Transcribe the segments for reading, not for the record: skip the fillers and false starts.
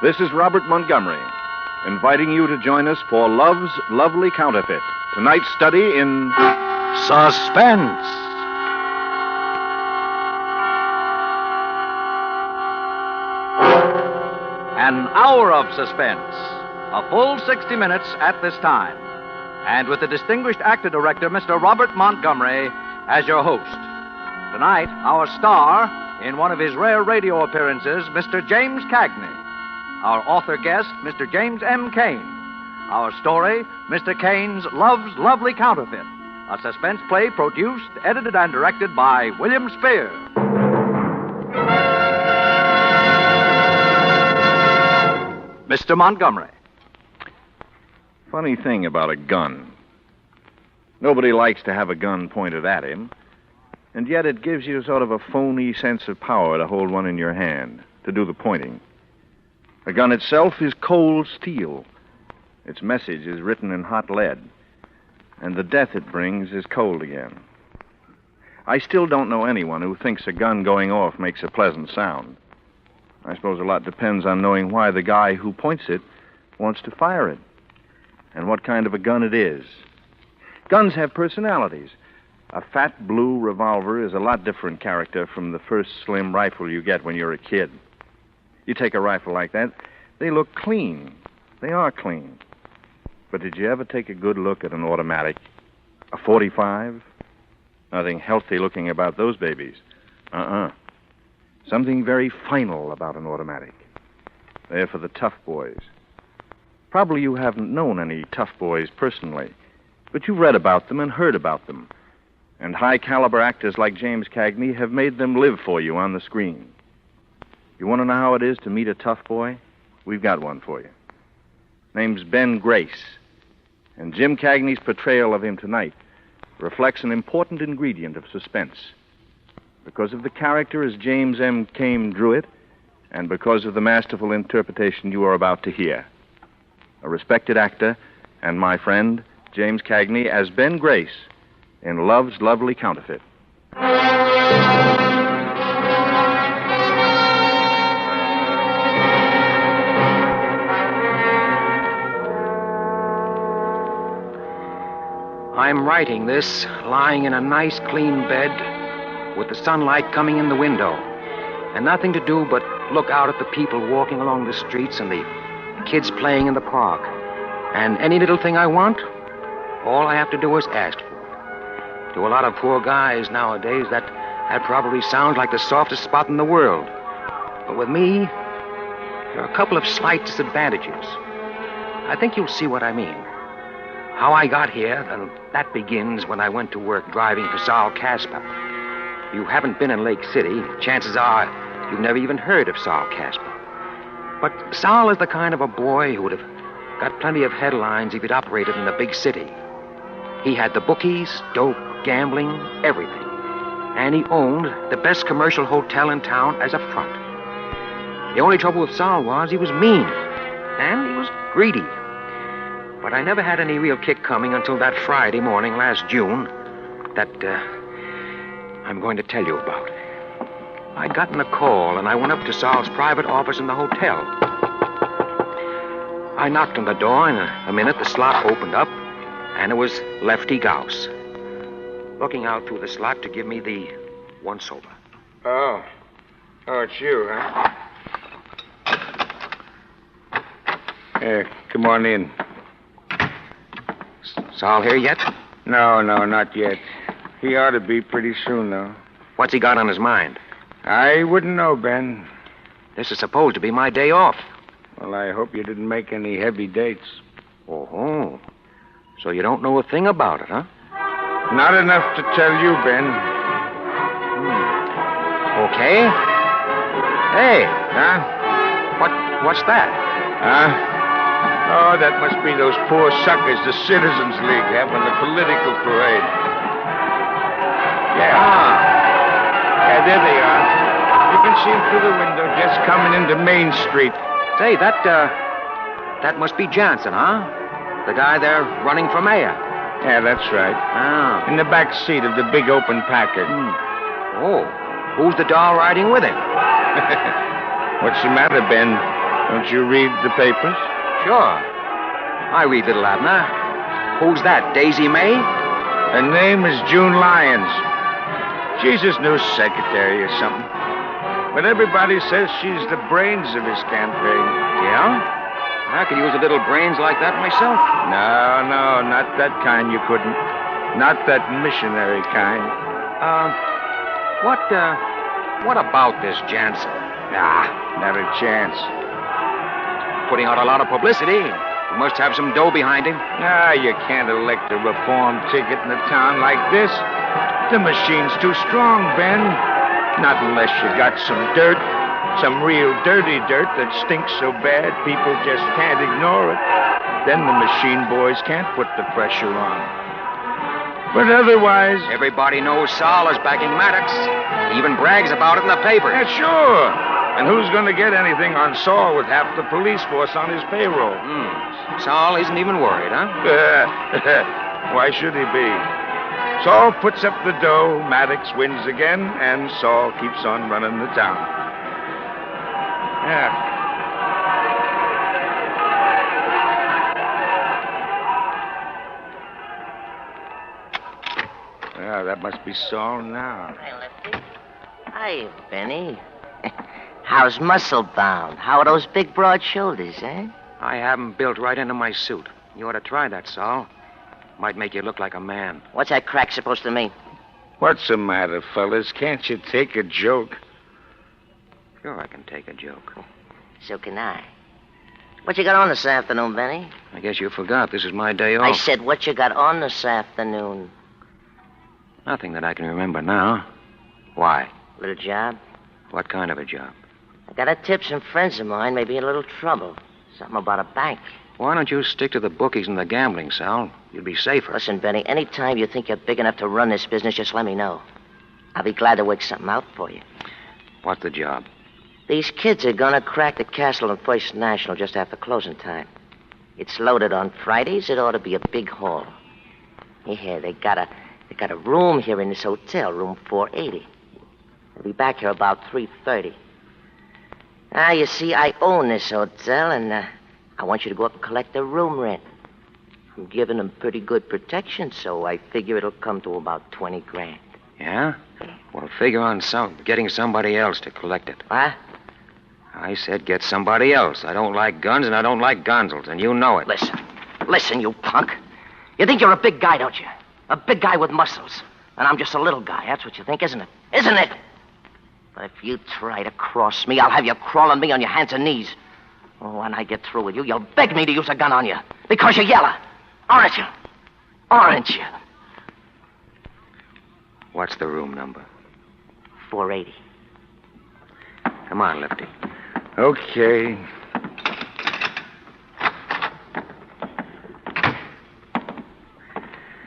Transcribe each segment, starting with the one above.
This is Robert Montgomery, inviting you to join us for Love's Lovely Counterfeit, tonight's study in Suspense. An hour of suspense. A full 60 minutes at this time. And with the distinguished actor-director, Mr. Robert Montgomery, as your host. Tonight, our star, in one of his rare radio appearances, Mr. James Cagney. Our author guest, Mr. James M. Cain. Our story, Mr. Cain's Love's Lovely Counterfeit, a suspense play produced, edited, and directed by William Spear. Mr. Montgomery. Funny thing about a gun. Nobody likes to have a gun pointed at him, and yet it gives you sort of a phony sense of power to hold one in your hand, to do the pointing. The gun itself is cold steel. Its message is written in hot lead, and the death it brings is cold again. I still don't know anyone who thinks a gun going off makes a pleasant sound. I suppose a lot depends on knowing why the guy who points it wants to fire it, and what kind of a gun it is. Guns have personalities. A fat blue revolver is a lot different character from the first slim rifle you get when you're a kid. You take a rifle like that, they look clean. They are clean. But did you ever take a good look at an automatic? A .45? Nothing healthy looking about those babies. Something very final about an automatic. They're for the tough boys. Probably you haven't known any tough boys personally, but you've read about them and heard about them. And high-caliber actors like James Cagney have made them live for you on the screen. You want to know how it is to meet a tough boy? We've got one for you. Name's Ben Grace. And Jim Cagney's portrayal of him tonight reflects an important ingredient of suspense. Because of the character as James M. Cain drew it, and because of the masterful interpretation you are about to hear. A respected actor and my friend, James Cagney, as Ben Grace in Love's Lovely Counterfeit. I'm writing this lying in a nice, clean bed with the sunlight coming in the window and nothing to do but look out at the people walking along the streets and the kids playing in the park. And any little thing I want, all I have to do is ask for it. To a lot of poor guys nowadays, that probably sounds like the softest spot in the world. But with me, there are a couple of slight disadvantages. I think you'll see what I mean. How I got here, and that begins when I went to work driving for Saul Casper. If you haven't been in Lake City, chances are you've never even heard of Saul Casper. But Saul is the kind of a boy who would have got plenty of headlines if he'd operated in a big city. He had the bookies, dope, gambling, everything. And he owned the best commercial hotel in town as a front. The only trouble with Saul was he was mean, and he was greedy. But I never had any real kick coming until that Friday morning last June that I'm going to tell you about. I'd gotten a call, and I went up to Saul's private office in the hotel. I knocked on the door, and in a minute the slot opened up, and it was Lefty Gauss, looking out through the slot to give me the once-over. Oh, it's you, huh? Come on in. Saul here yet? No, not yet. He ought to be pretty soon, though. What's he got on his mind? I wouldn't know, Ben. This is supposed to be my day off. Well, I hope you didn't make any heavy dates. Oh, so you don't know a thing about it, huh? Not enough to tell you, Ben. Okay. Hey. Huh? What's that? Huh? Oh, that must be those poor suckers the Citizens League have on the political parade. Yeah. Yeah, there they are. You can see them through the window just coming into Main Street. Say, that must be Johnson, huh? The guy there running for mayor. Yeah, that's right. Oh. In the back seat of the big open Packard. Oh, who's the doll riding with him? What's the matter, Ben? Don't you read the papers? Sure. I read Little Abner. Who's that, Daisy May? Her name is June Lyons. She's his new secretary or something. But everybody says she's the brains of his campaign. Yeah? I could use a little brains like that myself. No, not that kind you couldn't. Not that missionary kind. What about this Jansen? Not a chance. Putting out a lot of publicity. He must have some dough behind him. You can't elect a reform ticket in a town like this. The machine's too strong, Ben. Not unless you got some dirt, some real dirty dirt that stinks so bad people just can't ignore it. Then the machine boys can't put the pressure on. But otherwise... Everybody knows Saul is backing Maddox. He even brags about it in the paper. Yeah, sure. And who's going to get anything on Saul with half the police force on his payroll? Saul isn't even worried, huh? Why should he be? Saul puts up the dough, Maddox wins again, and Saul keeps on running the town. Yeah. Well, that must be Saul now. Hi, Lefty. Hi, Benny. How's muscle bound? How are those big, broad shoulders, eh? I have 'em built right into my suit. You ought to try that, Saul. Might make you look like a man. What's that crack supposed to mean? What's the matter, fellas? Can't you take a joke? Sure, I can take a joke. So can I. What you got on this afternoon, Benny? I guess you forgot this is my day off. I said, what you got on this afternoon? Nothing that I can remember now. Why? Little job? What kind of a job? I got a tip some friends of mine may be in a little trouble. Something about a bank. Why don't you stick to the bookies and the gambling, Sal? You'd be safer. Listen, Benny, anytime you think you're big enough to run this business, just let me know. I'll be glad to work something out for you. What's the job? These kids are gonna crack the castle on First National just after closing time. It's loaded on Fridays. It ought to be a big haul. Yeah, they got a room here in this hotel, room 480. They'll be back here about 3:30. You see, I own this hotel, and I want you to go up and collect the room rent. I'm giving them pretty good protection, so I figure it'll come to about 20 grand. Yeah? Well, figure on getting somebody else to collect it. What? I said get somebody else. I don't like guns, and I don't like gonzels, and you know it. Listen, you punk. You think you're a big guy, don't you? A big guy with muscles. And I'm just a little guy. That's what you think, isn't it? Isn't it? But if you try to cross me, I'll have you crawling me on your hands and knees. Oh, when I get through with you, you'll beg me to use a gun on you. Because you're yellow. Aren't you? Aren't you? What's the room number? 480. Come on, Lefty. Okay.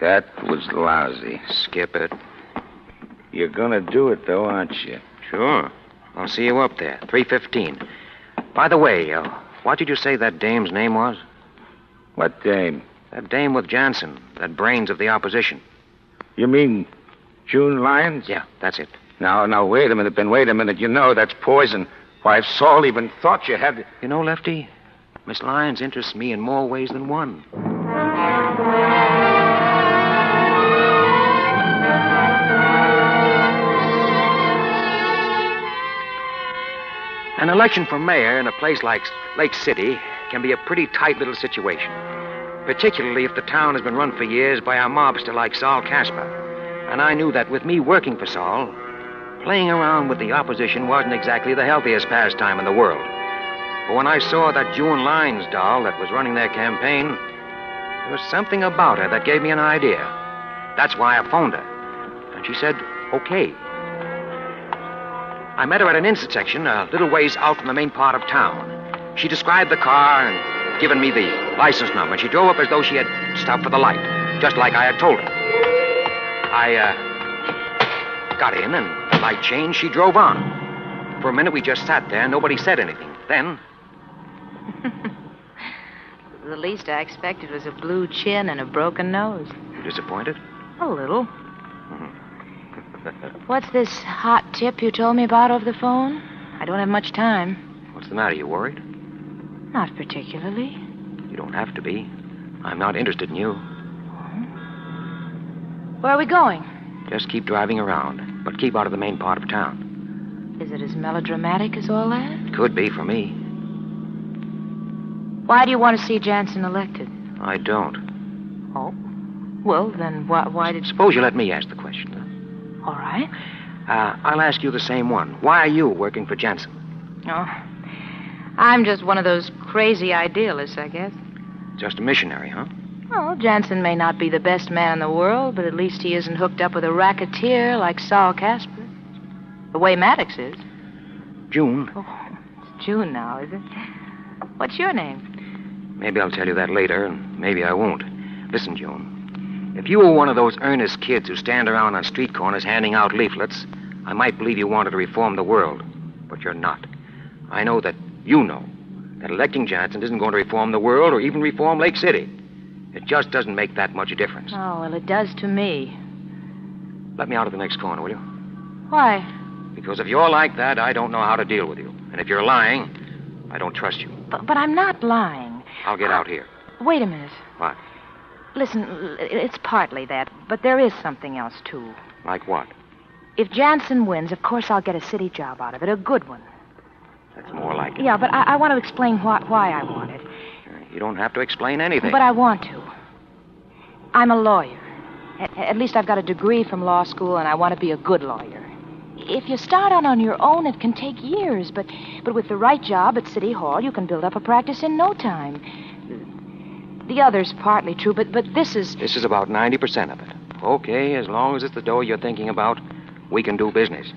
That was lousy. Skip it. You're gonna do it, though, aren't you? Sure. I'll see you up there, 3:15. By the way, what did you say that dame's name was? What dame? That dame with Jansen, that brains of the opposition. You mean June Lyons? Yeah, that's it. Now, wait a minute, Ben, wait a minute. You know that's poison. Why, if Saul even thought you had... You know, Lefty, Miss Lyons interests me in more ways than one. An election for mayor in a place like Lake City can be a pretty tight little situation, particularly if the town has been run for years by a mobster like Saul Casper. And I knew that with me working for Saul, playing around with the opposition wasn't exactly the healthiest pastime in the world. But when I saw that June Lyons doll that was running their campaign, there was something about her that gave me an idea. That's why I phoned her. And she said, okay. I met her at an intersection a little ways out from the main part of town. She described the car and given me the license number. And she drove up as though she had stopped for the light, just like I had told her. I got in, and the light changed. She drove on. For a minute, we just sat there, and nobody said anything. Then... The least I expected was a blue chin and a broken nose. You disappointed? A little. What's this hot tip you told me about over the phone? I don't have much time. What's the matter? You worried? Not particularly. You don't have to be. I'm not interested in you. Where are we going? Just keep driving around, but keep out of the main part of town. Is it as melodramatic as all that? Could be for me. Why do you want to see Jansen elected? I don't. Oh. Well, then why did... Suppose you let me ask the question. All right. I'll ask you the same one. Why are you working for Jansen? Oh. I'm just one of those crazy idealists, I guess. Just a missionary, huh? Well, Jansen may not be the best man in the world, but at least he isn't hooked up with a racketeer like Saul Casper. The way Maddox is. June. Oh, it's June now, is it? What's your name? Maybe I'll tell you that later, and maybe I won't. Listen, June. If you were one of those earnest kids who stand around on street corners handing out leaflets, I might believe you wanted to reform the world. But you're not. I know that you know that electing Jansen isn't going to reform the world or even reform Lake City. It just doesn't make that much a difference. Oh, well, it does to me. Let me out of the next corner, will you? Why? Because if you're like that, I don't know how to deal with you. And if you're lying, I don't trust you. But I'm not lying. I'll get out here. Wait a minute. What? Listen, it's partly that, but there is something else, too. Like what? If Jansen wins, of course I'll get a city job out of it, a good one. That's more like it. Yeah, but I want to explain why I want it. You don't have to explain anything. But I want to. I'm a lawyer. At least I've got a degree from law school, and I want to be a good lawyer. If you start out on your own, it can take years, but with the right job at City Hall, you can build up a practice in no time. The other's partly true, but this is... This is about 90% of it. Okay, as long as it's the dough you're thinking about, we can do business.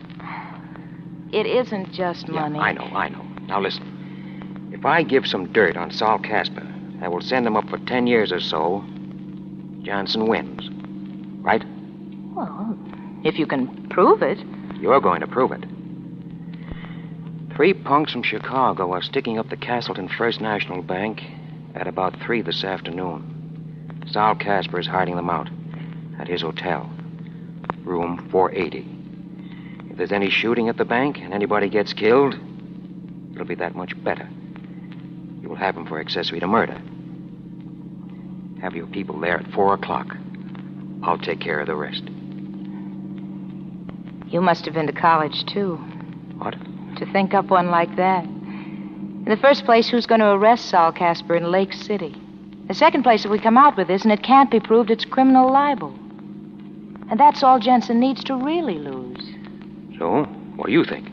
It isn't just money. Yeah, I know. Now listen. If I give some dirt on Saul Casper, that will send him up for 10 years or so, Jansen wins. Right? Well, if you can prove it. You're going to prove it. 3 punks from Chicago are sticking up the Castleton First National Bank at about 3 this afternoon. Saul Casper is hiding them out at his hotel, room 480. If there's any shooting at the bank and anybody gets killed, it'll be that much better. You'll have him for accessory to murder. Have your people there at 4 o'clock. I'll take care of the rest. You must have been to college, too. What? To think up one like that. In the first place, who's going to arrest Saul Casper in Lake City? The second place, if we come out with this and it can't be proved, it's criminal libel. And that's all Jansen needs to really lose. So, what do you think?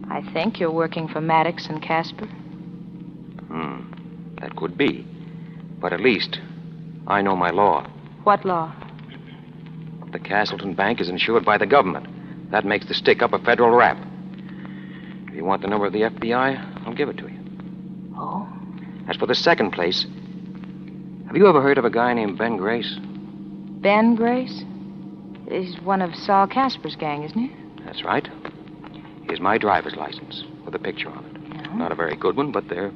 I think you're working for Maddox and Casper. That could be. But at least, I know my law. What law? The Castleton Bank is insured by the government. That makes the stick-up a federal rap. If you want the number of the FBI, I'll give it to you. Oh? As for the second place, have you ever heard of a guy named Ben Grace? Ben Grace? He's one of Saul Casper's gang, isn't he? That's right. Here's my driver's license with a picture on it. Yeah. Not a very good one, but there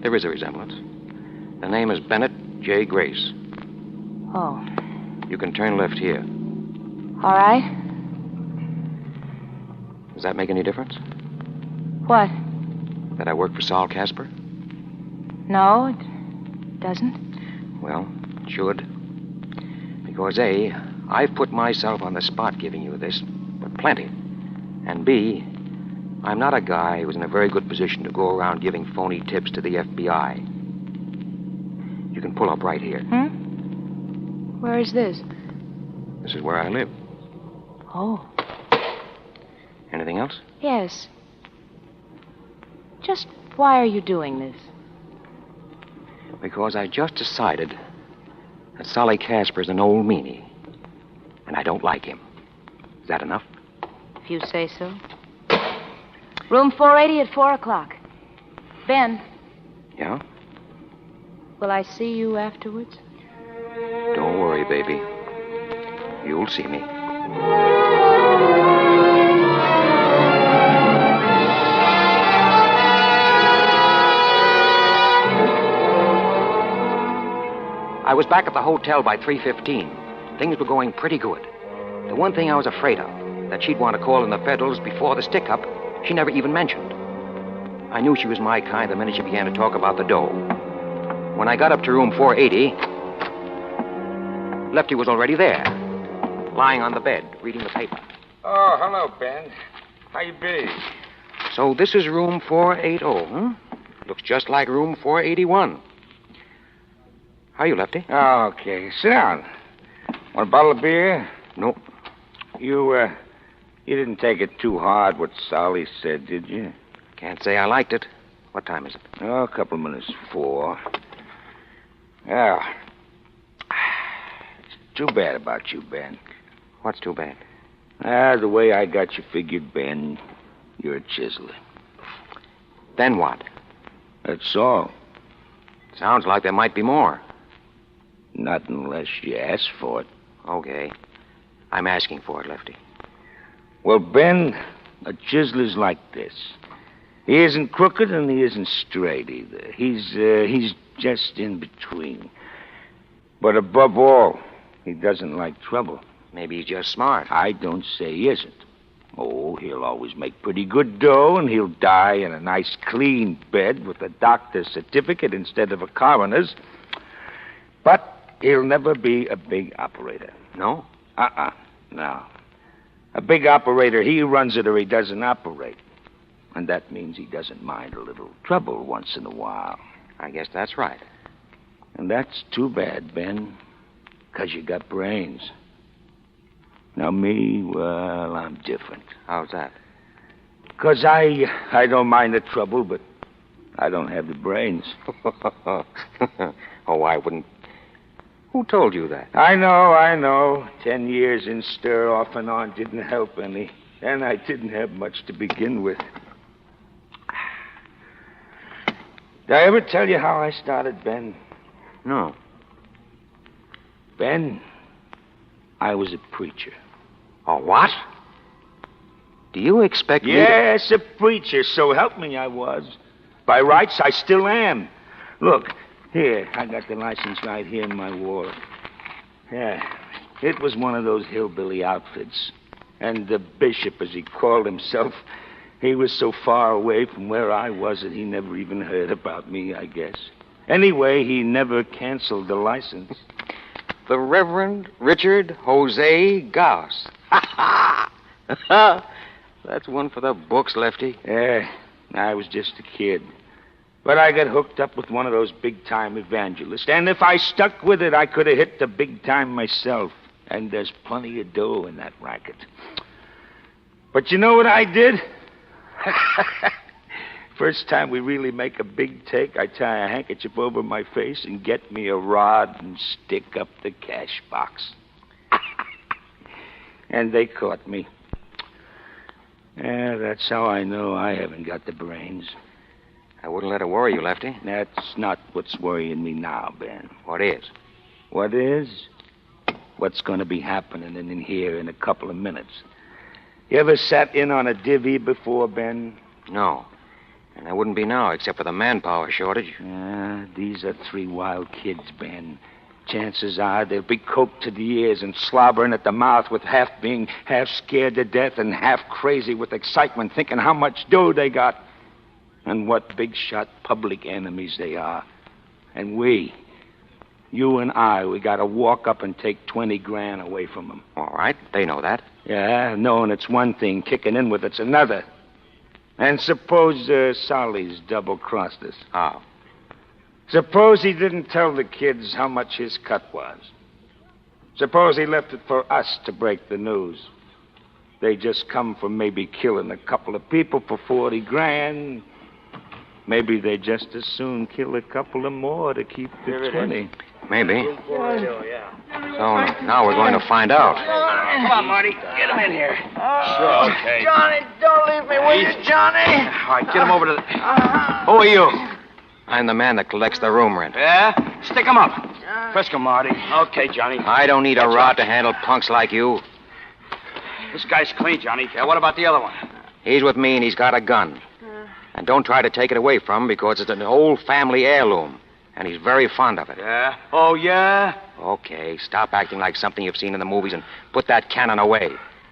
is a resemblance. The name is Bennett J. Grace. Oh. You can turn left here. All right. Does that make any difference? What? That I work for Saul Casper? No, it doesn't. Well, it should. Because A, I've put myself on the spot giving you this, but plenty. And B, I'm not a guy who's in a very good position to go around giving phony tips to the FBI. You can pull up right here. Where is this? This is where I live. Oh. Anything else? Yes. Just why are you doing this? Because I just decided that Solly Casper's an old meanie. And I don't like him. Is that enough? If you say so. Room 480 at 4 o'clock. Ben. Yeah? Will I see you afterwards? Don't worry, baby. You'll see me. I was back at the hotel by 3:15. Things were going pretty good. The one thing I was afraid of, that she'd want to call in the Federals before the stick-up, she never even mentioned. I knew she was my kind the minute she began to talk about the dough. When I got up to room 480, Lefty was already there, lying on the bed, reading the paper. Oh, hello, Ben. How you be? So this is room 480, huh? Looks just like room 481. How are you, Lefty? Oh, okay. Sit down. Want a bottle of beer? Nope. You didn't take it too hard what Solly said, did you? Can't say I liked it. What time is it? Oh, a couple of minutes 4. Yeah. It's too bad about you, Ben. What's too bad? The way I got you figured, Ben, you're a chiseler. Then what? That's all. Sounds like there might be more. Not unless you ask for it. Okay. I'm asking for it, Lefty. Well, Ben, a chiseler's like this. He isn't crooked and he isn't straight either. He's just in between. But above all, he doesn't like trouble. Maybe he's just smart. I don't say he isn't. Oh, he'll always make pretty good dough, and he'll die in a nice clean bed with a doctor's certificate instead of a coroner's. But he'll never be a big operator. No? No. A big operator, he runs it or he doesn't operate. And that means he doesn't mind a little trouble once in a while. I guess that's right. And that's too bad, Ben, 'cause you got brains. Now, me, well, I'm different. How's that? 'Cause I don't mind the trouble, but I don't have the brains. Oh, I wouldn't. Who told you that? I know. 10 years in stir off and on didn't help any. And I didn't have much to begin with. Did I ever tell you how I started, Ben? No. Ben, I was a preacher. A what? Do you expect me to... Yes, a preacher. So help me, I was. By rights, I still am. Look, here, I got the license right here in my wallet. Yeah, it was one of those hillbilly outfits. And the bishop, as he called himself, he was so far away from where I was that he never even heard about me, I guess. Anyway, he never canceled the license. The Reverend Richard Jose Gauss. That's one for the books, Lefty. Yeah, I was just a kid. But I got hooked up with one of those big-time evangelists. And if I stuck with it, I could have hit the big time myself. And there's plenty of dough in that racket. But you know what I did? First time we really make a big take, I tie a handkerchief over my face and get me a rod and stick up the cash box. And they caught me. Yeah, that's how I know I haven't got the brains. I wouldn't let it worry you, Lefty. That's not what's worrying me now, Ben. What is? What is? What's going to be happening in here in a couple of minutes. You ever sat in on a divvy before, Ben? No. And there wouldn't be now, except for the manpower shortage. These are 3 wild kids, Ben. Chances are they'll be coked to the ears and slobbering at the mouth with being half scared to death and half crazy with excitement, thinking how much dough they got and what big-shot public enemies they are. And we, you and I, we got to walk up and take 20 grand away from them. All right, they know that. Yeah, knowing it's one thing, kicking in with it's another. And suppose Solly's double-crossed us. How? Suppose he didn't tell the kids how much his cut was. Suppose he left it for us to break the news. They just come from maybe killing a couple of people for 40 grand. Maybe they just as soon kill a couple of more to keep the 20. Maybe. So now we're going to find out. Come on, Marty. Get him in here. Sure, okay. Johnny, don't leave me, will you, Johnny? All right, get him over to the... Who are you? I'm the man that collects the room rent. Yeah? Stick him up. Frisk him, Marty. Okay, Johnny. I don't need a rod to handle punks like you. This guy's clean, Johnny. Yeah, what about the other one? He's with me and he's got a gun. And don't try to take it away from him because it's an old family heirloom. And he's very fond of it. Yeah? Oh, yeah? Okay, stop acting like something you've seen in the movies and put that cannon away.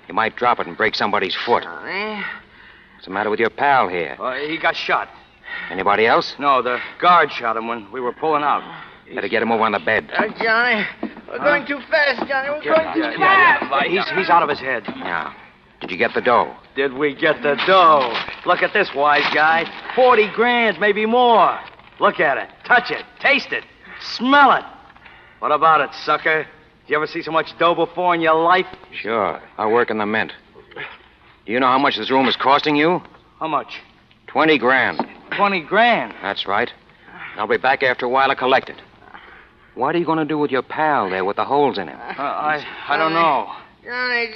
You might drop it and break somebody's foot. What's the matter with your pal here? He got shot. Anybody else? No, the guard shot him when we were pulling out. Better get him over on the bed. Johnny, we're going too fast, Johnny. We're going too fast. He's out of his head. Yeah. Did you get the dough? Did we get the dough? Look at this, wise guy. 40 grand, maybe more. Look at it. Touch it. Taste it. Smell it. What about it, sucker? Did you ever see so much dough before in your life? Sure. I work in the mint. Do you know how much this room is costing you? How much? 20 grand. 20 grand. That's right. I'll be back after a while to collect it. What are you going to do with your pal there with the holes in him? I don't know. Johnny.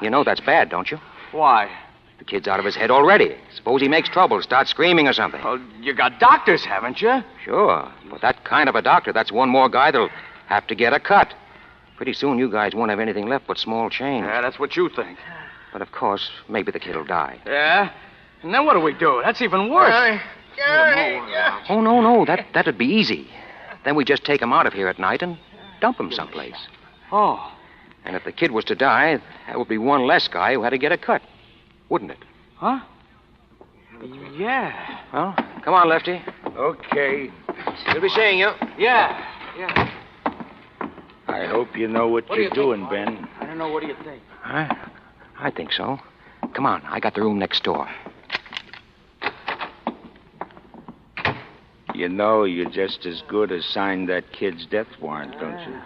You know that's bad, don't you? Why? The kid's out of his head already. Suppose he makes trouble, starts screaming or something. Well, you got doctors, haven't you? Sure. But that kind of a doctor, that's one more guy that'll have to get a cut. Pretty soon you guys won't have anything left but small change. Yeah, that's what you think. But of course, maybe the kid'll die. Yeah? And then what do we do? That's even worse. Johnny. Oh, no. That'd be easy. Then we just take him out of here at night and dump him someplace. Oh. And if the kid was to die, that would be one less guy who had to get a cut. Wouldn't it? Huh? Yeah. Well, come on, Lefty. Okay. Good to be seeing you. Yeah. I hope you know what you're doing, Ben. I don't know. What do you think? I think so. Come on, I got the room next door. You know you're just as good as signed that kid's death warrant, don't you?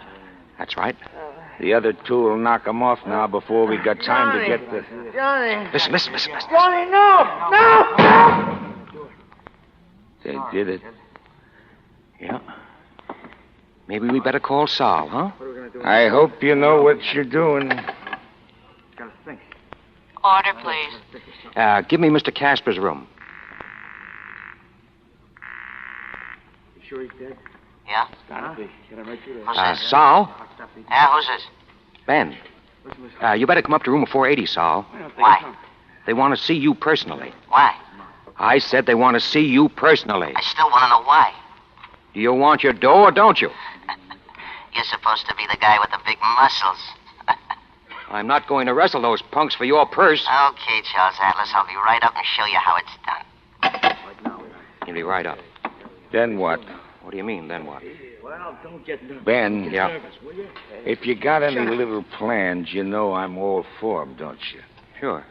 That's right. The other two will knock him off now before we got time to get the... Johnny. Listen. Johnny, no! They did it. Yeah. Maybe we better call Sal, huh? I hope you know what you're doing. Order, please. Give me Mr. Casper's room. You sure he's dead? Yeah? Sal? Yeah, who's this? Ben. You better come up to room 480, Sal. Why? They want to see you personally. Why? I said they want to see you personally. I still want to know why. Do you want your dough or don't you? You're supposed to be the guy with the big muscles. I'm not going to wrestle those punks for your purse. Okay, Charles Atlas, I'll be right up and show you how it's done. You'll be right up. Then what? What do you mean, then what? Well, don't get nervous. Ben, Yeah. if you got any little plans, you know I'm all for 'em, don't you? Sure.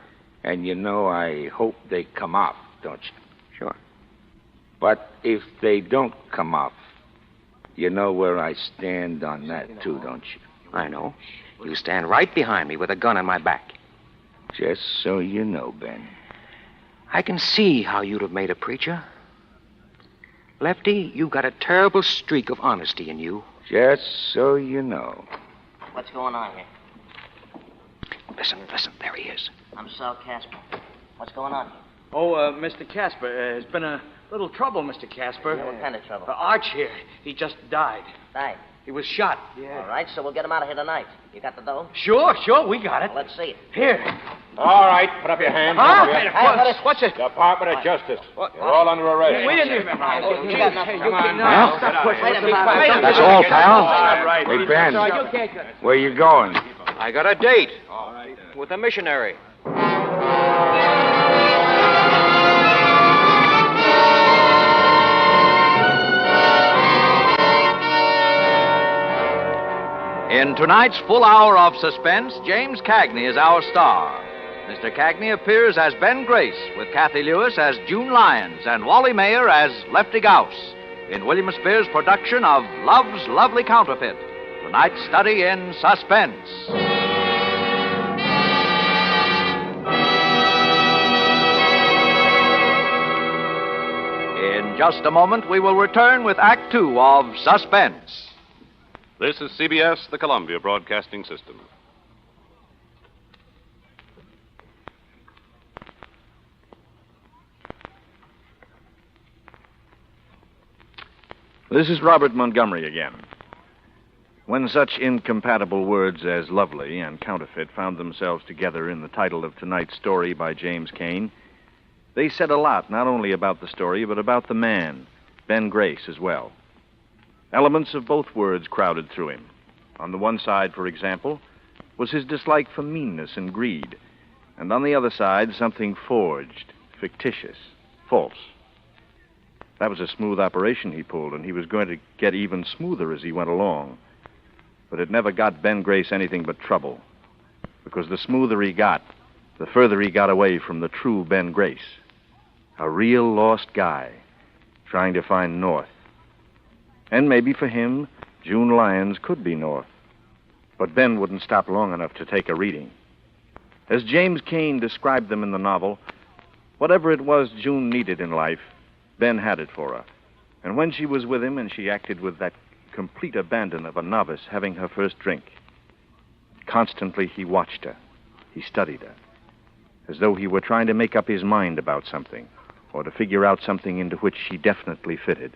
And you know I hope they come off, don't you? Sure. But if they don't come off, you know where I stand on that, too, don't you? I know. You stand right behind me with a gun on my back. Just so you know, Ben. I can see how you'd have made a preacher. Lefty, you've got a terrible streak of honesty in you. Just so you know. What's going on here? Listen, there he is. I'm Sal Casper. What's going on here? Oh, Mr. Casper, there's been a little trouble, Mr. Casper. What kind of trouble? Arch here, he just died. Died. He was shot. All right, so we'll get him out of here tonight. You got the dough? Sure, we got it. Well, let's see it. Here. All right, put up your hands. Huh? What's it? Department of Justice. You're all under arrest. We didn't even... You got nothing. Come on, now. Stop pushing. Wait a minute. That's all, pal. Hey, Ben, where you going? I got a date with a missionary. In tonight's full hour of suspense, James Cagney is our star. Mr. Cagney appears as Ben Grace, with Kathy Lewis as June Lyons and Wally Mayer as Lefty Gauss, in William Spears' production of Love's Lovely Counterfeit, tonight's study in suspense. In just a moment, we will return with Act Two of Suspense. This is CBS, the Columbia Broadcasting System. This is Robert Montgomery again. When such incompatible words as lovely and counterfeit found themselves together in the title of tonight's story by James Cain, they said a lot, not only about the story, but about the man, Ben Grace, as well. Elements of both words crowded through him. On the one side, for example, was his dislike for meanness and greed, and on the other side, something forged, fictitious, false. That was a smooth operation he pulled, and he was going to get even smoother as he went along. But it never got Ben Grace anything but trouble, because the smoother he got, the further he got away from the true Ben Grace. A real lost guy, trying to find north. And maybe for him, June Lyons could be north. But Ben wouldn't stop long enough to take a reading. As James Cain described them in the novel, whatever it was June needed in life, Ben had it for her. And when she was with him and she acted with that complete abandon of a novice having her first drink, constantly he watched her. He studied her, as though he were trying to make up his mind about something, or to figure out something into which she definitely fitted.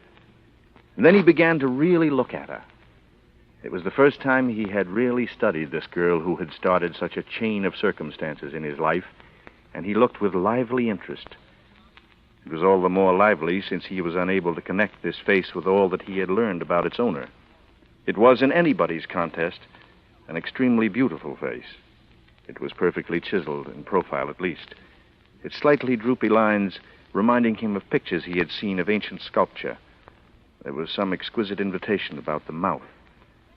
And then he began to really look at her. It was the first time he had really studied this girl who had started such a chain of circumstances in his life, and he looked with lively interest. It was all the more lively since he was unable to connect this face with all that he had learned about its owner. It was, in anybody's contest, an extremely beautiful face. It was perfectly chiseled, in profile at least, its slightly droopy lines reminding him of pictures he had seen of ancient sculpture. There was some exquisite invitation about the mouth.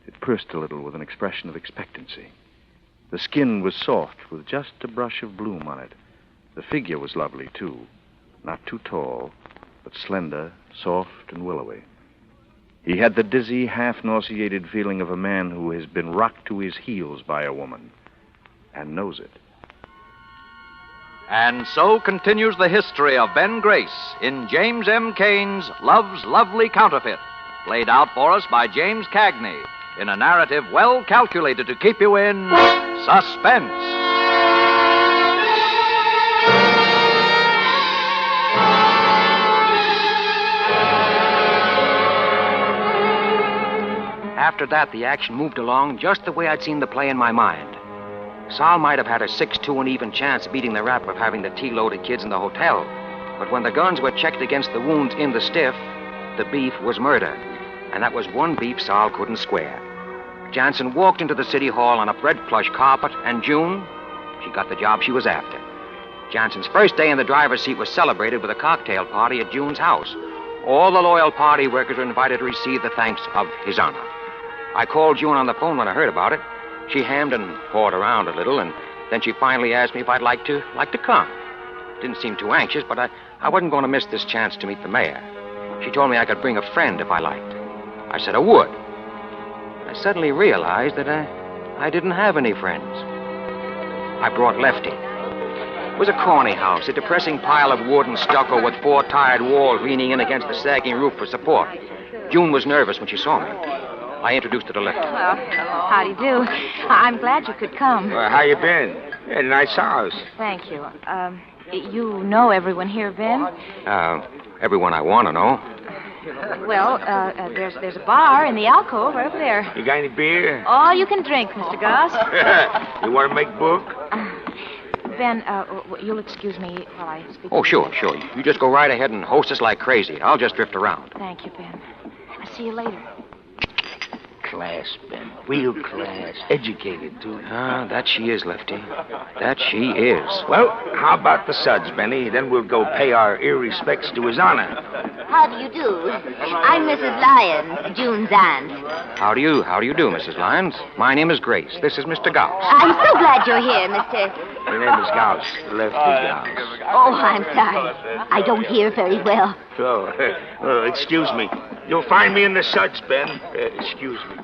It pursed a little with an expression of expectancy. The skin was soft, with just a brush of bloom on it. The figure was lovely, too. Not too tall, but slender, soft, and willowy. He had the dizzy, half-nauseated feeling of a man who has been rocked to his heels by a woman, and knows it. And so continues the history of Ben Grace in James M. Cain's Love's Lovely Counterfeit, played out for us by James Cagney in a narrative well calculated to keep you in suspense. After that, the action moved along just the way I'd seen the play in my mind. Sal might have had a 6-2 and even chance beating the rap of having the tea-loaded kids in the hotel. But when the guns were checked against the wounds in the stiff, the beef was murder. And that was one beef Sal couldn't square. Jansen walked into the city hall on a red plush carpet, and June, she got the job she was after. Jansen's first day in the driver's seat was celebrated with a cocktail party at June's house. All the loyal party workers were invited to receive the thanks of His Honor. I called June on the phone when I heard about it. She hammed and pawed around a little, and then she finally asked me if I'd like to come. Didn't seem too anxious, but I wasn't going to miss this chance to meet the mayor. She told me I could bring a friend if I liked. I said I would. I suddenly realized that I didn't have any friends. I brought Lefty. It was a corny house, a depressing pile of wood and stucco with 4 tired walls leaning in against the sagging roof for support. June was nervous when she saw me. I introduced her to Lefty. Well, how do you do? I'm glad you could come. How you been? Yeah, nice house. Thank you. You know everyone here, Ben? Everyone I want to know. Well, there's a bar in the alcove right over there. You got any beer? All you can drink, Mr. Goss. You want to make book? Ben, you'll excuse me while I speak. Oh, sure. You just go right ahead and host us like crazy. I'll just drift around. Thank you, Ben. I'll see you later. Class, Ben. Real class. Educated, too. That she is, Lefty. That she is. Well, how about the suds, Benny? Then we'll go pay our respects to His Honor. How do you do? I'm Mrs. Lyons, June's aunt. How do you do, Mrs. Lyons? My name is Grace. This is Mr. Gauss. I'm so glad you're here, Mr. My name is Gauss, Lefty Gauss. Oh, I'm sorry. I don't hear very well. Oh, excuse me. You'll find me in the suds, Ben. Excuse me.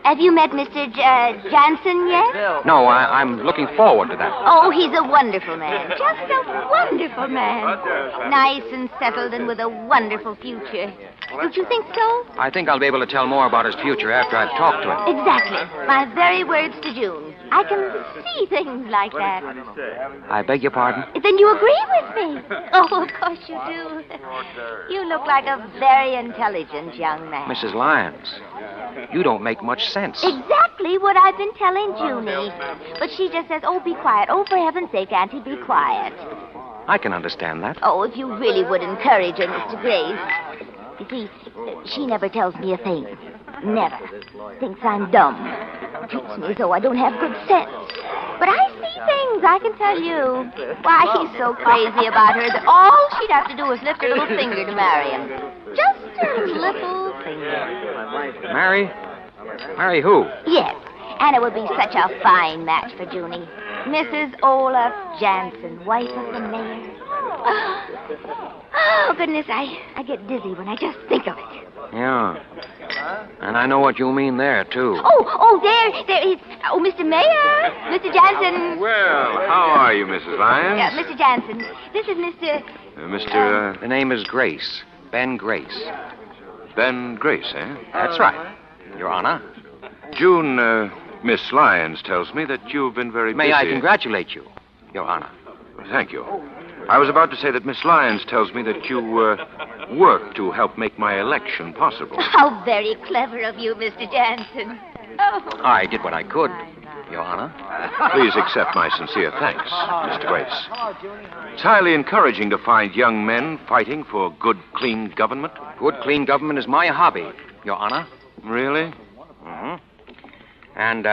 Have you met Mr. Jansen yet? No, I'm looking forward to that. Oh, he's a wonderful man. Just a wonderful man. Nice and settled and with a wonderful future. Don't you think so? I think I'll be able to tell more about his future after I've talked to him. Exactly. My very words to June. I can see things like that. I beg your pardon? Then you agree with me. Oh, of course you do. You look like a very intelligent young man. Mrs. Lyons, you don't make much sense. Exactly what I've been telling Junie. But she just says, oh, be quiet. Oh, for heaven's sake, Auntie, be quiet. I can understand that. Oh, if you really would encourage her, Mr. Grace. You see, she never tells me a thing. Never. Thinks I'm dumb. Treats me as though I don't have good sense. But I see things, I can tell you. Why, he's so crazy about her that all she'd have to do is lift her little finger to marry him. Just her little finger. Marry? Marry who? Yes, and it would be such a fine match for Junie. Mrs. Olaf Jansen, wife of the mayor. Oh, goodness, I get dizzy when I just think of it. Yeah. And I know what you mean there, too. There, Mr. Mayor, Mr. Jansen. Well, how are you, Mrs. Lyons? Yeah, Mr. Jansen. This is Mr. The name is Grace. Ben Grace. Ben Grace, eh? That's right, Your Honor. June, Miss Lyons tells me that you've been very busy. May I congratulate you, Your Honor? Thank you. I was about to say that Miss Lyons tells me that you work to help make my election possible. How very clever of you, Mr. Jansen. Oh. I did what I could, Your Honor. Please accept my sincere thanks, Mr. Grace. It's highly encouraging to find young men fighting for good, clean government. Good, clean government is my hobby, Your Honor. Really? Mm-hmm. And,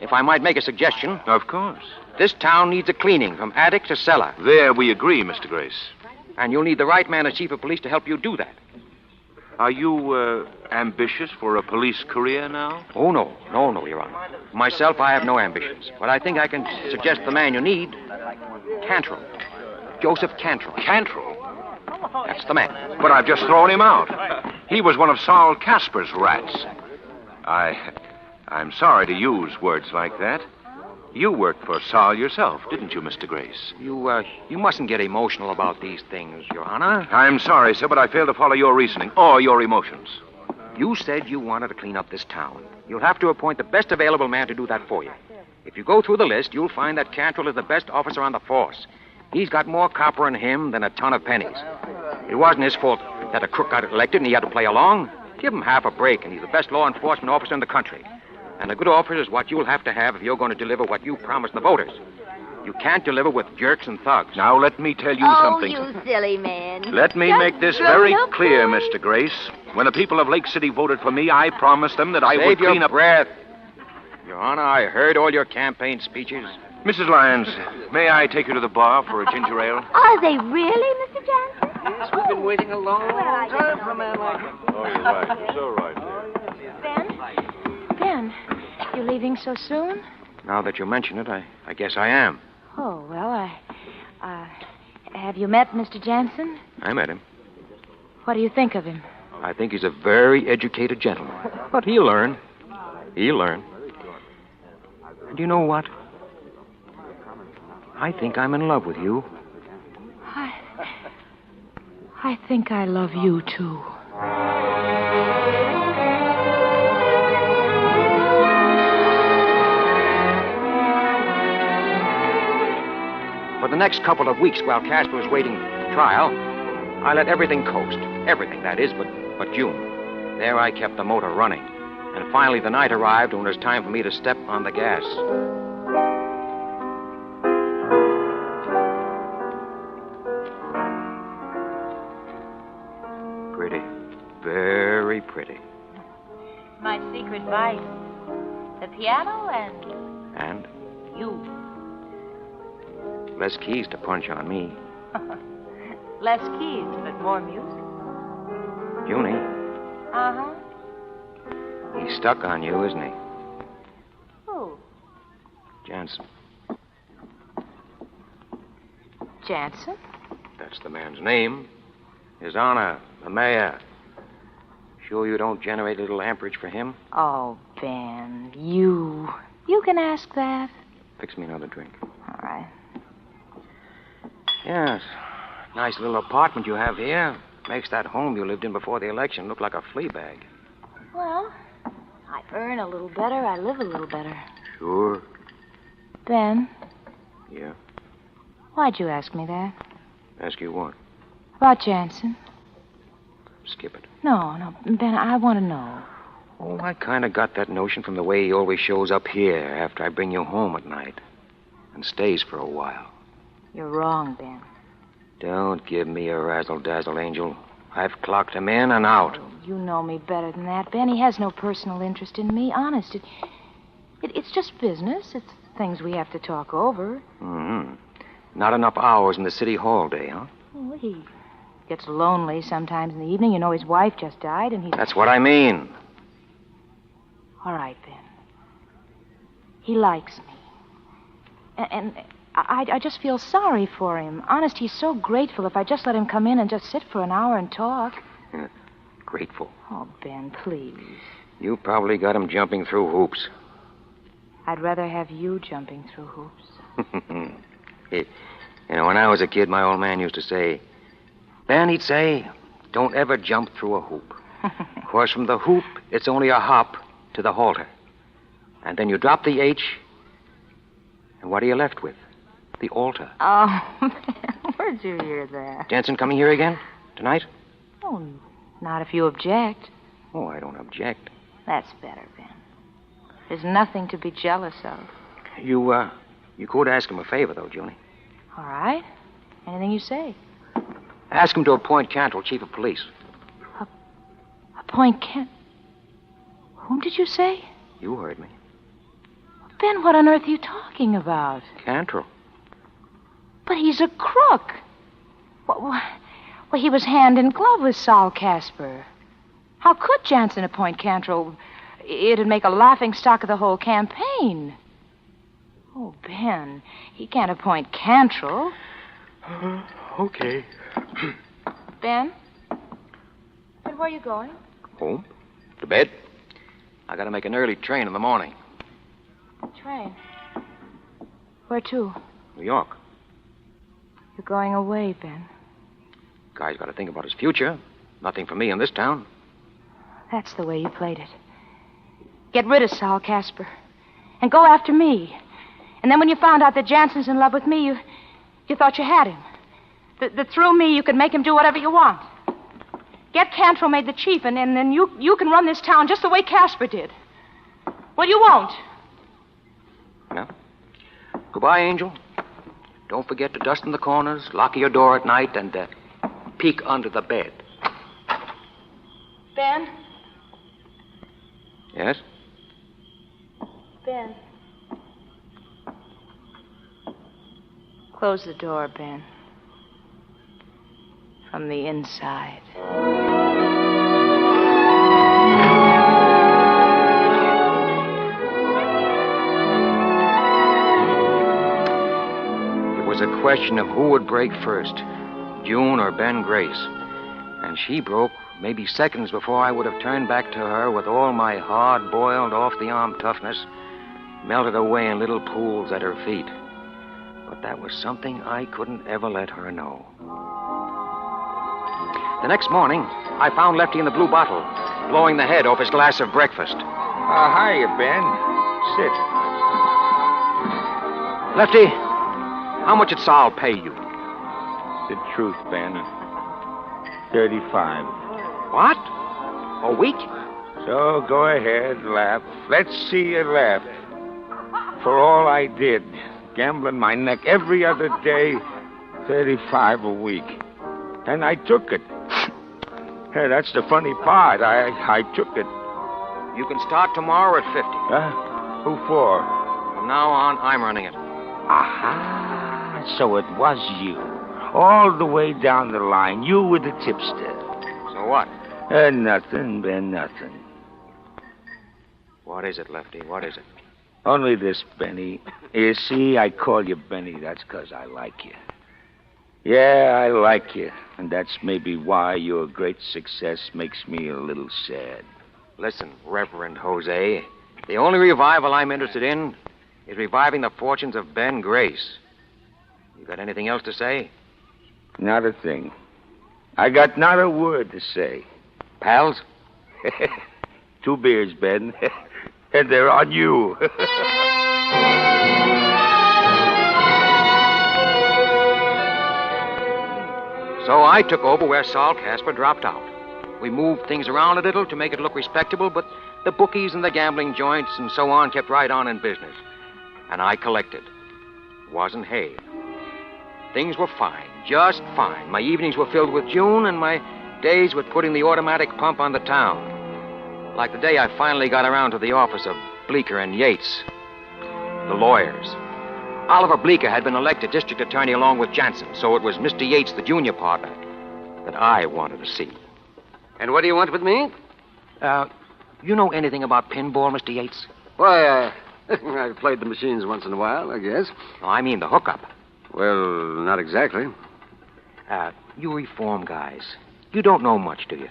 if I might make a suggestion. Of course. This town needs a cleaning from attic to cellar. There we agree, Mr. Grace. And you'll need the right man as chief of police to help you do that. Are you, ambitious for a police career now? Oh, no, Your Honor. Myself, I have no ambitions. But I think I can suggest the man you need. Cantrell. Joseph Cantrell. Cantrell? That's the man. But I've just thrown him out. He was one of Saul Casper's rats. I'm sorry to use words like that. You worked for Saul yourself, didn't you, Mr. Grace? You mustn't get emotional about these things, Your Honor. I'm sorry, sir, but I fail to follow your reasoning or your emotions. You said you wanted to clean up this town. You'll have to appoint the best available man to do that for you. If you go through the list, you'll find that Cantrell is the best officer on the force. He's got more copper in him than a ton of pennies. It wasn't his fault that a crook got elected and he had to play along. Give him half a break, and he's the best law enforcement officer in the country. And a good officer is what you'll have to have if you're going to deliver what you promised the voters. You can't deliver with jerks and thugs. Now, let me tell you something. Oh, you silly man. Let me make this very clear, Mr. Grace. When the people of Lake City voted for me, I promised them that I would clean up... Save your breath. Your Honor, I heard all your campaign speeches. Mrs. Lyons, may I take you to the bar for a ginger ale? Are they really, Mr. Jansen? Yes, we've been waiting a long time for a man like him. Oh, you're right. You're so right there. Ben, you leaving so soon? Now that you mention it, I guess I am. Oh, well, have you met Mr. Jansen? I met him. What do you think of him? I think he's a very educated gentleman. But he'll learn. He'll learn. And you know what? I think I'm in love with you. I think I love you, too. For the next couple of weeks, while Casper was waiting trial, I let everything coast. Everything, that is, but June. There I kept the motor running. And finally the night arrived when it was time for me to step on the gas. Pretty. Very pretty. My secret vice. The piano And? you. Less keys to punch on me. Less keys, but more music. Junie, Uh-huh. he's stuck on you, isn't he? Who? Jansen. Jansen? That's the man's name. His Honor, the mayor. Sure you don't generate a little amperage for him? Oh, Ben, you. You can ask that. Fix me another drink. All right. Yes. Nice little apartment you have here. Makes that home you lived in before the election look like a flea bag. Well, I earn a little better. I live a little better. Sure. Ben, Yeah. why'd you ask me that? Ask you what? About Jansen? Skip it. No, Ben, I want to know. Oh, I kind of got that notion from the way he always shows up here after I bring you home at night. And stays for a while. You're wrong, Ben. Don't give me a razzle-dazzle, Angel. I've clocked him in and out. Oh, you know me better than that, Ben. He has no personal interest in me. Honest. It's just business. things we have to talk over. Mm-hmm. Not enough hours in the city hall day, huh? Well, he gets lonely sometimes in the evening. You know, his wife just died, and he... That's what I mean. All right, Ben. He likes me. And I just feel sorry for him. Honest, he's so grateful if I just let him come in and just sit for an hour and talk. Grateful. Oh, Ben, please. You probably got him jumping through hoops. I'd rather have you jumping through hoops. You know, when I was a kid, my old man used to say, Ben, he'd say, don't ever jump through a hoop. Of course, from the hoop, it's only a hop to the halter. And then you drop the H, and what are you left with? The altar. Oh, man, where'd you hear that? Jensen coming here again? Tonight? Oh, not if you object. Oh, I don't object. That's better, Ben. There's nothing to be jealous of. You could ask him a favor, though, Junie. All right. Anything you say. Ask him to appoint Cantrell chief of police. Appoint Whom did you say? You heard me. Ben, what on earth are you talking about? Cantrell. But he's a crook. Well, he was hand in glove with Saul Casper. How could Jansen appoint Cantrell? It'd make a laughing stock of the whole campaign. Oh, Ben, he can't appoint Cantrell. Okay. Ben? Ben, where are you going? Home. To bed. I gotta make an early train in the morning. Train? Where to? New York. You're going away, Ben. Guy's gotta think about his future. Nothing for me in this town. That's the way you played it. Get rid of Saul Casper. And go after me. And then when you found out that Jansen's in love with me, you thought you had him. That through me you could make him do whatever you want. Get Cantrell made the chief, and then you can run this town just the way Casper did. Well, you won't. Well, goodbye, Angel. Don't forget to dust in the corners, lock your door at night, and peek under the bed. Ben? Yes? Ben. Close the door, Ben. From the inside. It was a question of who would break first, June or Ben Grace. And she broke maybe seconds before I would have turned back to her with all my hard-boiled, off-the-arm toughness melted away in little pools at her feet. But that was something I couldn't ever let her know. The next morning, I found Lefty in the blue bottle, blowing the head off his glass of breakfast. Hiya, Ben. Sit. Lefty, how much did Saul pay you? The truth, Ben. 35. What? A week? So go ahead, laugh. Let's see you laugh. For all I did, gambling my neck every other day, 35 a week. And I took it. Hey, that's the funny part. I took it. You can start tomorrow at 50. Who for? From now on, I'm running it. Aha, so it was you. All the way down the line, you were the tipster. So what? Nothing, Ben, nothing. What is it, Lefty? What is it? Only this, Benny. You see, I call you Benny. That's 'cause I like you. Yeah, I like you. And that's maybe why your great success makes me a little sad. Listen, Reverend Jose, the only revival I'm interested in is reviving the fortunes of Ben Grace. You got anything else to say? Not a thing. I got not a word to say. Pals? 2 beers, Ben. And they're on you. So I took over where Saul Casper dropped out. We moved things around a little to make it look respectable, but the bookies and the gambling joints and so on kept right on in business. And I collected. Wasn't hay. Things were fine, just fine. My evenings were filled with June, and my days with putting the automatic pump on the town. Like the day I finally got around to the office of Bleecker and Yates. The lawyers. Oliver Bleeker had been elected district attorney along with Jansen, so it was Mr. Yates, the junior partner, that I wanted to see. And what do you want with me? You know anything about pinball, Mr. Yates? Why, I've played the machines once in a while, I guess. No, I mean the hookup. Well, not exactly. You reform guys. You don't know much, do you?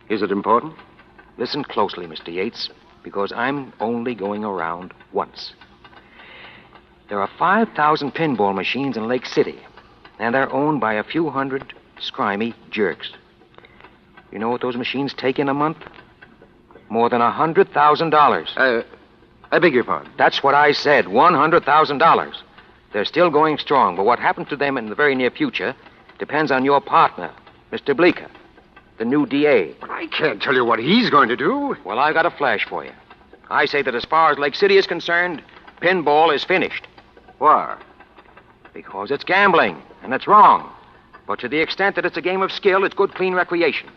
Is it important? Listen closely, Mr. Yates, because I'm only going around once. There are 5,000 pinball machines in Lake City, and they're owned by a few hundred scrimey jerks. You know what those machines take in a month? More than $100,000. I beg your pardon? That's what I said, $100,000. They're still going strong, but what happens to them in the very near future depends on your partner, Mr. Bleeker, the new DA. But I can't tell you what he's going to do. Well, I've got a flash for you. I say that as far as Lake City is concerned, pinball is finished. Why? Because it's gambling, and it's wrong. But to the extent that it's a game of skill, it's good, clean recreation.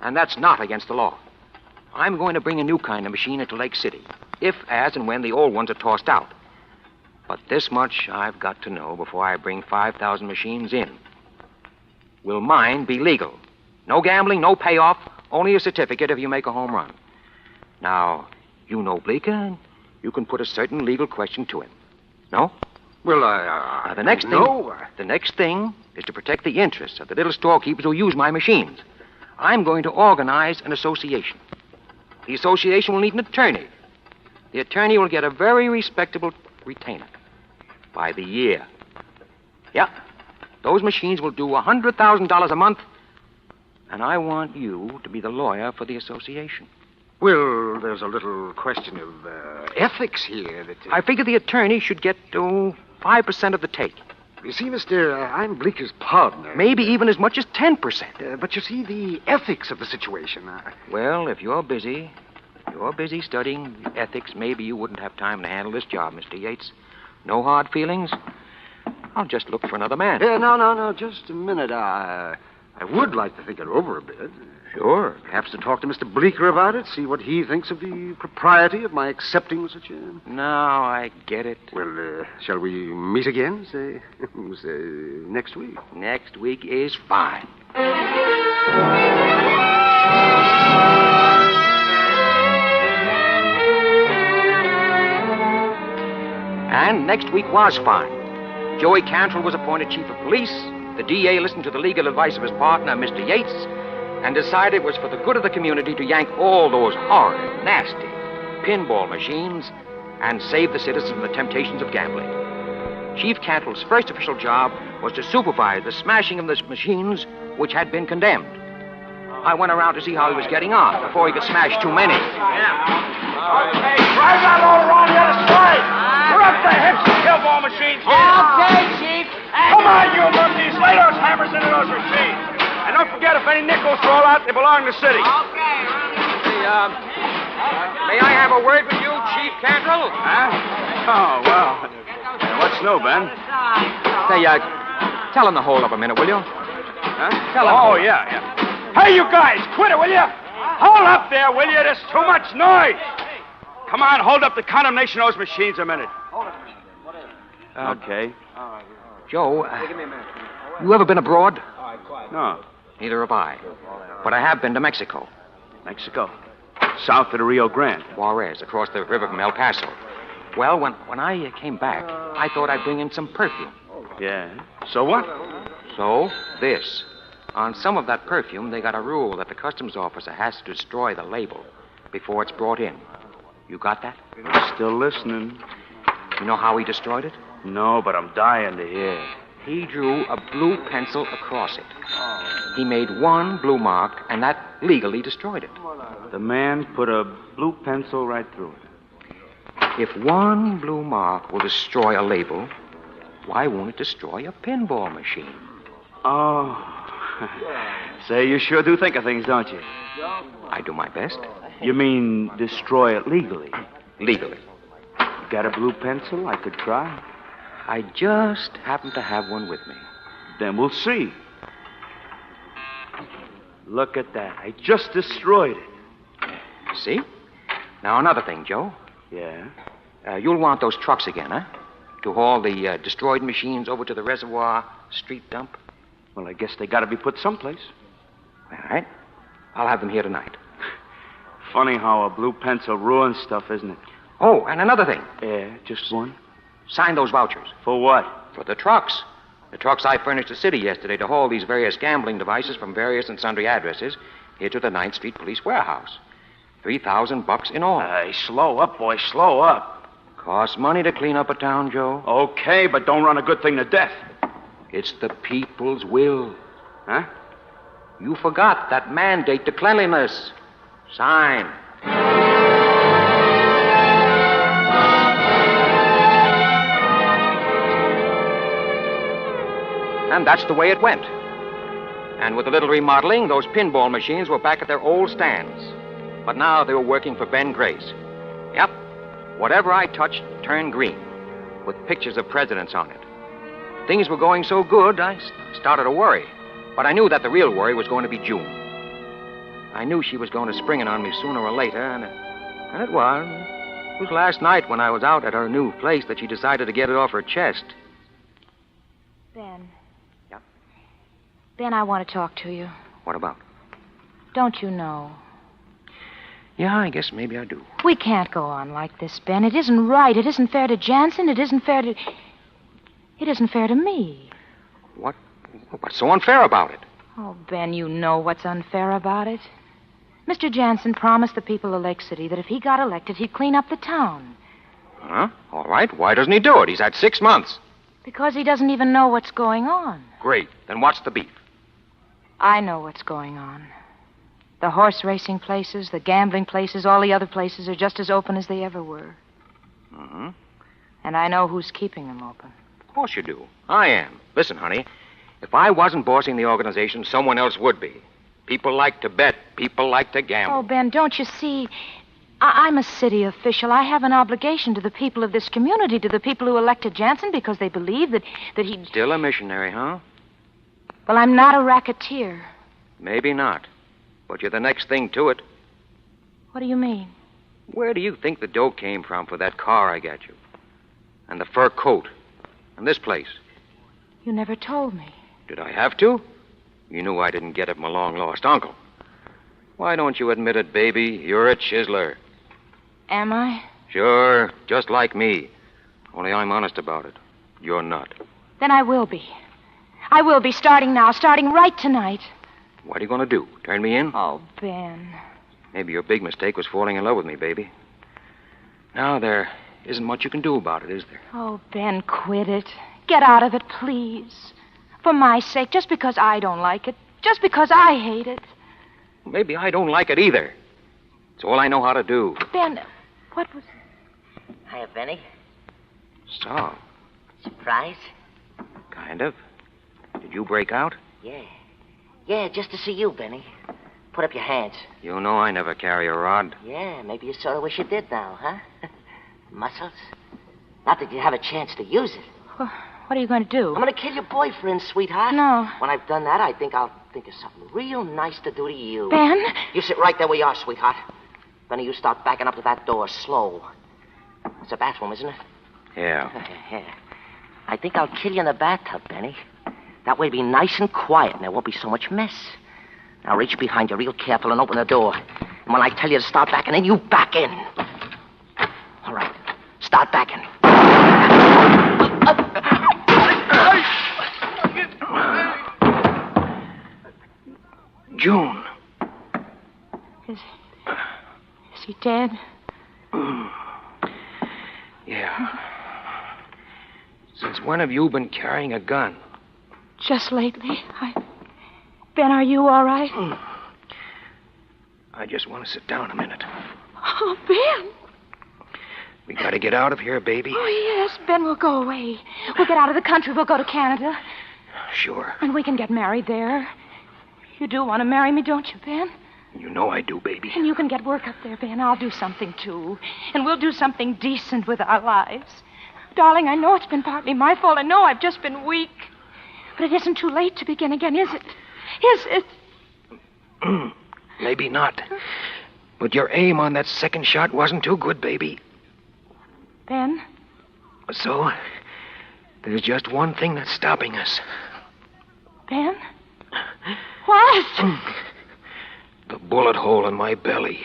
And that's not against the law. I'm going to bring a new kind of machine into Lake City, if, as, and when the old ones are tossed out. But this much I've got to know before I bring 5,000 machines in. Will mine be legal? No gambling, no payoff, only a certificate if you make a home run. Now, you know Bleeker, and you can put a certain legal question to him. No? Well, now, the next thing is to protect the interests of the little storekeepers who use my machines. I'm going to organize an association. The association will need an attorney. The attorney will get a very respectable retainer by the year. Yeah. Those machines will do $100,000 a month, and I want you to be the lawyer for the association. Well, there's a little question of ethics here. I figure the attorney should get 5% of the take. You see, Mister, I'm Bleeker's partner. Maybe even as much as 10%. But you see, the ethics of the situation. Well, if you're busy studying ethics, maybe you wouldn't have time to handle this job, Mr. Yates. No hard feelings. I'll just look for another man. No, just a minute. I would like to think it over a bit. Sure. Perhaps to talk to Mr. Bleeker about it, see what he thinks of the propriety of my accepting such a... No, I get it. Well, shall we meet again, say next week? Next week is fine. And next week was fine. Joey Cantrell was appointed chief of police. The DA listened to the legal advice of his partner, Mr. Yates, and decided it was for the good of the community to yank all those horrid, nasty pinball machines and save the citizens from the temptations of gambling. Chief Cantrell's first official job was to supervise the smashing of the machines which had been condemned. I went around to see how he was getting on before he could smash too many. Okay, drive that all around the other side. We're up the hips with pinball machines here. Okay, Chief. Come on, you monkeys. Lay those hammers into those machines. And don't forget, if any nickels fall out, they belong to the city. Okay. May I have a word with you, Chief Cantrell? Huh? Oh, well. What's new, Ben? Say, tell him to hold up a minute, will you? Huh? Tell him. Oh, yeah. Hey, you guys, quit it, will you? Hold up there, will you? There's too much noise. Come on, hold up the condemnation of those machines a minute. Okay. Joe, you ever been abroad? No. Neither have I. But I have been to Mexico. Mexico? South of the Rio Grande. Juarez, across the river from El Paso. Well, when I came back, I thought I'd bring in some perfume. Yeah. So what? So, this. On some of that perfume, they got a rule that the customs officer has to destroy the label before it's brought in. You got that? Still listening. You know how he destroyed it? No, but I'm dying to hear. He drew a blue pencil across it. He made one blue mark, and that legally destroyed it. The man put a blue pencil right through it. If one blue mark will destroy a label, why won't it destroy a pinball machine? Oh. Say, you sure do think of things, don't you? I do my best. You mean destroy it legally? Legally. Got a blue pencil I could try? I just happen to have one with me. Then we'll see. Look at that. I just destroyed it. See? Now, another thing, Joe. Yeah? You'll want those trucks again, huh? To haul the destroyed machines over to the reservoir street dump? Well, I guess they got to be put someplace. All right. I'll have them here tonight. Funny how a blue pencil ruins stuff, isn't it? Oh, and another thing. Yeah, just one? Sign those vouchers. For what? For the trucks. The trucks I furnished the city yesterday to haul these various gambling devices from various and sundry addresses here to the 9th Street Police Warehouse. $3,000 in all. Hey, slow up, boy, slow up. Costs money to clean up a town, Joe. Okay, but don't run a good thing to death. It's the people's will. Huh? You forgot that mandate to cleanliness. Sign. And that's the way it went. And with a little remodeling, those pinball machines were back at their old stands. But now they were working for Ben Grace. Yep. Whatever I touched turned green, with pictures of presidents on it. Things were going so good, I started to worry. But I knew that the real worry was going to be June. I knew she was going to spring it on me sooner or later, and it was. It was last night when I was out at her new place that she decided to get it off her chest. Ben. Yep? Ben, I want to talk to you. What about? Don't you know? Yeah, I guess maybe I do. We can't go on like this, Ben. It isn't right. It isn't fair to Jansen. It isn't fair to me. What's so unfair about it? Oh, Ben, you know what's unfair about it. Mr. Jansen promised the people of Lake City that if he got elected, he'd clean up the town. Huh? All right. Why doesn't he do it? He's had 6 months. Because he doesn't even know what's going on. Great. Then what's the beef? I know what's going on. The horse racing places, the gambling places, all the other places are just as open as they ever were. Mm-hmm. And I know who's keeping them open. Of course you do. I am. Listen, honey, if I wasn't bossing the organization, someone else would be. People like to bet. People like to gamble. Oh, Ben, don't you see? I'm a city official. I have an obligation to the people of this community, to the people who elected Jansen because they believe that he'd... Still a missionary, huh? Well, I'm not a racketeer. Maybe not. But you're the next thing to it. What do you mean? Where do you think the dough came from for that car I got you? And the fur coat? And this place? You never told me. Did I have to? You knew I didn't get it from a long-lost uncle. Why don't you admit it, baby? You're a chiseler. Am I? Sure, just like me. Only I'm honest about it. You're not. Then I will be. I will be, starting now, starting right tonight. What are you going to do? Turn me in? Oh, Ben. Maybe your big mistake was falling in love with me, baby. Now, there isn't much you can do about it, is there? Oh, Ben, quit it. Get out of it, please. For my sake, just because I don't like it. Just because I hate it. Maybe I don't like it either. It's all I know how to do. Ben, what was... Hiya, Benny. So, Surprise? kind of. Did you break out? Yeah. Yeah, just to see you, Benny. Put up your hands. You know I never carry a rod. Yeah, maybe you sort of wish you did now, huh? Muscles? Not that you have a chance to use it. What are you going to do? I'm going to kill your boyfriend, sweetheart. No. When I've done that, I think I'll think of something real nice to do to you. Ben? You sit right there where you are, sweetheart. Benny, you start backing up to that door slow. It's a bathroom, isn't it? Yeah. Yeah. I think I'll kill you in the bathtub, Benny. That way it'll be nice and quiet, and there won't be so much mess. Now reach behind you real careful and open the door. And when I tell you to start backing in, you back in. All right. Start backing. June. Is he dead? Yeah. Since when have you been carrying a gun? Just lately. Ben, are you all right? I just want to sit down a minute. Oh, Ben. We got to get out of here, baby. Oh, yes, Ben, we'll go away. We'll get out of the country. We'll go to Canada. Sure. And we can get married there. You do want to marry me, don't you, Ben? You know I do, baby. And you can get work up there, Ben. I'll do something, too. And we'll do something decent with our lives. Darling, I know it's been partly my fault. I know I've just been weak. But it isn't too late to begin again, is it? Is it? Maybe not. But your aim on that second shot wasn't too good, baby. Ben? So, There's just one thing that's stopping us. Ben? What? The bullet hole in my belly.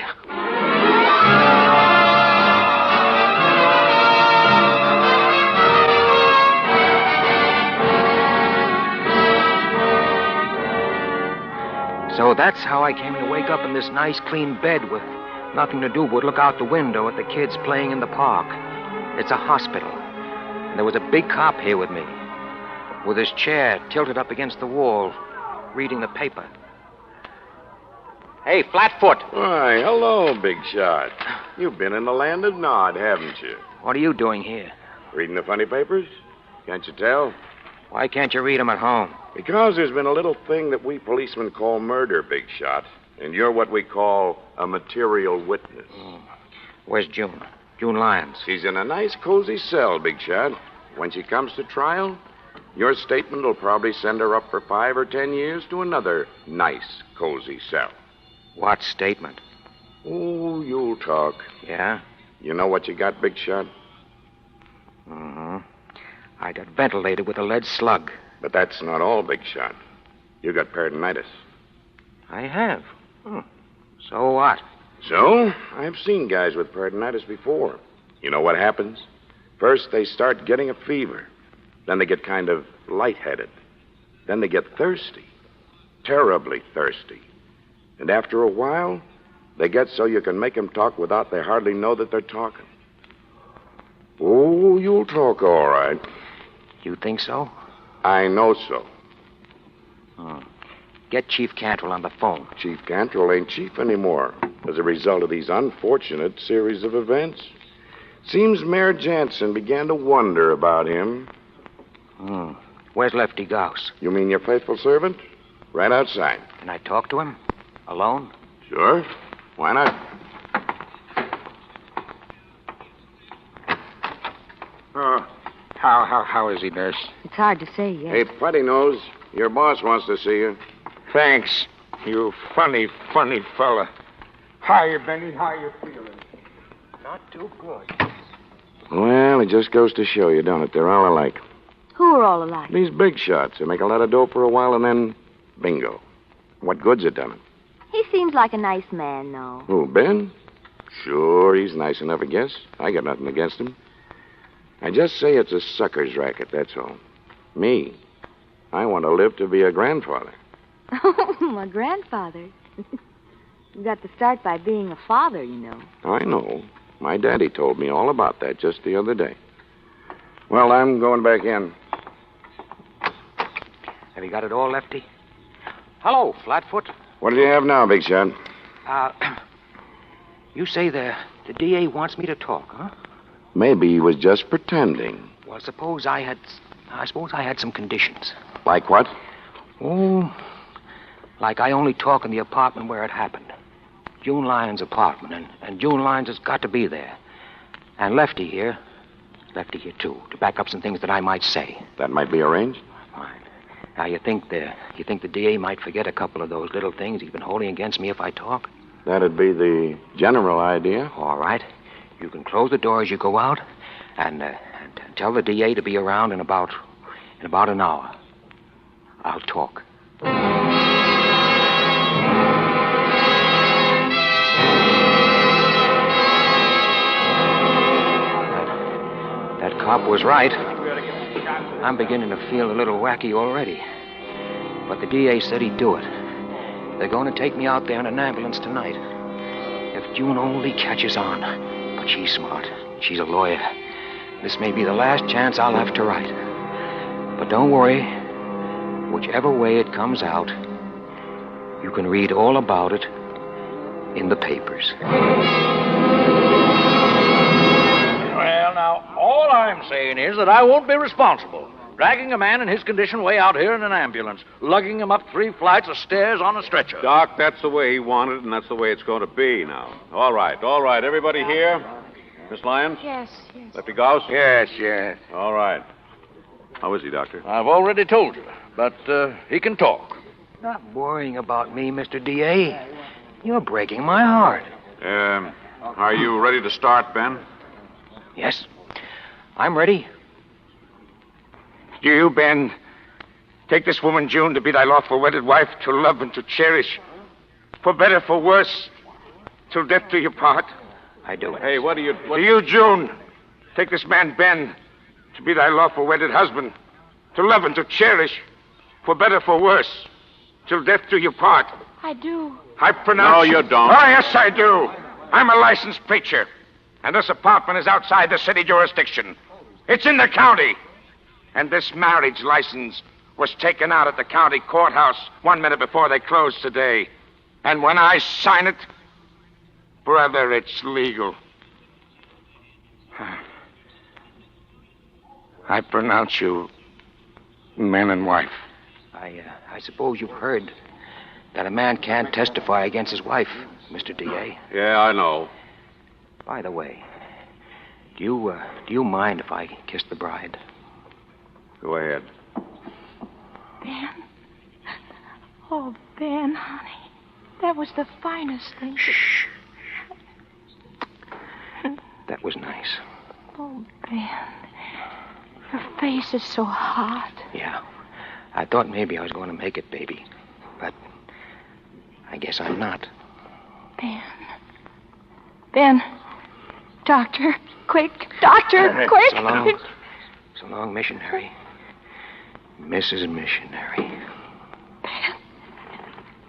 So that's how I came to wake up in this nice, clean bed with nothing to do but look out the window at the kids playing in the park. It's a hospital. And there was a big cop here with me, with his chair tilted up against the wall, reading the paper. Hey, Flatfoot. Why, hello, Big Shot. You've been in the land of Nod, haven't you? What are you doing here? Reading the funny papers? Can't you tell? Why can't you read them at home? Because there's been a little thing that we policemen call murder, Big Shot. And you're what we call a material witness. Where's June? June Lyons. She's in a nice, cozy cell, Big Shot. When she comes to trial, your statement will probably send her up for 5 or 10 years to another nice, cozy cell. What statement? Oh, you'll talk. Yeah? You know what you got, Big Shot? Mm-hmm. I got ventilated with a lead slug. But that's not all, Big Shot. You got peritonitis. I have. So what? So, I've seen guys with peritonitis before. You know what happens? First, they start getting a fever. Then they get kind of lightheaded. Then they get thirsty. Terribly thirsty. And after a while, they get so you can make them talk without they hardly know that they're talking. Oh, you'll talk all right. You think so? I know so. Get Chief Cantrell on the phone. Chief Cantrell ain't chief anymore as a result of these unfortunate series of events. Seems Mayor Jansen began to wonder about him. Where's Lefty Gauss? You mean your faithful servant? Right outside. Can I talk to him? Alone? Sure. Why not? How is he, nurse? It's hard to say yet. Hey, Putty Nose, your boss wants to see you. Thanks, you funny fella. Hiya, Benny. How you feeling? Not too good. Well, it just goes to show you, don't it? They're all alike. Who are all alike? These big shots. They make a lot of dough for a while and then bingo. What good's it done 'em? He seems like a nice man, though. Who, Ben? Sure, he's nice enough, I guess. I got nothing against him. I just say it's a sucker's racket, that's all. Me, I want to live to be a grandfather. Oh, a grandfather. You got to start by being a father, you know. I know. My daddy told me all about that just the other day. Well, I'm going back in. Have you got it all, Lefty? Hello, Flatfoot. What do you have now, Big Shot? You say the DA wants me to talk, huh? Maybe he was just pretending. Well, suppose I had some conditions. Like what? Oh, like I only talk in the apartment where it happened. June Lyons' apartment, and June Lyons has got to be there. And Lefty here too, to back up some things that I might say. That might be arranged? Fine. Now, you think the DA might forget a couple of those little things he's been holding against me if I talk? That'd be the general idea. All right. You can close the door as you go out, and tell the DA to be around in about an hour. I'll talk. That cop was right. I'm beginning to feel a little wacky already. But the DA said he'd do it. They're going to take me out there in an ambulance tonight. If June only catches on. But she's smart. She's a lawyer. This may be the last chance I'll have to write. But don't worry. Whichever way it comes out, you can read all about it in the papers. Well, now, all I'm saying is that I won't be responsible. Dragging a man in his condition way out here in an ambulance, lugging him up 3 flights of stairs on a stretcher. Doc, that's the way he wanted it, and that's the way it's going to be now. All right. Everybody here? Miss Lyons? Yes. Lefty Gauss? Yes. All right. How is he, Doctor? I've already told you, but he can talk. Not worrying about me, Mr. DA. You're breaking my heart. Are you ready to start, Ben? Yes. I'm ready. Do you, Ben, take this woman, June, to be thy lawful wedded wife, to love and to cherish, for better, for worse, till death do you part? I do. Hey, what do you... Do you, June, take this man, Ben, to be thy lawful wedded husband, to love and to cherish, for better, for worse, till death do you part? I do. I pronounce... No, you don't. Oh, yes, I do. I'm a licensed preacher, and this apartment is outside the city jurisdiction. It's in the county. And this marriage license was taken out at the county courthouse 1 minute before they closed today. And when I sign it, brother, it's legal. I pronounce you man and wife. I suppose you've heard that a man can't testify against his wife, Mr. D.A. Yeah, I know. By the way, do you mind if I kiss the bride? Go ahead. Ben. Oh, Ben, honey. That was the finest thing. Shh. That was nice. Oh, Ben. Your face is so hot. Yeah. I thought maybe I was going to make it, baby. But I guess I'm not. Ben. Ben. Doctor. Quick. Doctor. Quick. So long. So long, missionary. Mrs. Missionary. Ben.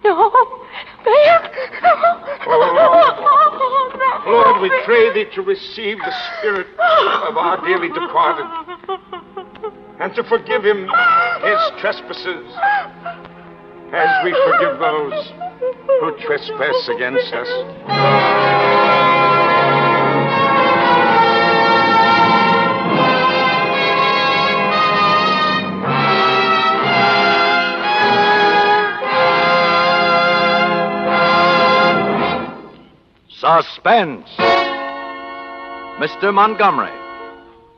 No. Ben. Lord, we pray thee to receive the spirit of our dearly departed and to forgive him his trespasses as we forgive those who trespass against us. Suspense. Mr. Montgomery.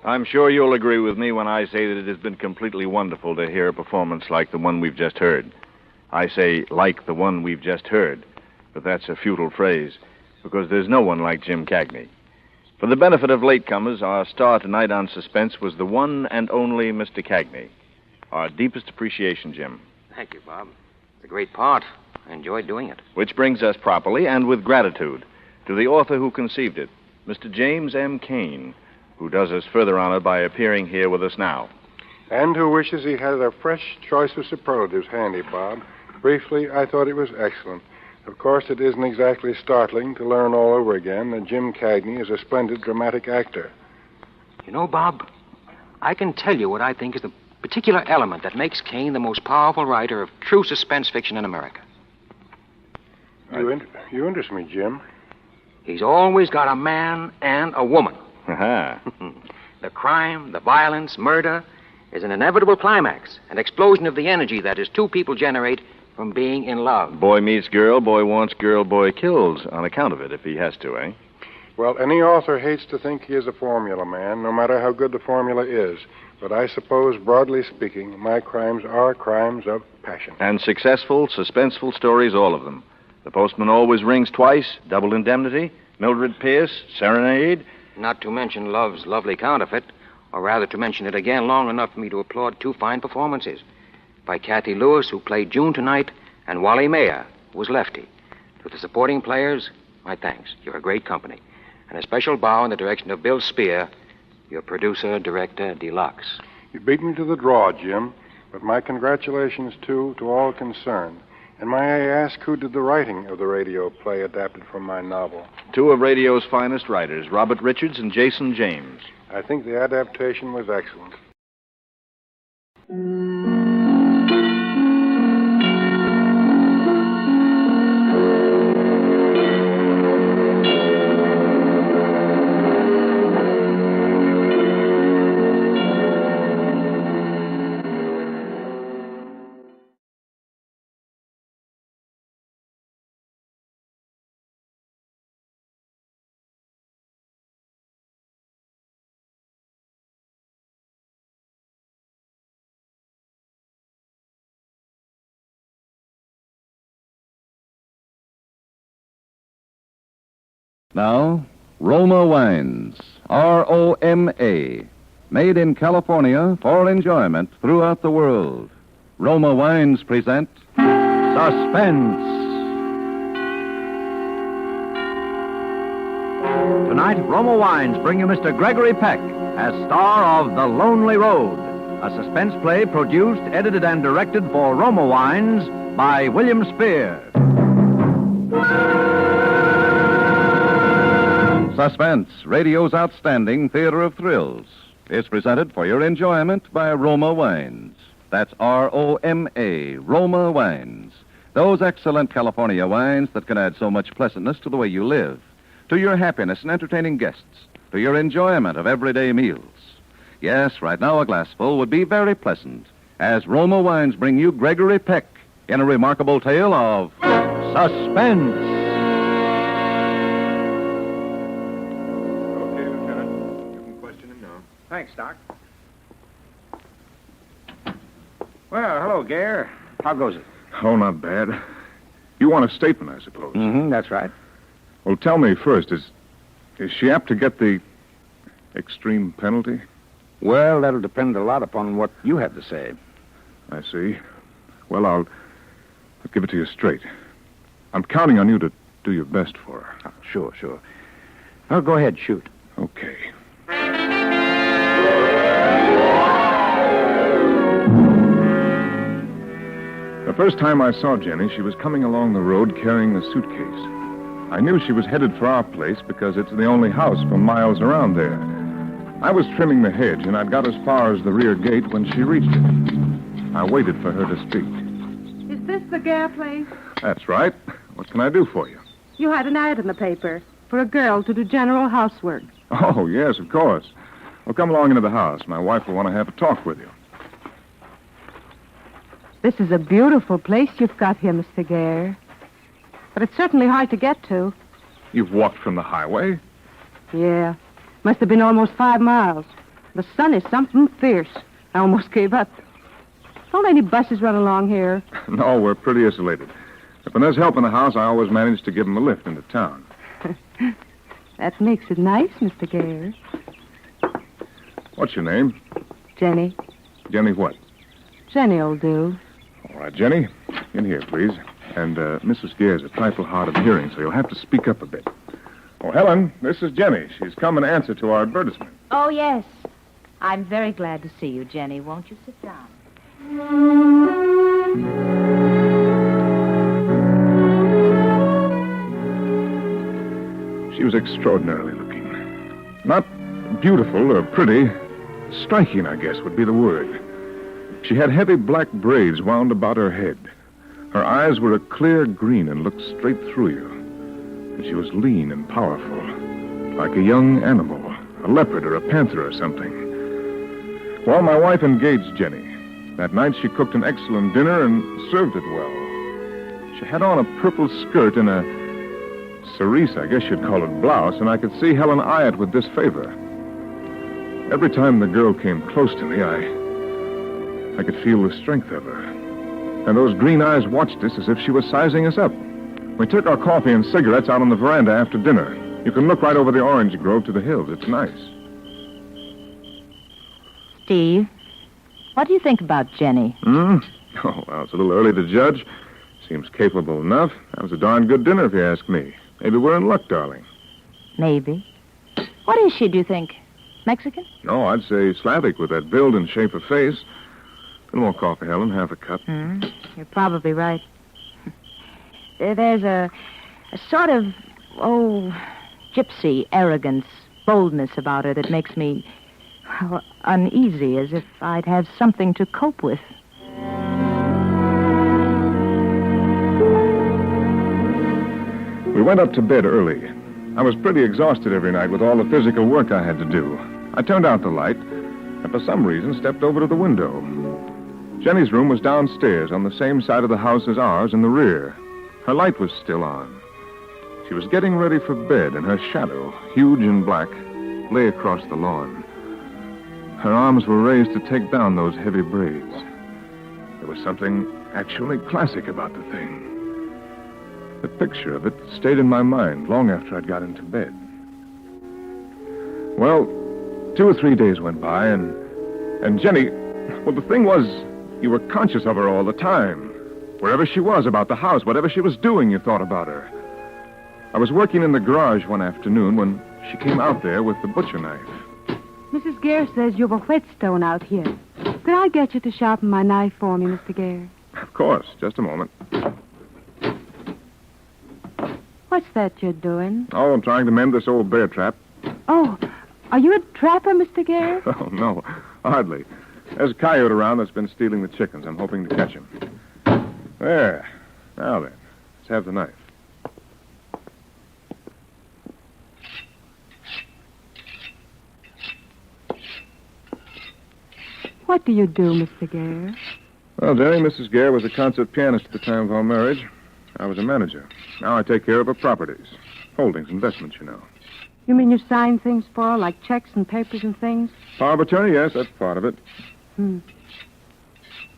I'm sure you'll agree with me when I say that it has been completely wonderful to hear a performance like the one we've just heard. I say like the one we've just heard, but that's a futile phrase, because there's no one like Jim Cagney. For the benefit of latecomers, our star tonight on Suspense was the one and only Mr. Cagney. Our deepest appreciation, Jim. Thank you, Bob. It's a great part. I enjoyed doing it. Which brings us properly and with gratitude to the author who conceived it, Mr. James M. Cain, who does us further honor by appearing here with us now. And who wishes he had a fresh choice of superlatives handy, Bob. Briefly, I thought it was excellent. Of course, it isn't exactly startling to learn all over again that Jim Cagney is a splendid dramatic actor. You know, Bob, I can tell you what I think is the particular element that makes Cain the most powerful writer of true suspense fiction in America. You interest me, Jim. He's always got a man and a woman. The crime, the violence, murder is an inevitable climax, an explosion of the energy that his two people generate from being in love. Boy meets girl, boy wants girl, boy kills on account of it, if he has to, eh? Well, any author hates to think he is a formula man, no matter how good the formula is. But I suppose, broadly speaking, my crimes are crimes of passion. And successful, suspenseful stories, all of them. The Postman Always Rings Twice, Double Indemnity, Mildred Pierce, Serenade. Not to mention Love's Lovely Counterfeit, or rather to mention it again long enough for me to applaud two fine performances by Kathy Lewis, who played June tonight, and Wally Mayer, who was Lefty. To the supporting players, my thanks. You're a great company. And a special bow in the direction of Bill Spear, your producer, director, deluxe. You beat me to the draw, Jim, but my congratulations, too, to all concerned. And may I ask who did the writing of the radio play adapted from my novel? Two of radio's finest writers, Robert Richards and Jason James. I think the adaptation was excellent. Now, Roma Wines, Roma, Made in California for enjoyment throughout the world. Roma Wines present Suspense. Tonight, Roma Wines bring you Mr. Gregory Peck as star of The Lonely Road, a suspense play produced, edited, and directed for Roma Wines by William Spear. Suspense, radio's outstanding theater of thrills, is presented for your enjoyment by Roma Wines. That's R-O-M-A, Roma Wines. Those excellent California wines that can add so much pleasantness to the way you live, to your happiness in entertaining guests, to your enjoyment of everyday meals. Yes, right now a glassful would be very pleasant, as Roma Wines bring you Gregory Peck in a remarkable tale of suspense. Thanks, Doc. Well, hello, Gare. How goes it? Oh, not bad. You want a statement, I suppose. Mm-hmm, that's right. Well, tell me first, is she apt to get the extreme penalty? Well, that'll depend a lot upon what you have to say. I see. Well, I'll give it to you straight. I'm counting on you to do your best for her. Oh, sure. Well, go ahead, shoot. Okay. The first time I saw Jenny, she was coming along the road carrying a suitcase. I knew she was headed for our place because it's the only house for miles around there. I was trimming the hedge, and I'd got as far as the rear gate when she reached it. I waited for her to speak. Is this the Gare place? That's right. What can I do for you? You had an ad in the paper for a girl to do general housework. Oh, yes, of course. Well, come along into the house. My wife will want to have a talk with you. This is a beautiful place you've got here, Mr. Gare. But it's certainly hard to get to. You've walked from the highway? Yeah. Must have been almost 5 miles. The sun is something fierce. I almost gave up. Don't any buses run along here? No, we're pretty isolated. If when there's help in the house, I always manage to give them a lift into town. That makes it nice, Mr. Gare. What's your name? Jenny. Jenny what? Jenny'll do. All right, Jenny, in here, please. And Mrs. Gare's a trifle hard of hearing, so you'll have to speak up a bit. Oh, Helen, this is Jenny. She's come in answer to our advertisement. Oh, yes. I'm very glad to see you, Jenny. Won't you sit down? She was extraordinarily looking. Not beautiful or pretty. Striking, I guess, would be the word. She had heavy black braids wound about her head. Her eyes were a clear green and looked straight through you. And she was lean and powerful, like a young animal, a leopard or a panther or something. Well, my wife engaged Jenny. That night she cooked an excellent dinner and served it well. She had on a purple skirt and a cerise, I guess you'd call it, blouse, and I could see Helen eye it with disfavor. Every time the girl came close to me, I could feel the strength of her. And those green eyes watched us as if she was sizing us up. We took our coffee and cigarettes out on the veranda after dinner. You can look right over the orange grove to the hills. It's nice. Steve, what do you think about Jenny? Oh, well, it's a little early to judge. Seems capable enough. That was a darn good dinner, if you ask me. Maybe we're in luck, darling. Maybe. What is she, do you think? Mexican? No, I'd say Slavic with that build and shape of face. A little more coffee, Helen. Half a cup. You're probably right. There's a sort of, gypsy arrogance, boldness about her that makes me uneasy, as if I'd have something to cope with. We went up to bed early. I was pretty exhausted every night with all the physical work I had to do. I turned out the light, and for some reason stepped over to the window. Jenny's room was downstairs on the same side of the house as ours in the rear. Her light was still on. She was getting ready for bed, and her shadow, huge and black, lay across the lawn. Her arms were raised to take down those heavy braids. There was something actually classic about the thing. The picture of it stayed in my mind long after I'd got into bed. Well, 2 or 3 days went by, and Jenny, well, the thing was, you were conscious of her all the time. Wherever she was, about the house, whatever she was doing, you thought about her. I was working in the garage one afternoon when she came out there with the butcher knife. Mrs. Gare says you've a whetstone out here. Could I get you to sharpen my knife for me, Mr. Gare? Of course. Just a moment. What's that you're doing? Oh, I'm trying to mend this old bear trap. Oh, are you a trapper, Mr. Gare? Oh, no, hardly. There's a coyote around that's been stealing the chickens. I'm hoping to catch him. There. Now then, let's have the knife. What do you do, Mr. Gare? Well, Jenny, Mrs. Gare was a concert pianist at the time of our marriage. I was a manager. Now I take care of her properties. Holdings, investments, you know. You mean you sign things for her, like checks and papers and things? Power of attorney, yes, that's part of it.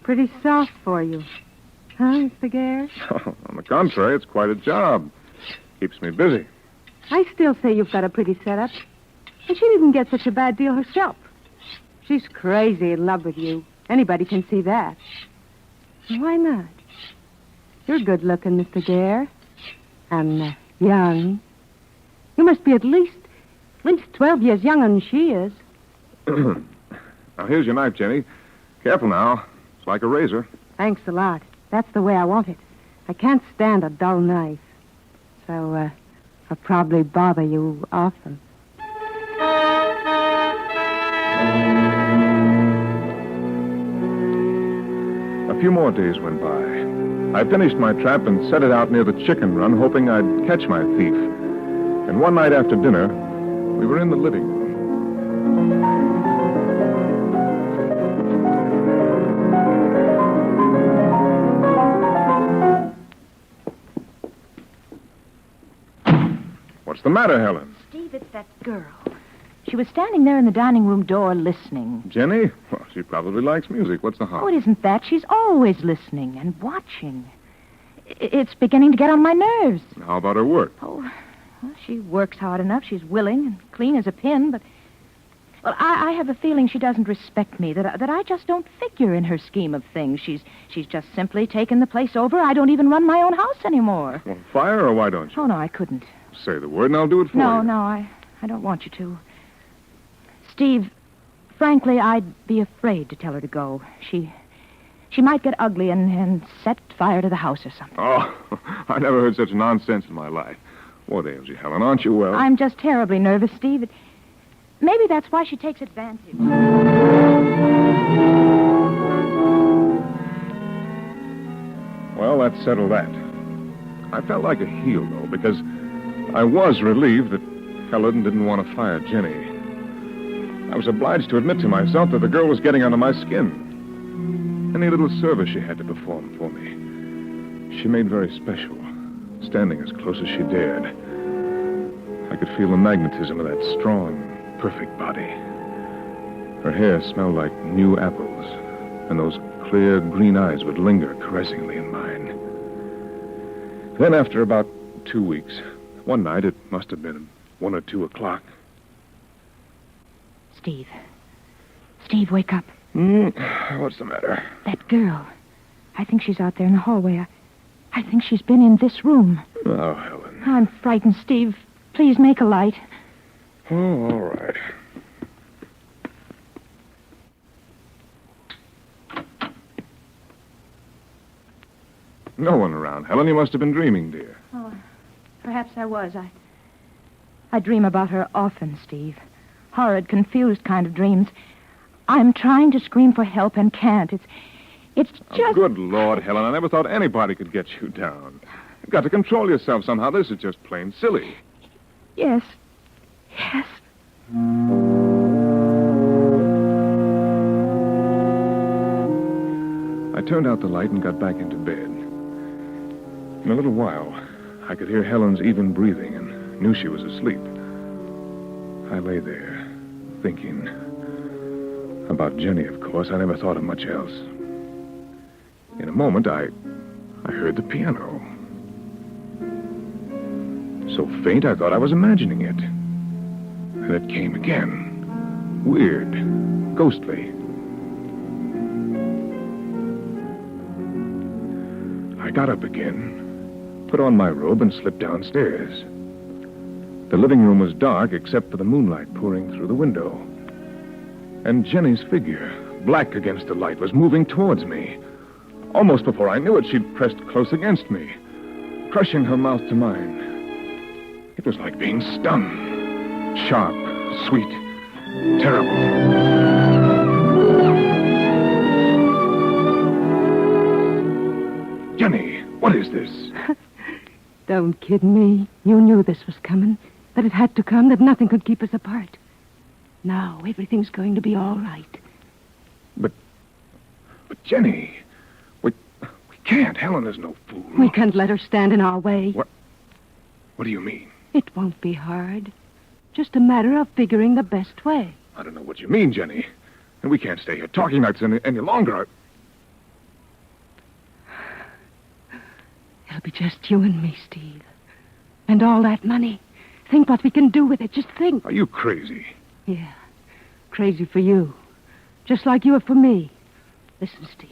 Pretty soft for you. Huh, Mr. Gare? Oh, on the contrary, it's quite a job. Keeps me busy. I still say you've got a pretty setup. And she didn't get such a bad deal herself. She's crazy in love with you. Anybody can see that. Why not? You're good looking, Mr. Gare. And young. You must be at least 12 years younger than she is. Now, here's your knife, Jenny. Careful now. It's like a razor. Thanks a lot. That's the way I want it. I can't stand a dull knife. So, I'll probably bother you often. A few more days went by. I finished my trap and set it out near the chicken run, hoping I'd catch my thief. And one night after dinner, we were in the living room. What's the matter, Helen? Steve, it's that girl. She was standing there in the dining room door listening. Jenny? Well, she probably likes music. What's the harm? Oh, it isn't that. She's always listening and watching. It's beginning to get on my nerves. How about her work? Oh, well, she works hard enough. She's willing and clean as a pin, but... Well, I have a feeling she doesn't respect me, that I just don't figure in her scheme of things. She's just simply taken the place over. I don't even run my own house anymore. Well, fire or why don't you? Oh, no, I couldn't. Say the word and I'll do it for you. No, I don't want you to. Steve, frankly, I'd be afraid to tell her to go. She might get ugly and set fire to the house or something. Oh, I never heard such nonsense in my life. What ails you, Helen? Aren't you well? I'm just terribly nervous, Steve. Maybe that's why she takes advantage. Well, that settled that. I felt like a heel, though, because I was relieved that Helen didn't want to fire Jenny. I was obliged to admit to myself that the girl was getting under my skin. Any little service she had to perform for me, she made very special, standing as close as she dared. I could feel the magnetism of that strong, perfect body. Her hair smelled like new apples, and those clear green eyes would linger caressingly in mine. Then, after about 2 weeks, one night, it must have been 1 or 2 o'clock. Steve, wake up. What's the matter? That girl. I think she's out there in the hallway. I think she's been in this room. Oh, Helen. I'm frightened, Steve. Please make a light. Oh, all right. No one around. Helen, you must have been dreaming, dear. Oh, perhaps I was. I dream about her often, Steve. Horrid, confused kind of dreams. I'm trying to scream for help and can't. It's just... Oh, good Lord, Helen. I never thought anybody could get you down. You've got to control yourself somehow. This is just plain silly. Yes. I turned out the light and got back into bed. In a little while, I could hear Helen's even breathing and knew she was asleep. I lay there, thinking. About Jenny, of course. I never thought of much else. In a moment, I heard the piano. So faint, I thought I was imagining it. And it came again. Weird. Ghostly. I got up again, put on my robe, and slipped downstairs. The living room was dark except for the moonlight pouring through the window. And Jenny's figure, black against the light, was moving towards me. Almost before I knew it, she'd pressed close against me, crushing her mouth to mine. It was like being stung. Sharp, sweet, terrible. Jenny, what is this? Don't kid me. You knew this was coming, that it had to come, that nothing could keep us apart. Now everything's going to be all right. But Jenny, we can't. Helen is no fool. We can't let her stand in our way. What do you mean? It won't be hard. Just a matter of figuring the best way. I don't know what you mean, Jenny. And we can't stay here talking like this any longer. It'll be just you and me, Steve. And all that money. Think what we can do with it. Just think. Are you crazy? Yeah. Crazy for you. Just like you are for me. Listen, Steve.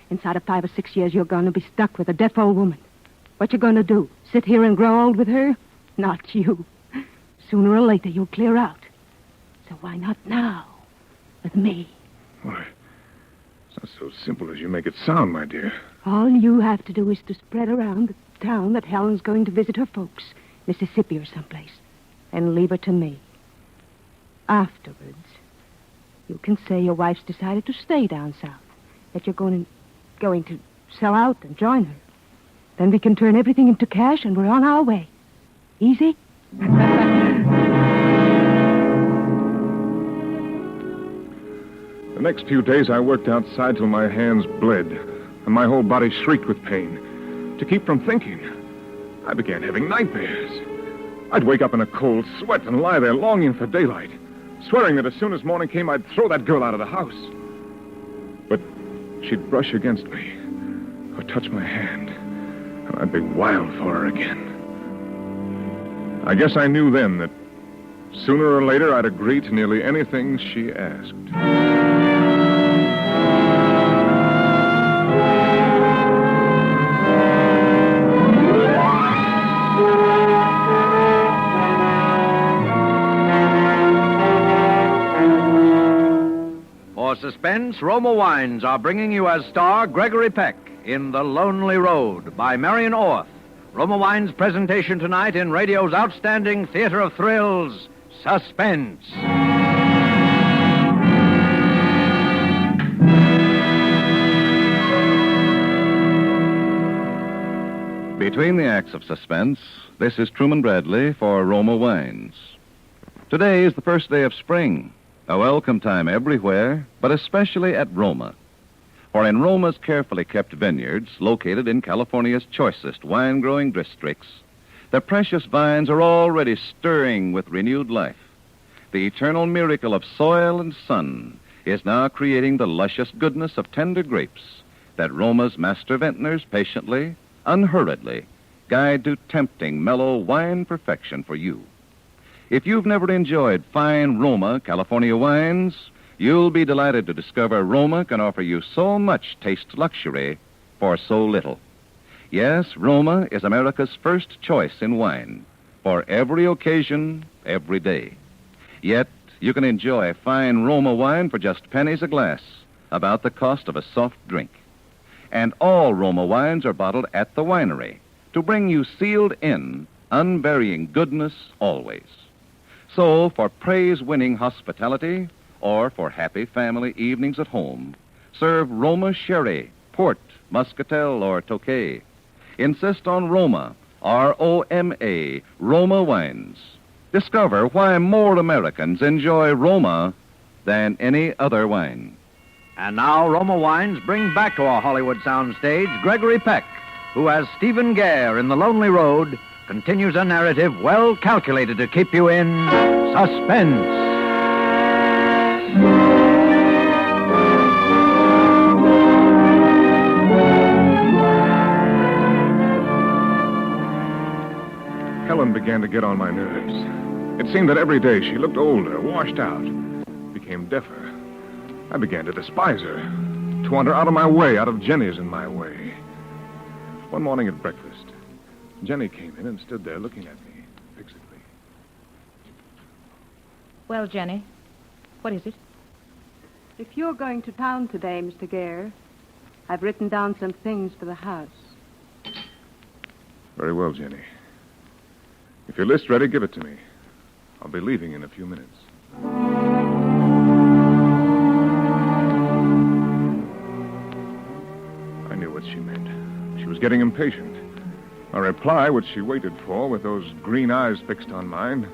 Inside of 5 or 6 years, you're going to be stuck with a deaf old woman. What you going to do? Sit here and grow old with her? Not you. Sooner or later, you'll clear out. So why not now? With me. Why? It's not so simple as you make it sound, my dear. All you have to do is to spread around the town that Helen's going to visit her folks, Mississippi or someplace, and leave her to me. Afterwards, you can say your wife's decided to stay down south, that you're going to sell out and join her. Then we can turn everything into cash and we're on our way. Easy? The next few days I worked outside till my hands bled and my whole body shrieked with pain. To keep from thinking, I began having nightmares. I'd wake up in a cold sweat and lie there longing for daylight, swearing that as soon as morning came, I'd throw that girl out of the house. But she'd brush against me or touch my hand, and I'd be wild for her again. I guess I knew then that sooner or later I'd agree to nearly anything she asked. For Suspense, Roma Wines are bringing you as star Gregory Peck in The Lonely Road by Marion Orth. Roma Wines' presentation tonight in radio's outstanding theater of thrills, Suspense. Between the acts of Suspense, this is Truman Bradley for Roma Wines. Today is the first day of spring, a welcome time everywhere, but especially at Roma. For in Roma's carefully kept vineyards, located in California's choicest wine-growing districts, the precious vines are already stirring with renewed life. The eternal miracle of soil and sun is now creating the luscious goodness of tender grapes that Roma's master vintners patiently, unhurriedly, guide to tempting, mellow wine perfection for you. If you've never enjoyed fine Roma California wines, you'll be delighted to discover Roma can offer you so much taste luxury for so little. Yes, Roma is America's first choice in wine for every occasion, every day. Yet, you can enjoy fine Roma wine for just pennies a glass, about the cost of a soft drink. And all Roma wines are bottled at the winery to bring you sealed-in, unvarying goodness always. So, for praise-winning hospitality, or for happy family evenings at home, serve Roma Sherry, Port, Muscatel, or Tokay. Insist on Roma, R-O-M-A, Roma wines. Discover why more Americans enjoy Roma than any other wine. And now Roma Wines bring back to our Hollywood soundstage Gregory Peck, who as Stephen Gare in The Lonely Road continues a narrative well calculated to keep you in suspense. Helen began to get on my nerves. It seemed that every day she looked older, washed out, became became deafer. I began to despise her, to want her out of my way, out of Jenny's in my way. One morning at breakfast, Jenny came in and stood there looking at me fixedly. Well, Jenny, what is it? If you're going to town today, Mr. Gare, I've written down some things for the house. Very well, Jenny. If your list's ready, give it to me. I'll be leaving in a few minutes. I knew what she meant. She was getting impatient. A reply, which she waited for with those green eyes fixed on mine,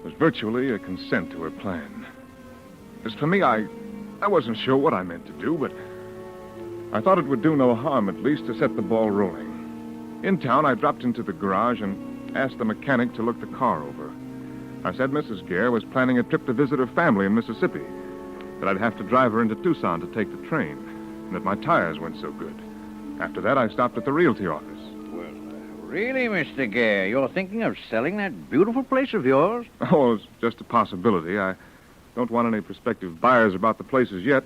was virtually a consent to her plan. As for me, I wasn't sure what I meant to do, but I thought it would do no harm, at least, to set the ball rolling. In town, I dropped into the garage and asked the mechanic to look the car over. I said Mrs. Gare was planning a trip to visit her family in Mississippi, that I'd have to drive her into Tucson to take the train, and that my tires weren't so good. After that, I stopped at the realty office. Really, Mr. Gare, you're thinking of selling that beautiful place of yours? Oh, it's just a possibility. I don't want any prospective buyers about the places yet,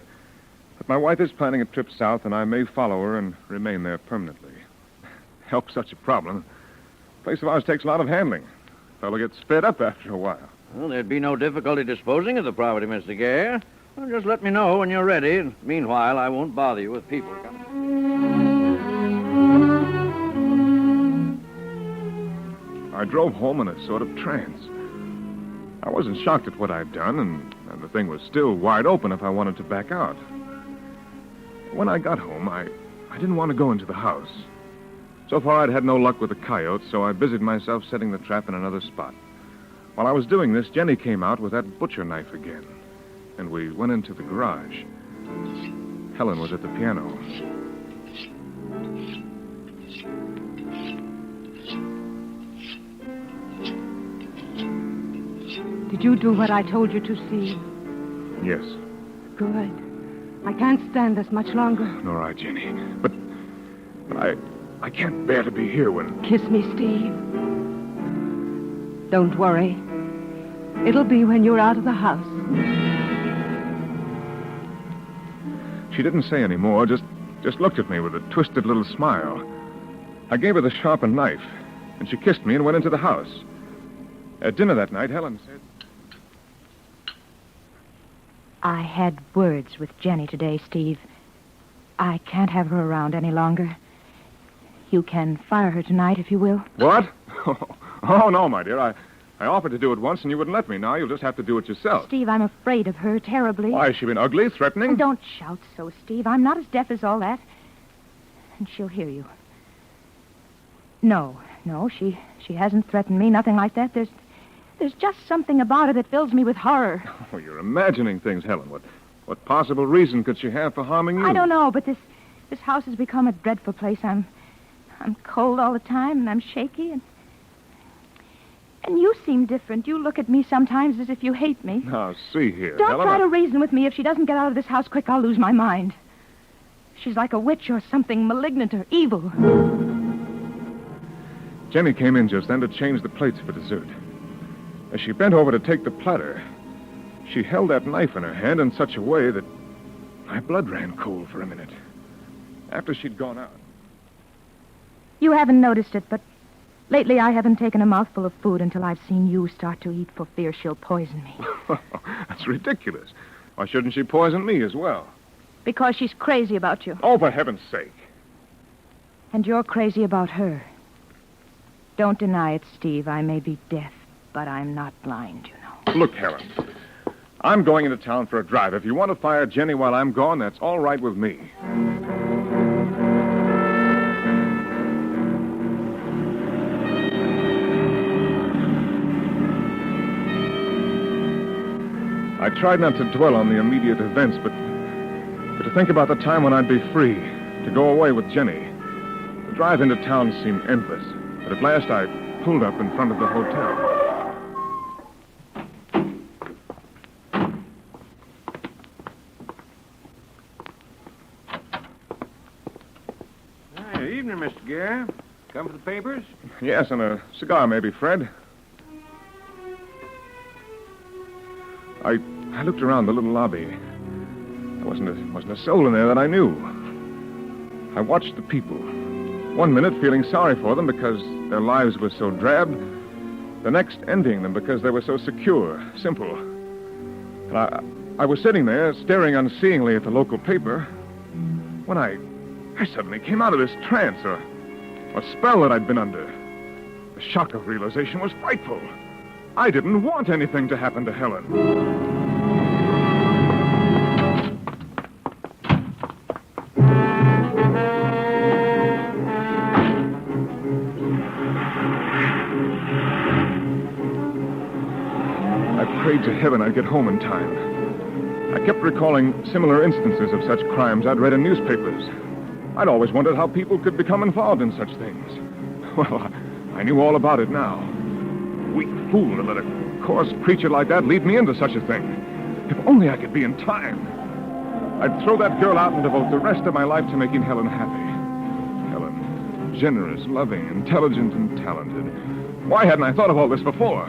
but my wife is planning a trip south, and I may follow her and remain there permanently. Help such a problem. A place of ours takes a lot of handling. A fellow gets fed up after a while. Well, there'd be no difficulty disposing of the property, Mr. Gare. Well, just let me know when you're ready, and meanwhile, I won't bother you with people coming. I drove home in a sort of trance. I wasn't shocked at what I'd done, and the thing was still wide open if I wanted to back out. When I got home, I didn't want to go into the house. So far, I'd had no luck with the coyotes, so I busied myself setting the trap in another spot. While I was doing this, Jenny came out with that butcher knife again, and we went into the garage. Helen was at the piano. Did you do what I told you to see? Yes. Good. I can't stand this much longer. All right, Jenny. But I can't bear to be here when... Kiss me, Steve. Don't worry. It'll be when you're out of the house. She didn't say any more, just looked at me with a twisted little smile. I gave her the sharpened knife, and she kissed me and went into the house. At dinner that night, Helen said... I had words with Jenny today, Steve. I can't have her around any longer. You can fire her tonight if you will. What? Oh, no, my dear. I offered to do it once, and you wouldn't let me. Now you'll just have to do it yourself. Steve, I'm afraid of her terribly. Why, has she been ugly, threatening? Oh, don't shout so, Steve. I'm not as deaf as all that. And she'll hear you. No, she hasn't threatened me, nothing like that. There's just something about her that fills me with horror. Oh, you're imagining things, Helen. What possible reason could she have for harming you? I don't know, but this house has become a dreadful place. I'm cold all the time, and I'm shaky, and you seem different. You look at me sometimes as if you hate me. Now, see here, Don't Helen, try to reason with me. If she doesn't get out of this house quick, I'll lose my mind. She's like a witch or something malignant or evil. Jenny came in just then to change the plates for dessert. As she bent over to take the platter, she held that knife in her hand in such a way that my blood ran cold for a minute. After she'd gone out. You haven't noticed it, but lately I haven't taken a mouthful of food until I've seen you start to eat for fear she'll poison me. That's ridiculous. Why shouldn't she poison me as well? Because she's crazy about you. Oh, for heaven's sake. And you're crazy about her. Don't deny it, Steve. I may be deaf, but I'm not blind, you know. Look, Helen, I'm going into town for a drive. If you want to fire Jenny while I'm gone, that's all right with me. I tried not to dwell on the immediate events, but to think about the time when I'd be free, to go away with Jenny. The drive into town seemed endless, but at last I pulled up in front of the hotel. Hey, evening, Mr. Gare. Come for the papers? Yes, and a cigar, maybe, Fred. I looked around the little lobby. There wasn't a soul in there that I knew. I watched the people. One minute feeling sorry for them because their lives were so drab. The next envying them because they were so secure, simple. And I was sitting there staring unseeingly at the local paper when I suddenly came out of this trance or spell that I'd been under. The shock of realization was frightful. I didn't want anything to happen to Helen. I prayed to heaven I'd get home in time. I kept recalling similar instances of such crimes I'd read in newspapers. I'd always wondered how people could become involved in such things. Well, I knew all about it now. Weak fool to let a coarse creature like that lead me into such a thing. If only I could be in time. I'd throw that girl out and devote the rest of my life to making Helen happy. Helen, generous, loving, intelligent, and talented. Why hadn't I thought of all this before?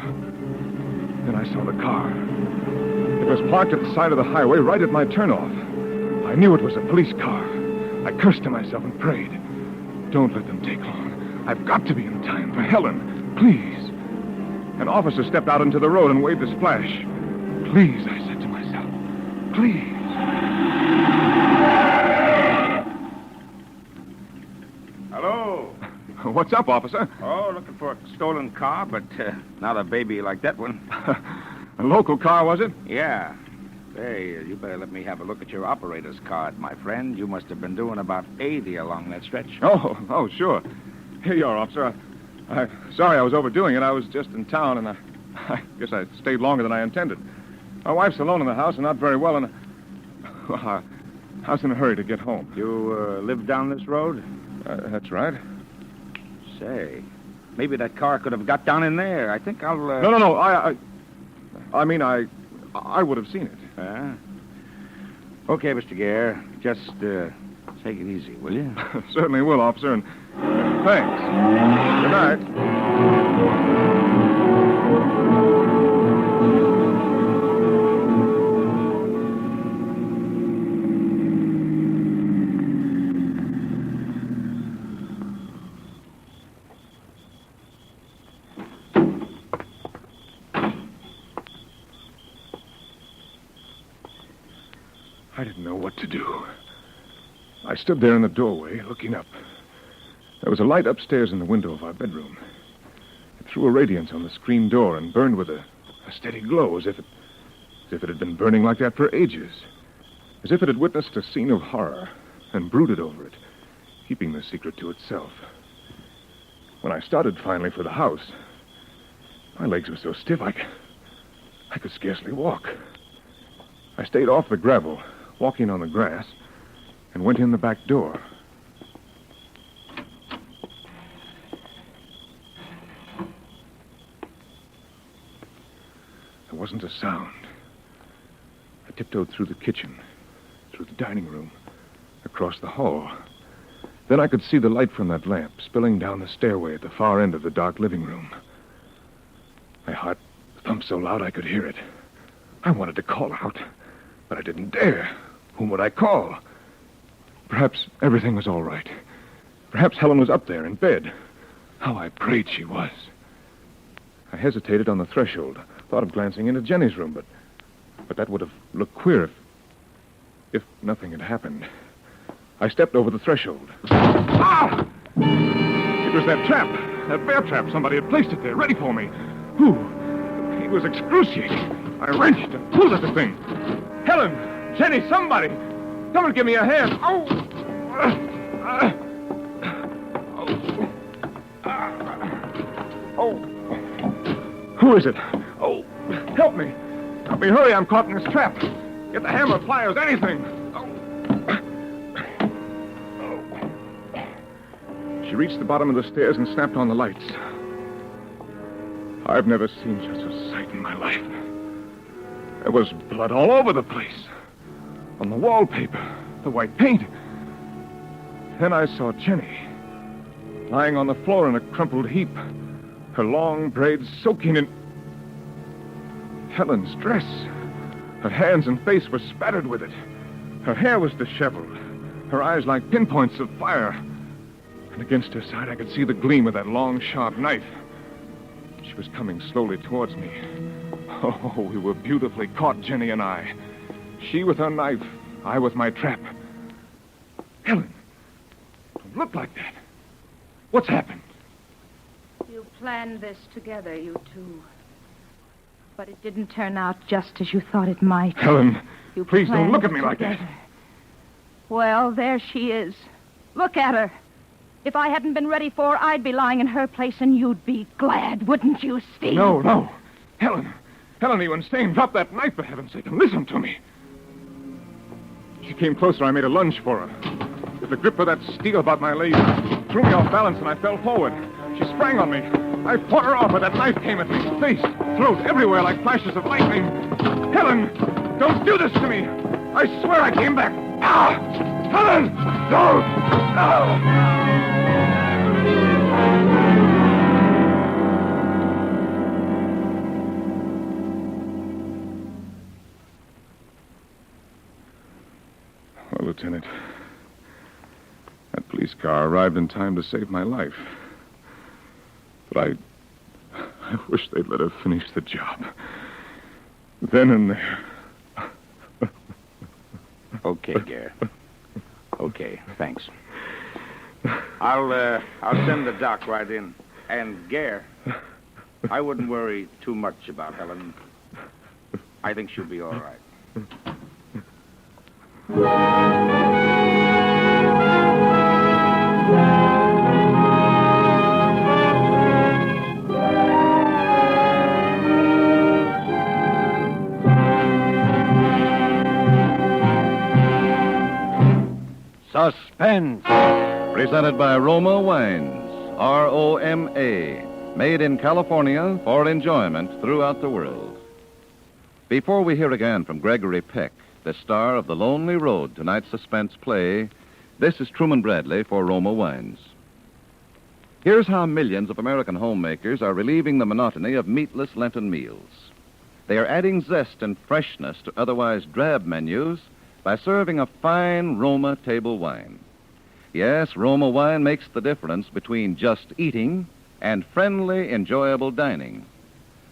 Then I saw the car. It was parked at the side of the highway right at my turnoff. I knew it was a police car. I cursed to myself and prayed. Don't let them take long. I've got to be in time for Helen. Please. An officer stepped out into the road and waved his flash. Please, I said to myself. Please. Hello. What's up, officer? Oh, looking for a stolen car, but not a baby like that one. A local car, was it? Yeah. Hey, you better let me have a look at your operator's card, my friend. You must have been doing about 80 along that stretch. Oh, sure. Here you are, officer. Sorry I was overdoing it. I was just in town, and I guess I stayed longer than I intended. My wife's alone in the house and not very well, and I was in a hurry to get home. You live down this road? That's right. Say, maybe that car could have got down in there. I think I'll... No. I mean, I would have seen it. Okay, Mr. Gare. Just take it easy, will you? Certainly will, officer, and thanks. Good night. I didn't know what to do. I stood there in the doorway, looking up. There was a light upstairs in the window of our bedroom. It threw a radiance on the screen door and burned with a steady glow, as if it had been burning like that for ages. As if it had witnessed a scene of horror and brooded over it, keeping the secret to itself. When I started finally for the house, my legs were so stiff I could scarcely walk. I stayed off the gravel, walking on the grass, and went in the back door. There wasn't a sound. I tiptoed through the kitchen, through the dining room, across the hall. Then I could see the light from that lamp spilling down the stairway at the far end of the dark living room. My heart thumped so loud I could hear it. I wanted to call out, but I didn't dare. Whom would I call? Perhaps everything was all right. Perhaps Helen was up there in bed. How I prayed she was. I hesitated on the threshold, thought of glancing into Jenny's room, but that would have looked queer if nothing had happened. I stepped over the threshold. Ah! It was that trap, that bear trap. Somebody had placed it there, ready for me. Who? The pain was excruciating. I wrenched and pulled at the thing. Helen! Jenny, somebody! Come and give me a hand. Oh! Who is it? Oh, help me. Help me, hurry. I'm caught in this trap. Get the hammer, pliers, anything. She reached the bottom of the stairs and snapped on the lights. I've never seen such a sight in my life. There was blood all over the place. On the wallpaper, the white paint. Then I saw Jenny, lying on the floor in a crumpled heap, her long braids soaking in Helen's dress. Her hands and face were spattered with it. Her hair was disheveled, her eyes like pinpoints of fire. And against her side, I could see the gleam of that long, sharp knife. She was coming slowly towards me. Oh, we were beautifully caught, Jenny and I. She with her knife, I with my trap. Helen, don't look like that. What's happened? You planned this together, you two. But it didn't turn out just as you thought it might. Helen, You please don't planned look at it me like that. together. Well, there she is. Look at her. If I hadn't been ready for her, I'd be lying in her place, and you'd be glad, wouldn't you, Steve? No. Helen, are you insane? Drop that knife, for heaven's sake, and listen to me. She came closer. I made a lunge for her. With the grip of that steel about my leg, threw me off balance, and I fell forward. She sprang on me. I fought her off, but that knife came at me. Face, throat, everywhere like flashes of lightning. Helen, don't do this to me. I swear I came back. Ah! Helen, don't! Ah! Well, Lieutenant, that police car arrived in time to save my life. But I wish they'd let her finish the job. Then and there. Okay, Gare. Okay, thanks. I'll send the doc right in. And, Gare, I wouldn't worry too much about Helen. I think she'll be all right. Suspense. Presented by Roma Wines. R-O-M-A. Made in California for enjoyment throughout the world. Before we hear again from Gregory Peck, the star of The Lonely Road, tonight's suspense play, this is Truman Bradley for Roma Wines. Here's how millions of American homemakers are relieving the monotony of meatless Lenten meals. They are adding zest and freshness to otherwise drab menus by serving a fine Roma table wine. Yes, Roma wine makes the difference between just eating and friendly, enjoyable dining.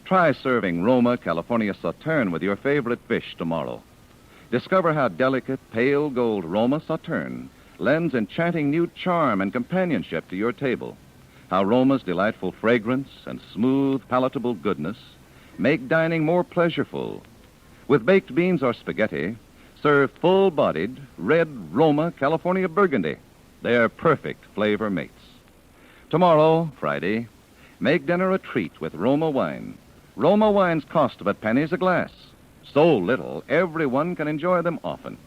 Try serving Roma California Sauterne with your favorite fish tomorrow. Discover how delicate, pale gold Roma Sauterne lends enchanting new charm and companionship to your table. How Roma's delightful fragrance and smooth, palatable goodness make dining more pleasureful. With baked beans or spaghetti, serve full-bodied red Roma California Burgundy. They're perfect flavor mates. Tomorrow, Friday, make dinner a treat with Roma wine. Roma wines cost but pennies a glass. So little, everyone can enjoy them often.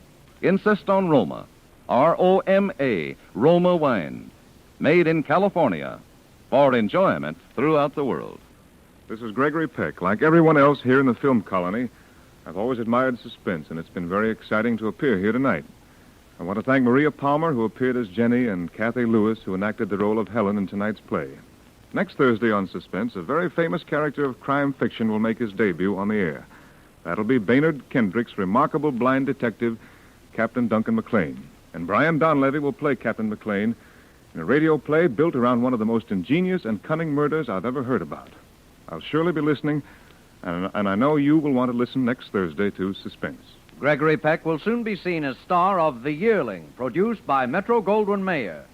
Insist on Roma. R-O-M-A, Roma wine. Made in California for enjoyment throughout the world. This is Gregory Peck. Like everyone else here in the film colony, I've always admired Suspense, and it's been very exciting to appear here tonight. I want to thank Maria Palmer, who appeared as Jenny, and Kathy Lewis, who enacted the role of Helen in tonight's play. Next Thursday on Suspense, a very famous character of crime fiction will make his debut on the air. That'll be Baynard Kendrick's remarkable blind detective, Captain Duncan McLean. And Brian Donlevy will play Captain McLean in a radio play built around one of the most ingenious and cunning murders I've ever heard about. I'll surely be listening, and I know you will want to listen next Thursday to Suspense. Gregory Peck will soon be seen as star of The Yearling, produced by Metro-Goldwyn-Mayer.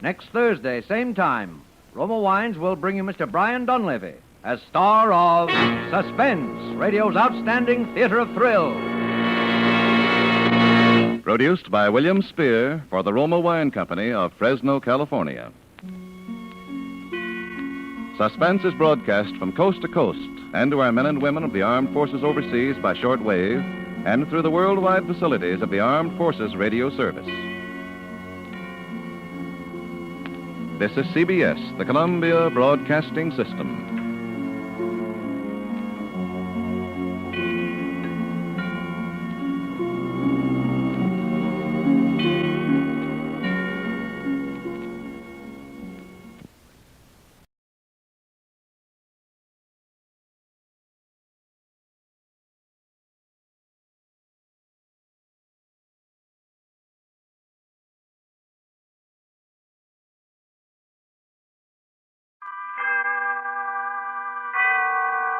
Next Thursday, same time, Roma Wines will bring you Mr. Brian Donlevy as star of Suspense, radio's outstanding theater of thrills. Produced by William Spear for the Roma Wine Company of Fresno, California. Suspense is broadcast from coast to coast and to our men and women of the Armed Forces overseas by shortwave and through the worldwide facilities of the Armed Forces Radio Service. This is CBS, the Columbia Broadcasting System.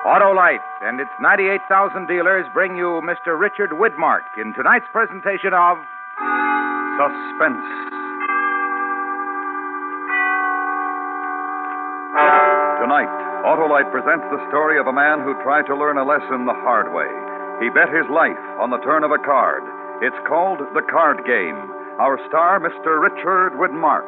Autolite and its 98,000 dealers bring you Mr. Richard Widmark in tonight's presentation of Suspense. Tonight, Autolite presents the story of a man who tried to learn a lesson the hard way. He bet his life on the turn of a card. It's called The Card Game. Our star, Mr. Richard Widmark.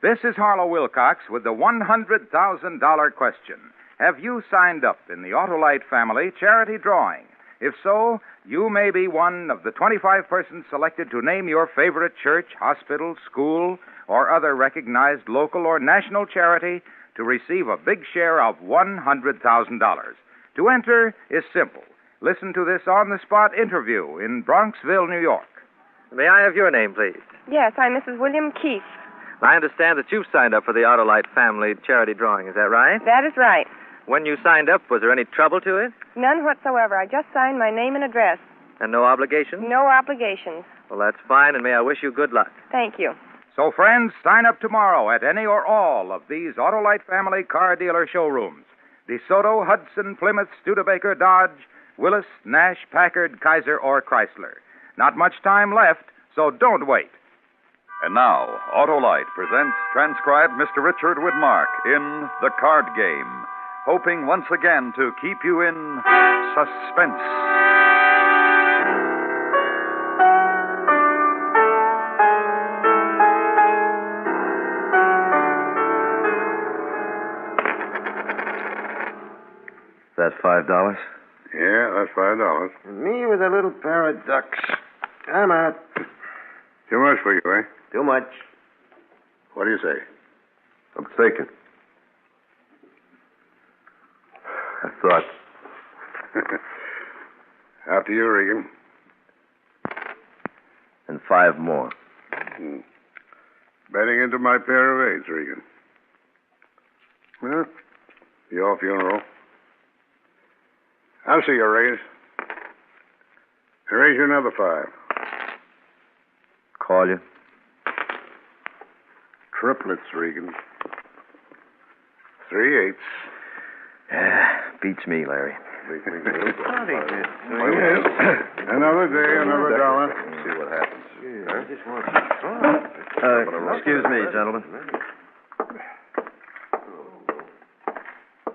This is Harlow Wilcox with the $100,000 question. Have you signed up in the Autolite family charity drawing? If so, you may be one of the 25 persons selected to name your favorite church, hospital, school, or other recognized local or national charity to receive a big share of $100,000. To enter is simple. Listen to this on-the-spot interview in Bronxville, New York. May I have your name, please? Yes, I'm Mrs. William Keith. I understand that you've signed up for the Autolite family charity drawing. Is that right? That is right. When you signed up, was there any trouble to it? None whatsoever. I just signed my name and address. And no obligation? No obligations. Well, that's fine, and may I wish you good luck. Thank you. So, friends, sign up tomorrow at any or all of these Autolite family car dealer showrooms. DeSoto, Hudson, Plymouth, Studebaker, Dodge, Willis, Nash, Packard, Kaiser, or Chrysler. Not much time left, so don't wait. And now, Autolite presents transcribed Mr. Richard Widmark in The Card Game, hoping once again to keep you in suspense. That $5? Yeah, that's $5. Me with a little pair of ducks. I'm out. Too much for you, eh? Too much. What do you say? I'm thinking. I thought. After you, Regan. And 5 more. Betting into my pair of eights, Regan. Well, your funeral. I'll see you raise. Raise you another 5. Call you? Triplets, Regan. 3 eights. Yeah, beats me, Larry. Another day, another dollar. See what happens. Excuse me, gentlemen.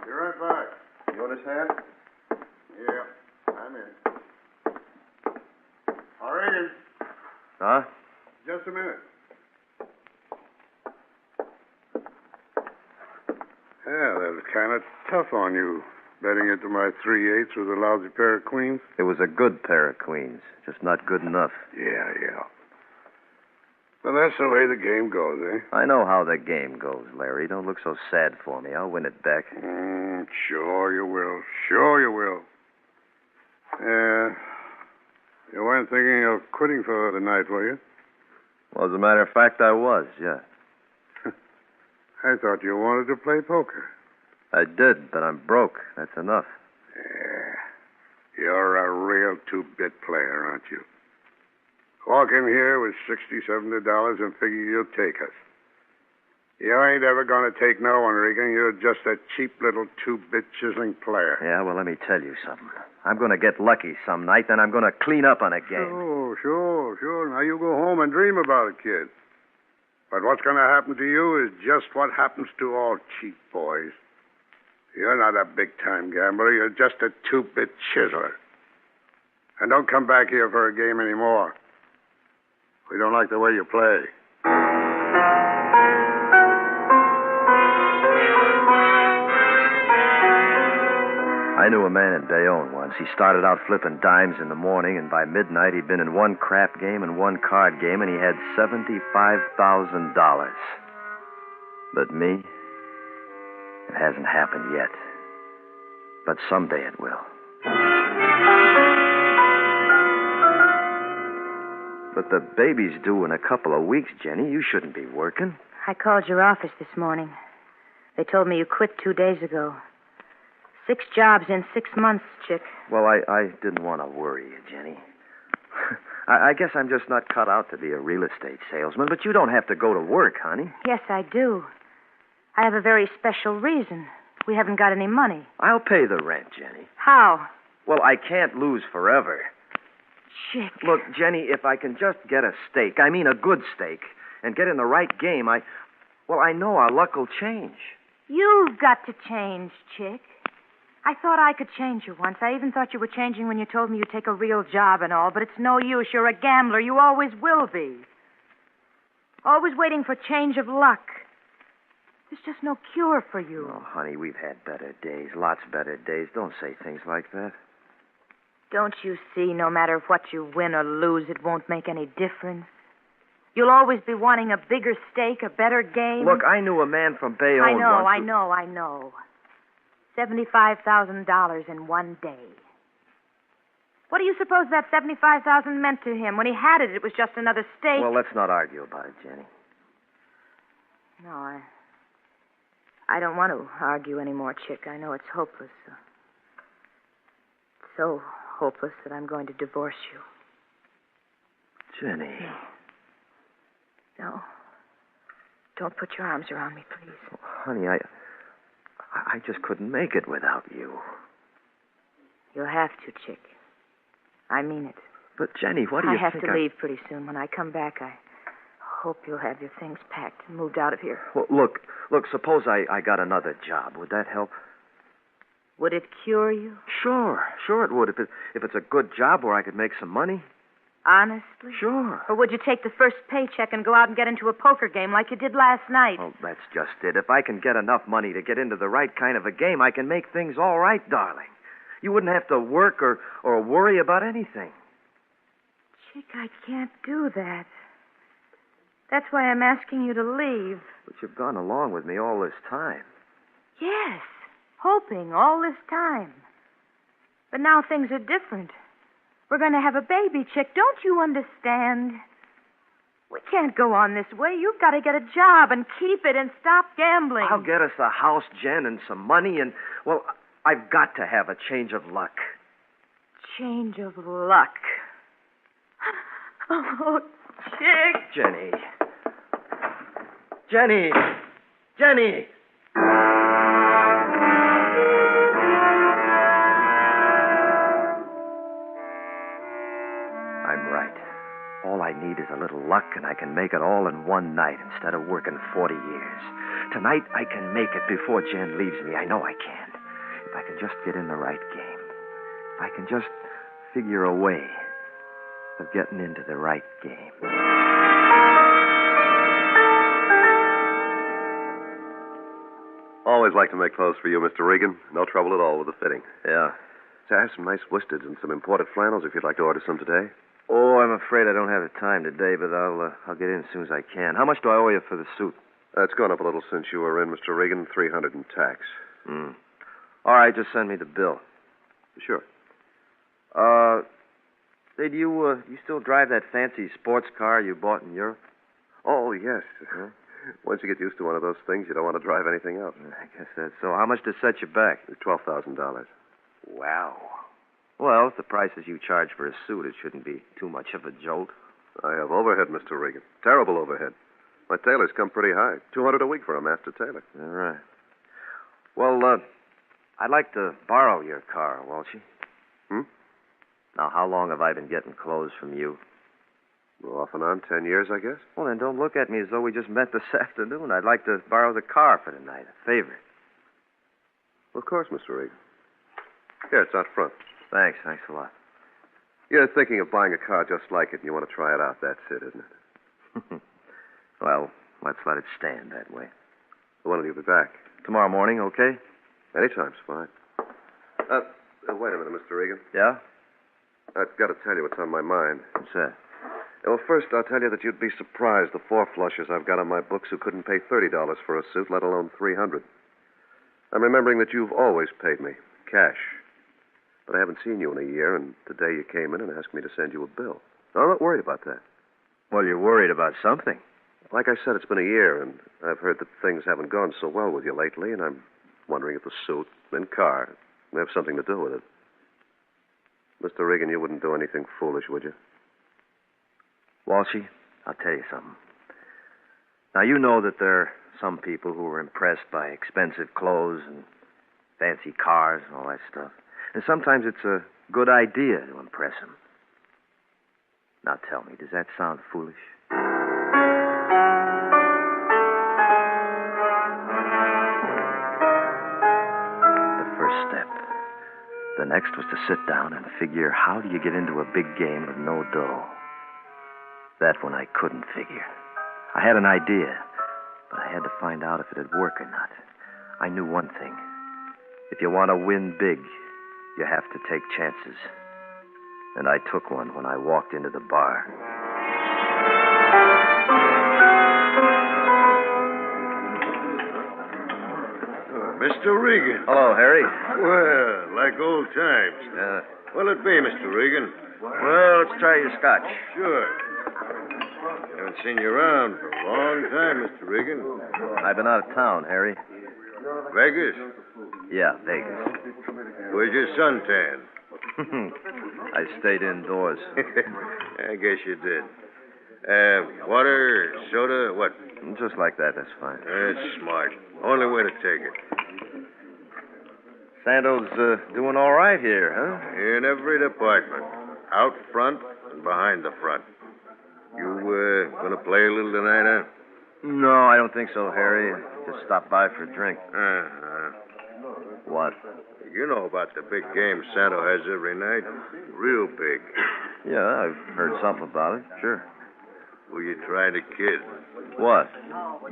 Be right back. You want his hand? Yeah, I'm in. All right, Regan. Huh? Just a minute. Yeah, that was kind of tough on you, betting into my 3 eights with a lousy pair of queens. It was a good pair of queens, just not good enough. Yeah. Well, that's the way the game goes, eh? I know how the game goes, Larry. Don't look so sad for me. I'll win it back. Sure you will. Sure you will. Yeah. You weren't thinking of quitting for the night, were you? Well, as a matter of fact, I was, yeah. I thought you wanted to play poker. I did, but I'm broke. That's enough. Yeah. You're a real 2-bit player, aren't you? Walk in here with $60, $70 and figure you'll take us. You ain't ever going to take no one, Regan. You're just a cheap little 2-bit chiseling player. Yeah, well, let me tell you something. I'm going to get lucky some night, then I'm going to clean up on a game. Sure. Now you go home and dream about it, kid. But what's going to happen to you is just what happens to all cheap boys. You're not a big-time gambler. You're just a 2-bit chiseler. And don't come back here for a game anymore. We don't like the way you play. I knew a man in Bayonne once. He started out flipping dimes in the morning, and by midnight he'd been in 1 crap game and 1 card game, and he had $75,000. But me, it hasn't happened yet. But someday it will. But the baby's due in a couple of weeks, Jenny. You shouldn't be working. I called your office this morning. They told me you quit 2 days ago. 6 jobs in 6 months, chick. Well, I didn't want to worry you, Jenny. I guess I'm just not cut out to be a real estate salesman, but you don't have to go to work, honey. Yes, I do. I have a very special reason. We haven't got any money. I'll pay the rent, Jenny. How? Well, I can't lose forever. Chick. Look, Jenny, if I can just get a stake, I mean a good stake, and get in the right game, I know our luck will change. You've got to change, Chick. I thought I could change you once. I even thought you were changing when you told me you'd take a real job and all, but it's no use. You're a gambler. You always will be. Always waiting for change of luck. There's just no cure for you. Oh, honey, we've had better days, lots better days. Don't say things like that. Don't you see, no matter what you win or lose, it won't make any difference? You'll always be wanting a bigger stake, a better game. Look, I knew a man from Bayonne I know. $75,000 in one day. What do you suppose that $75,000 meant to him? When he had it, it was just another stake. Well, let's not argue about it, Jenny. No, I don't want to argue anymore, Chick. I know it's hopeless. So hopeless that I'm going to divorce you. Jenny. No. Don't put your arms around me, please. Oh, honey, I just couldn't make it without you. You'll have to, Chick. I mean it. But, Jenny, what do you think? I have to leave pretty soon. When I come back, I hope you'll have your things packed and moved out of here. Well, look, suppose I got another job. Would that help? Would it cure you? Sure it would. If it's a good job where I could make some money. Honestly? Sure. Or would you take the first paycheck and go out and get into a poker game like you did last night? Well, that's just it. If I can get enough money to get into the right kind of a game, I can make things all right, darling. You wouldn't have to work or worry about anything. Chick, I can't do that. That's why I'm asking you to leave. But you've gone along with me all this time. Yes, hoping all this time. But now things are different. We're going to have a baby, Chick. Don't you understand? We can't go on this way. You've got to get a job and keep it and stop gambling. I'll get us a house, Jen, and some money, and, well, I've got to have a change of luck. Change of luck. Oh, Chick. Jenny. Jenny! I'm right. All I need is a little luck, and I can make it all in one night instead of working 40 years. Tonight, I can make it before Jen leaves me. I know I can. If I can just get in the right game. If I can just figure a way of getting into the right game. Always like to make clothes for you, Mr. Regan. No trouble at all with the fitting. Yeah. So I have some nice wosteds and some imported flannels if you'd like to order some today. Oh, I'm afraid I don't have the time today, but I'll get in as soon as I can. How much do I owe you for the suit? It's gone up a little since you were in, Mr. Regan. $300 in tax. All right, just send me the bill. Sure. Say, do you still drive that fancy sports car you bought in Europe? Oh, yes. Once you get used to one of those things, you don't want to drive anything else. I guess that's so. How much to set you back? $12,000. Wow. Well, at the prices you charge for a suit, it shouldn't be too much of a jolt. I have overhead, Mr. Regan. Terrible overhead. My tailors come pretty high. $200 a week for a master tailor. All right. Well, I'd like to borrow your car, Walshy. Now, how long have I been getting clothes from you? Well, off and on, 10 years, I guess. Well, then don't look at me as though we just met this afternoon. I'd like to borrow the car for tonight. A favor. Of course, Mr. Regan. Here, it's out front. Thanks a lot. You're thinking of buying a car just like it, and you want to try it out. That's it, isn't it? Well, let's let it stand that way. When will you be back? Tomorrow morning, okay? Anytime's fine. Wait a minute, Mr. Regan. Yeah? I've got to tell you what's on my mind. What's that? Well, first, I'll tell you that you'd be surprised the four flushers I've got on my books who couldn't pay $30 for a suit, let alone $300. I'm remembering that you've always paid me, cash. But I haven't seen you in a year, and today you came in and asked me to send you a bill. No, I'm not worried about that. Well, you're worried about something. Like I said, it's been a year, and I've heard that things haven't gone so well with you lately, and I'm wondering if the suit and car may have something to do with it. Mr. Regan, you wouldn't do anything foolish, would you? Walshy, I'll tell you something. Now, you know that there are some people who were impressed by expensive clothes and fancy cars and all that stuff. And sometimes it's a good idea to impress them. Now tell me, does that sound foolish? The first step. The next was to sit down and figure how do you get into a big game with no dough. That one I couldn't figure. I had an idea, but I had to find out if it'd work or not. I knew one thing. If you want to win big, you have to take chances. And I took one when I walked into the bar. Mr. Regan. Hello, Harry. Well, like old times. What'll it be, Mr. Regan? Well, let's try your scotch. Sure. Haven't seen you around for a long time, Mr. Regan. I've been out of town, Harry. Vegas? Yeah, Vegas. Where's your suntan? I stayed indoors. I guess you did. Water, soda, what? Just like that, that's fine. That's smart. Only way to take it. Sando's doing all right here, huh? In every department. Out front and behind the front. You gonna play a little tonight, huh? No, I don't think so, Harry. Just stopped by for a drink. What? You know about the big game Santo has every night. Real big. Yeah, I've heard something about it. Sure. Who you trying to kid? What?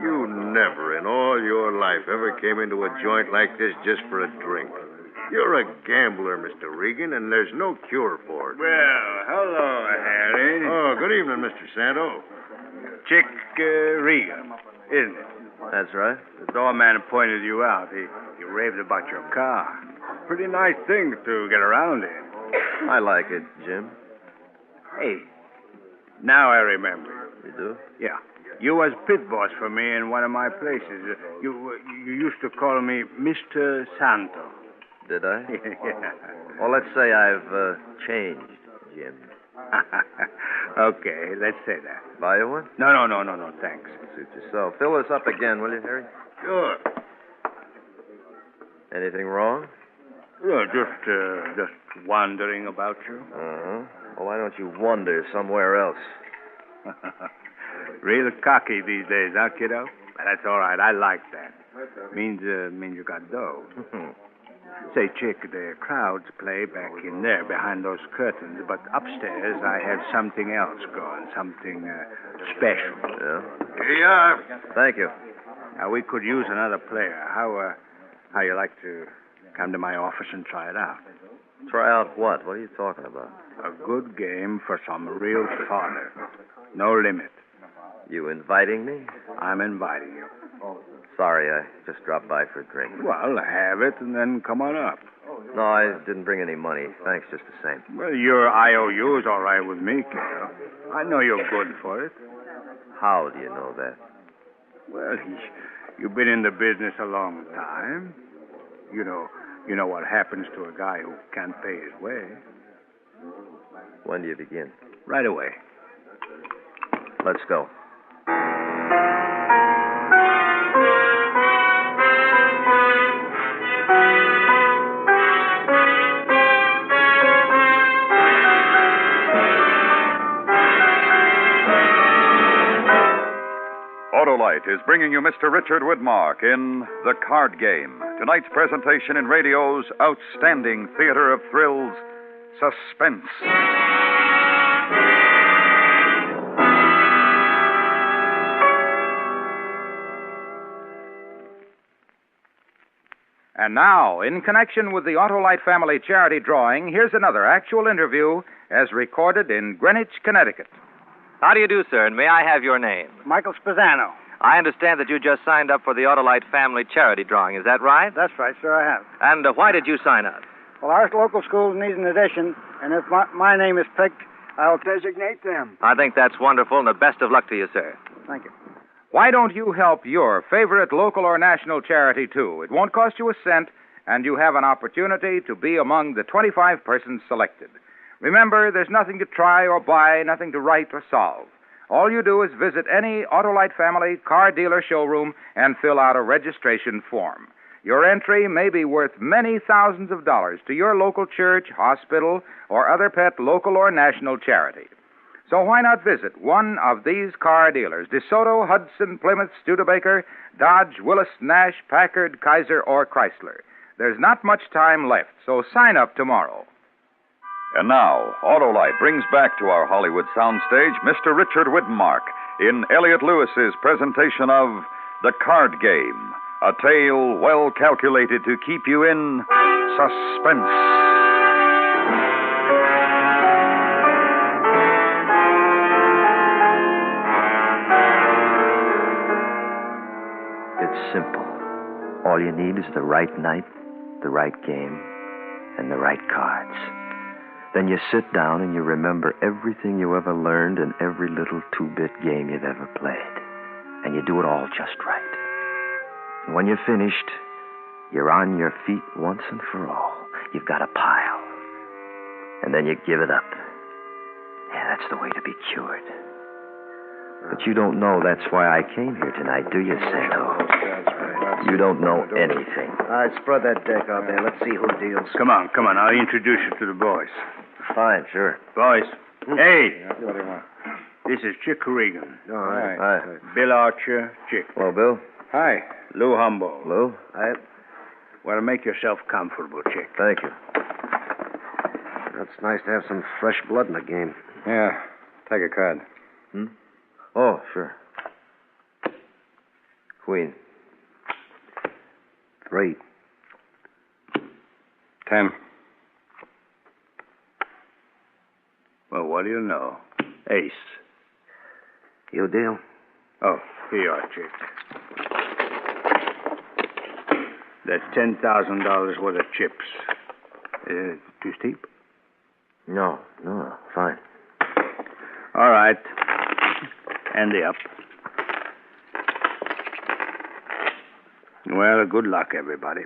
You never in all your life ever came into a joint like this just for a drink. You're a gambler, Mr. Regan, and there's no cure for it. Well, hello, Harry. Oh, good evening, Mr. Santo. Chick Regan, isn't it? That's right. The doorman pointed you out. He raved about your car. Pretty nice thing to get around in. I like it, Jim. Hey, now I remember. You do? Yeah. You was pit boss for me in one of my places. You used to call me Mr. Santo. Did I? Yeah. Well, let's say I've changed, Jim. Okay, let's say that. Buy you one? No, thanks. Suit yourself. Fill this up again, will you, Harry? Sure. Anything wrong? Yeah, just wondering about you. Uh-huh. Well, why don't you wander somewhere else? Real cocky these days, huh, kiddo? That's all right. I like that. Means you got dough. Say, Chick, the crowds play back in there behind those curtains, but upstairs I have something else going, something special. Yeah? Here you are. Thank you. Now, we could use another player. How you like to come to my office and try it out? Try out what? What are you talking about? A good game for some real fodder. No limit. You inviting me? I'm inviting you. Sorry, I just dropped by for a drink. Well, have it and then come on up. No, I didn't bring any money. Thanks just the same. Well, your IOU is all right with me, kiddo. I know you're good for it. How do you know that? Well, you've been in the business a long time. You know what happens to a guy who can't pay his way. When do you begin? Right away. Let's go. Autolite is bringing you Mr. Richard Widmark in The Card Game. Tonight's presentation in radio's outstanding theater of thrills, Suspense. And now, in connection with the Autolite family charity drawing, here's another actual interview as recorded in Greenwich, Connecticut. How do you do, sir, and may I have your name? Michael Spazzano. I understand that you just signed up for the Autolite family charity drawing. Is that right? That's right, sir, I have. And why did you sign up? Well, our local schools need an addition, and if my name is picked, I'll designate them. I think that's wonderful, and the best of luck to you, sir. Thank you. Why don't you help your favorite local or national charity, too? It won't cost you a cent, and you have an opportunity to be among the 25 persons selected. Remember, there's nothing to try or buy, nothing to write or solve. All you do is visit any Autolite family car dealer showroom and fill out a registration form. Your entry may be worth many thousands of dollars to your local church, hospital, or other pet local or national charity. So why not visit one of these car dealers? DeSoto, Hudson, Plymouth, Studebaker, Dodge, Willis, Nash, Packard, Kaiser, or Chrysler. There's not much time left, so sign up tomorrow. And now, Autolite brings back to our Hollywood soundstage Mr. Richard Widmark in Elliot Lewis's presentation of The Card Game, a tale well calculated to keep you in suspense. It's simple. All you need is the right night, the right game, and the right cards. Then you sit down and you remember everything you ever learned and every little two-bit game you've ever played. And you do it all just right. And when you're finished, you're on your feet once and for all. You've got a pile. And then you give it up. Yeah, that's the way to be cured. But you don't know that's why I came here tonight, do you, Santo? You don't know anything. All right, spread that deck out there. Let's see who deals. Come on. I'll introduce you to the boys. Fine, sure. Boys. Hey. What do you want? This is Chick Regan. All right. Hi. Bill Archer, Chick. Hello, Bill. Hi. Lou Humboldt. Lou. Hi. Well, make yourself comfortable, Chick. Thank you. It's nice to have some fresh blood in the game. Yeah. Take a card. Oh, sure. Queen. 3. 10. Well, what do you know? Ace. You deal? Oh, here you are, Chick. That's $10,000 worth of chips. Too steep? No, fine. All right. Ante up. Well, good luck, everybody.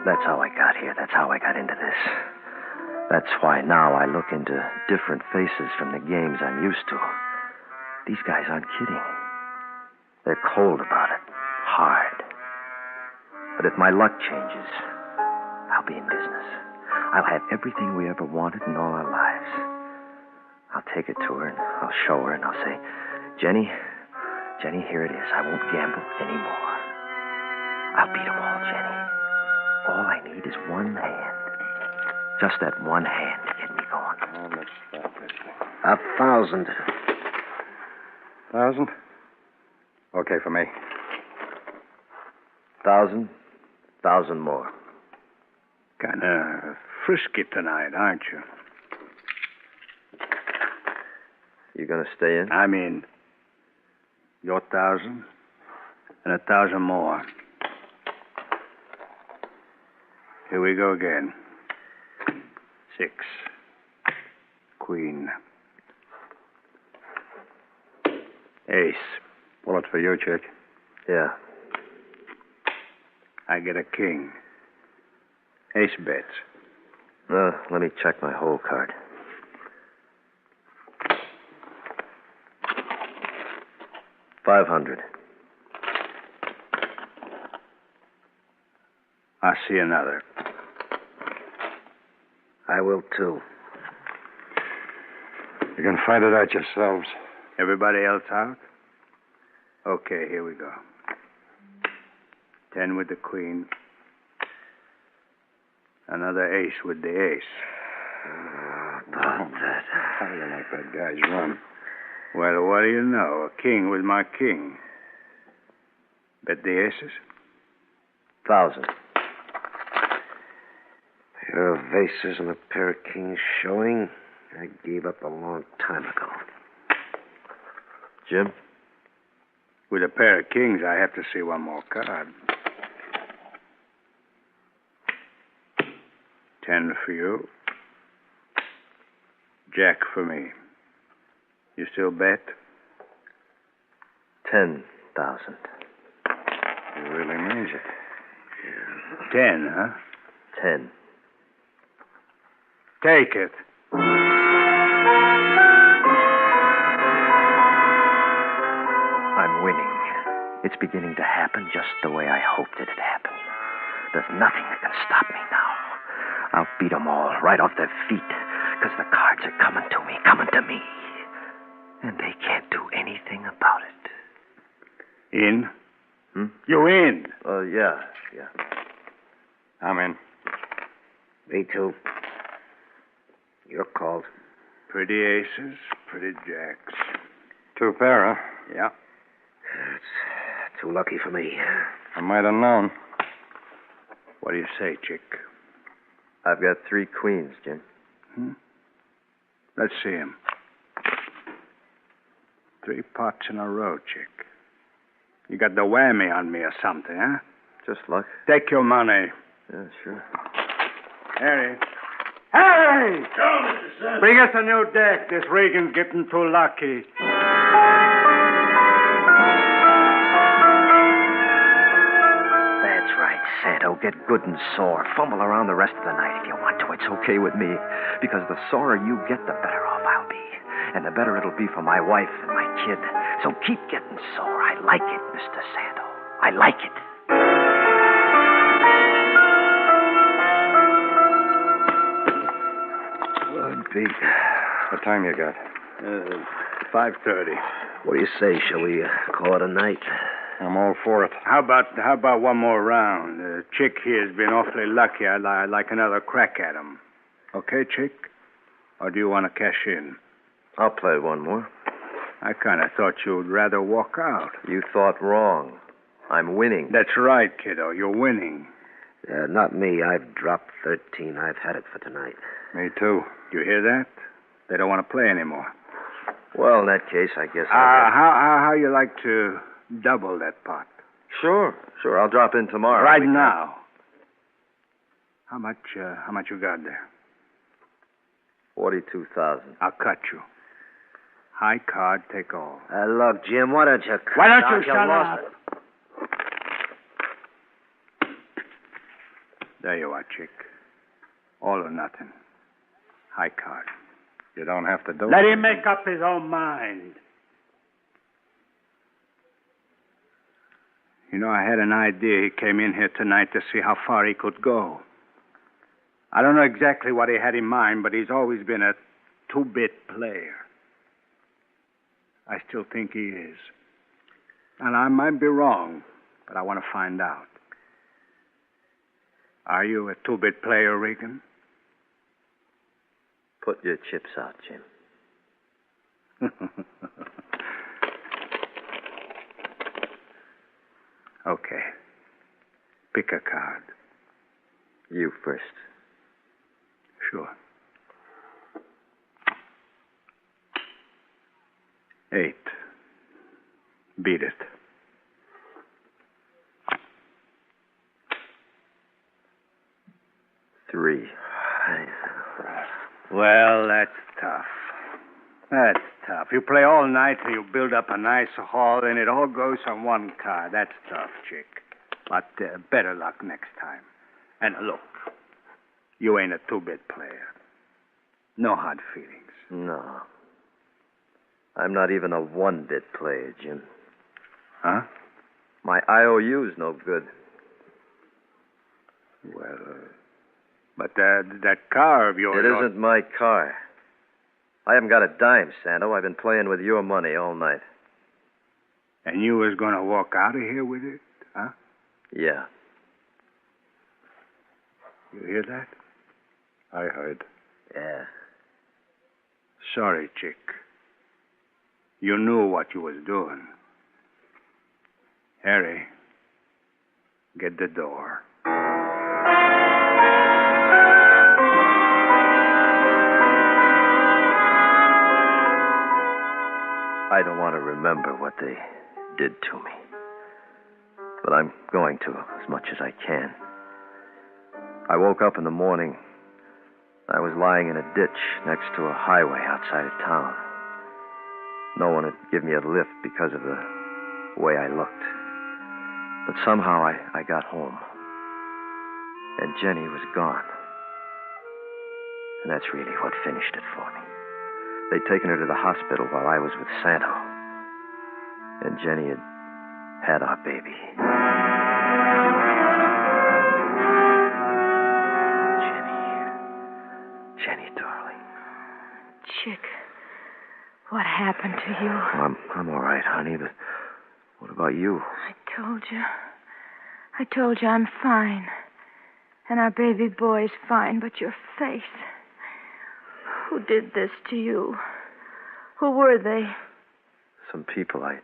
That's how I got here. That's how I got into this. That's why now I look into different faces from the games I'm used to. These guys aren't kidding. They're cold about it. Hard. But if my luck changes, I'll be in business. I'll have everything we ever wanted in all our lives. I'll take it to her and I'll show her and I'll say, Jenny, here it is. I won't gamble anymore. I'll beat them all, Jenny. All I need is one hand. Just that one hand to get me going. How much stop this thing? 1,000. 1,000? Okay for me. 1,000? 1,000 more. Kind of frisky tonight, aren't you? You gonna stay in? I mean, your 1,000 and 1,000 more. Here we go again. 6. Queen. Ace. Bullet for you, Chick. Yeah. I get a king. Ace bets. Let me check my whole card. $500. I see another. I will, too. You can find it out yourselves. Everybody else out? Okay, here we go. 10 with the queen. Another ace with the ace. About that. How do you like that guy's run? Well, what do you know? A king with my king. Bet the aces? 1,000. Pair of aces and a pair of kings showing. I gave up a long time ago. Jim? With a pair of kings, I have to see one more card. 10 for you. Jack for me. You still bet? 10,000. really means it. 10, huh? 10. Take it. I'm winning. It's beginning to happen just the way I hoped it'd happen. There's nothing that can stop me now. I'll beat them all right off their feet, because the cards are coming to me. And they can't do anything about it. In? You in? Yeah. I'm in. Me too. You're called. Pretty aces, pretty jacks. 2 pair, huh? Yeah. It's too lucky for me. I might have known. What do you say, Chick? I've got 3 queens, Jim. Let's see him. 3 pots in a row, Chick. You got the whammy on me or something, huh? Just luck. Take your money. Yeah, sure. Harry! Harry! Go, Mr. Sands. Bring us a new deck. This Regan's getting too lucky. That's right, Santo. Get good and sore. Fumble around the rest of the night if you want to. It's okay with me. Because the sorer you get, the better off I'll be. And the better it'll be for my wife and my kid. So keep getting sore. I like it, Mr. Santo. I like it. Pete. What time you got? 5:30. What do you say? Shall we call it a night? I'm all for it. How about one more round? Chick here's been awfully lucky. I'd like another crack at him. Okay, Chick? Or do you want to cash in? I'll play one more. I kind of thought you'd rather walk out. You thought wrong. I'm winning. That's right, kiddo. You're winning. Not me. I've dropped 13. I've had it for tonight. Me too. You hear that? They don't want to play anymore. Well, in that case, I guess how you like to double that pot? Sure. I'll drop in tomorrow. Right now. How much you got there? 42,000. I'll cut you. High card, take all. Look, Jim, why don't you shut up? There you are, Chick. All or nothing. High card. You don't have to do Let it. him make up his own mind. You know, I had an idea he came in here tonight to see how far he could go. I don't know exactly what he had in mind, but he's always been a 2-bit player. I still think he is. And I might be wrong, but I want to find out. Are you a 2-bit player, Regan? Put your chips out, Jim. Okay. Pick a card. You first. Sure. 8. Beat it. Three. Well, that's tough. That's tough. You play all night till you build up a nice haul, and it all goes on one card. That's tough, Chick. But better luck next time. And look, you ain't a 2-bit player. No hard feelings. No. I'm not even a 1-bit player, Jim. Huh? My IOU's no good. Well, but that car of yours... It isn't my car. I haven't got a dime, Santo. I've been playing with your money all night. And you was going to walk out of here with it, huh? Yeah. You hear that? I heard. Yeah. Sorry, Chick. You knew what you was doing. Harry, get the door. I don't want to remember what they did to me. But I'm going to, as much as I can. I woke up in the morning. I was lying in a ditch next to a highway outside of town. No one had given me a lift because of the way I looked. But somehow I got home. And Jenny was gone. And that's really what finished it for me. They'd taken her to the hospital while I was with Santo. And Jenny had our baby. Jenny, darling. Chick, what happened to you? I'm all right, honey, but what about you? I told you I'm fine. And our baby boy's fine, but your face. Who did this to you? Who were they? Some people I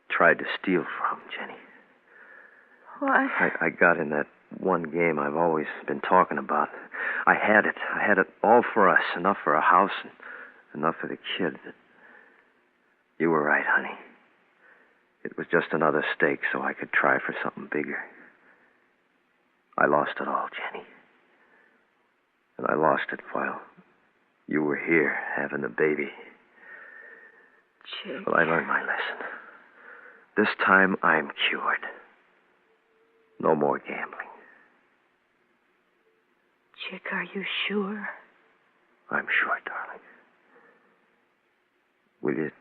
tried to steal from, Jenny. What? I got in that one game I've always been talking about. I had it all for us. Enough for a house and enough for the kid. But you were right, honey. It was just another stake so I could try for something bigger. I lost it all, Jenny. And I lost it while you were here having the baby. Chick. But I learned my lesson. This time I'm cured. No more gambling. Chick, are you sure? I'm sure, darling. Will you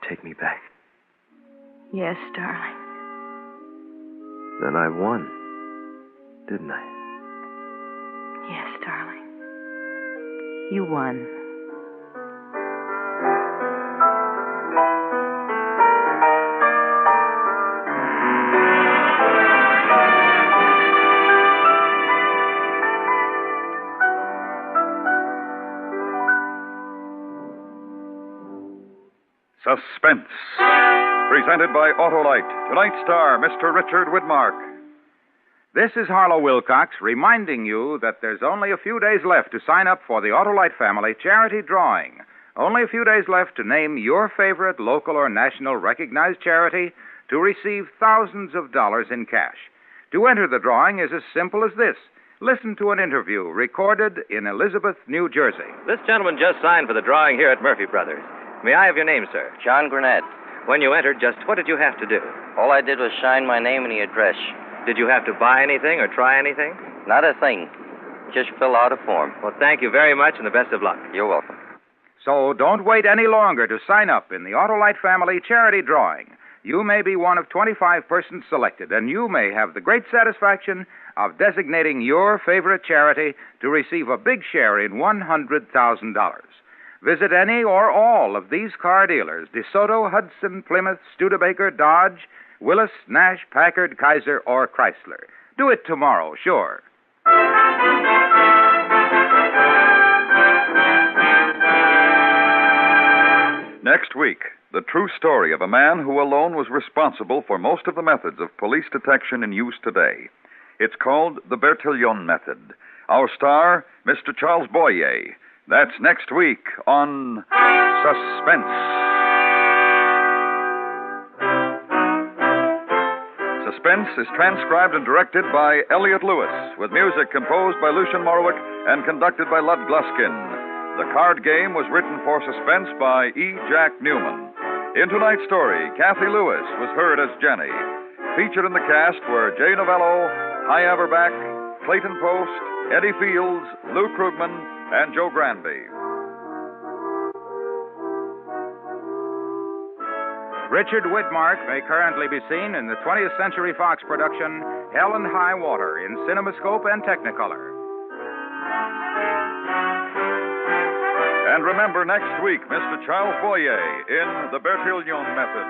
take me back? Yes, darling. Then I won, didn't I? Yes, darling. You won. Suspense. Presented by Autolite. Tonight's star, Mr. Richard Widmark. This is Harlow Wilcox reminding you that there's only a few days left to sign up for the Autolite Family Charity Drawing. Only a few days left to name your favorite local or national recognized charity to receive thousands of dollars in cash. To enter the drawing is as simple as this. Listen to an interview recorded in Elizabeth, New Jersey. This gentleman just signed for the drawing here at Murphy Brothers. May I have your name, sir? John Gurnett. When you entered, just what did you have to do? All I did was sign my name and the address. Did you have to buy anything or try anything? Not a thing. Just fill out a form. Well, thank you very much and the best of luck. You're welcome. So don't wait any longer to sign up in the Autolite Family Charity Drawing. You may be one of 25 persons selected, and you may have the great satisfaction of designating your favorite charity to receive a big share in $100,000. Visit any or all of these car dealers: DeSoto, Hudson, Plymouth, Studebaker, Dodge, Willis, Nash, Packard, Kaiser, or Chrysler. Do it tomorrow, sure. Next week, the true story of a man who alone was responsible for most of the methods of police detection in use today. It's called the Bertillon method. Our star, Mr. Charles Boyer. That's next week on Suspense. Suspense is transcribed and directed by Elliot Lewis, with music composed by Lucian Morowick and conducted by Lud Gluskin. The Card Game was written for Suspense by E. Jack Newman. In tonight's story, Kathy Lewis was heard as Jenny. Featured in the cast were Jay Novello, Hy Averback, Clayton Post, Eddie Fields, Lou Krugman, and Joe Granby. Richard Widmark may currently be seen in the 20th Century Fox production Hell and High Water in CinemaScope and Technicolor. And remember, next week, Mr. Charles Boyer in the Bertillon method.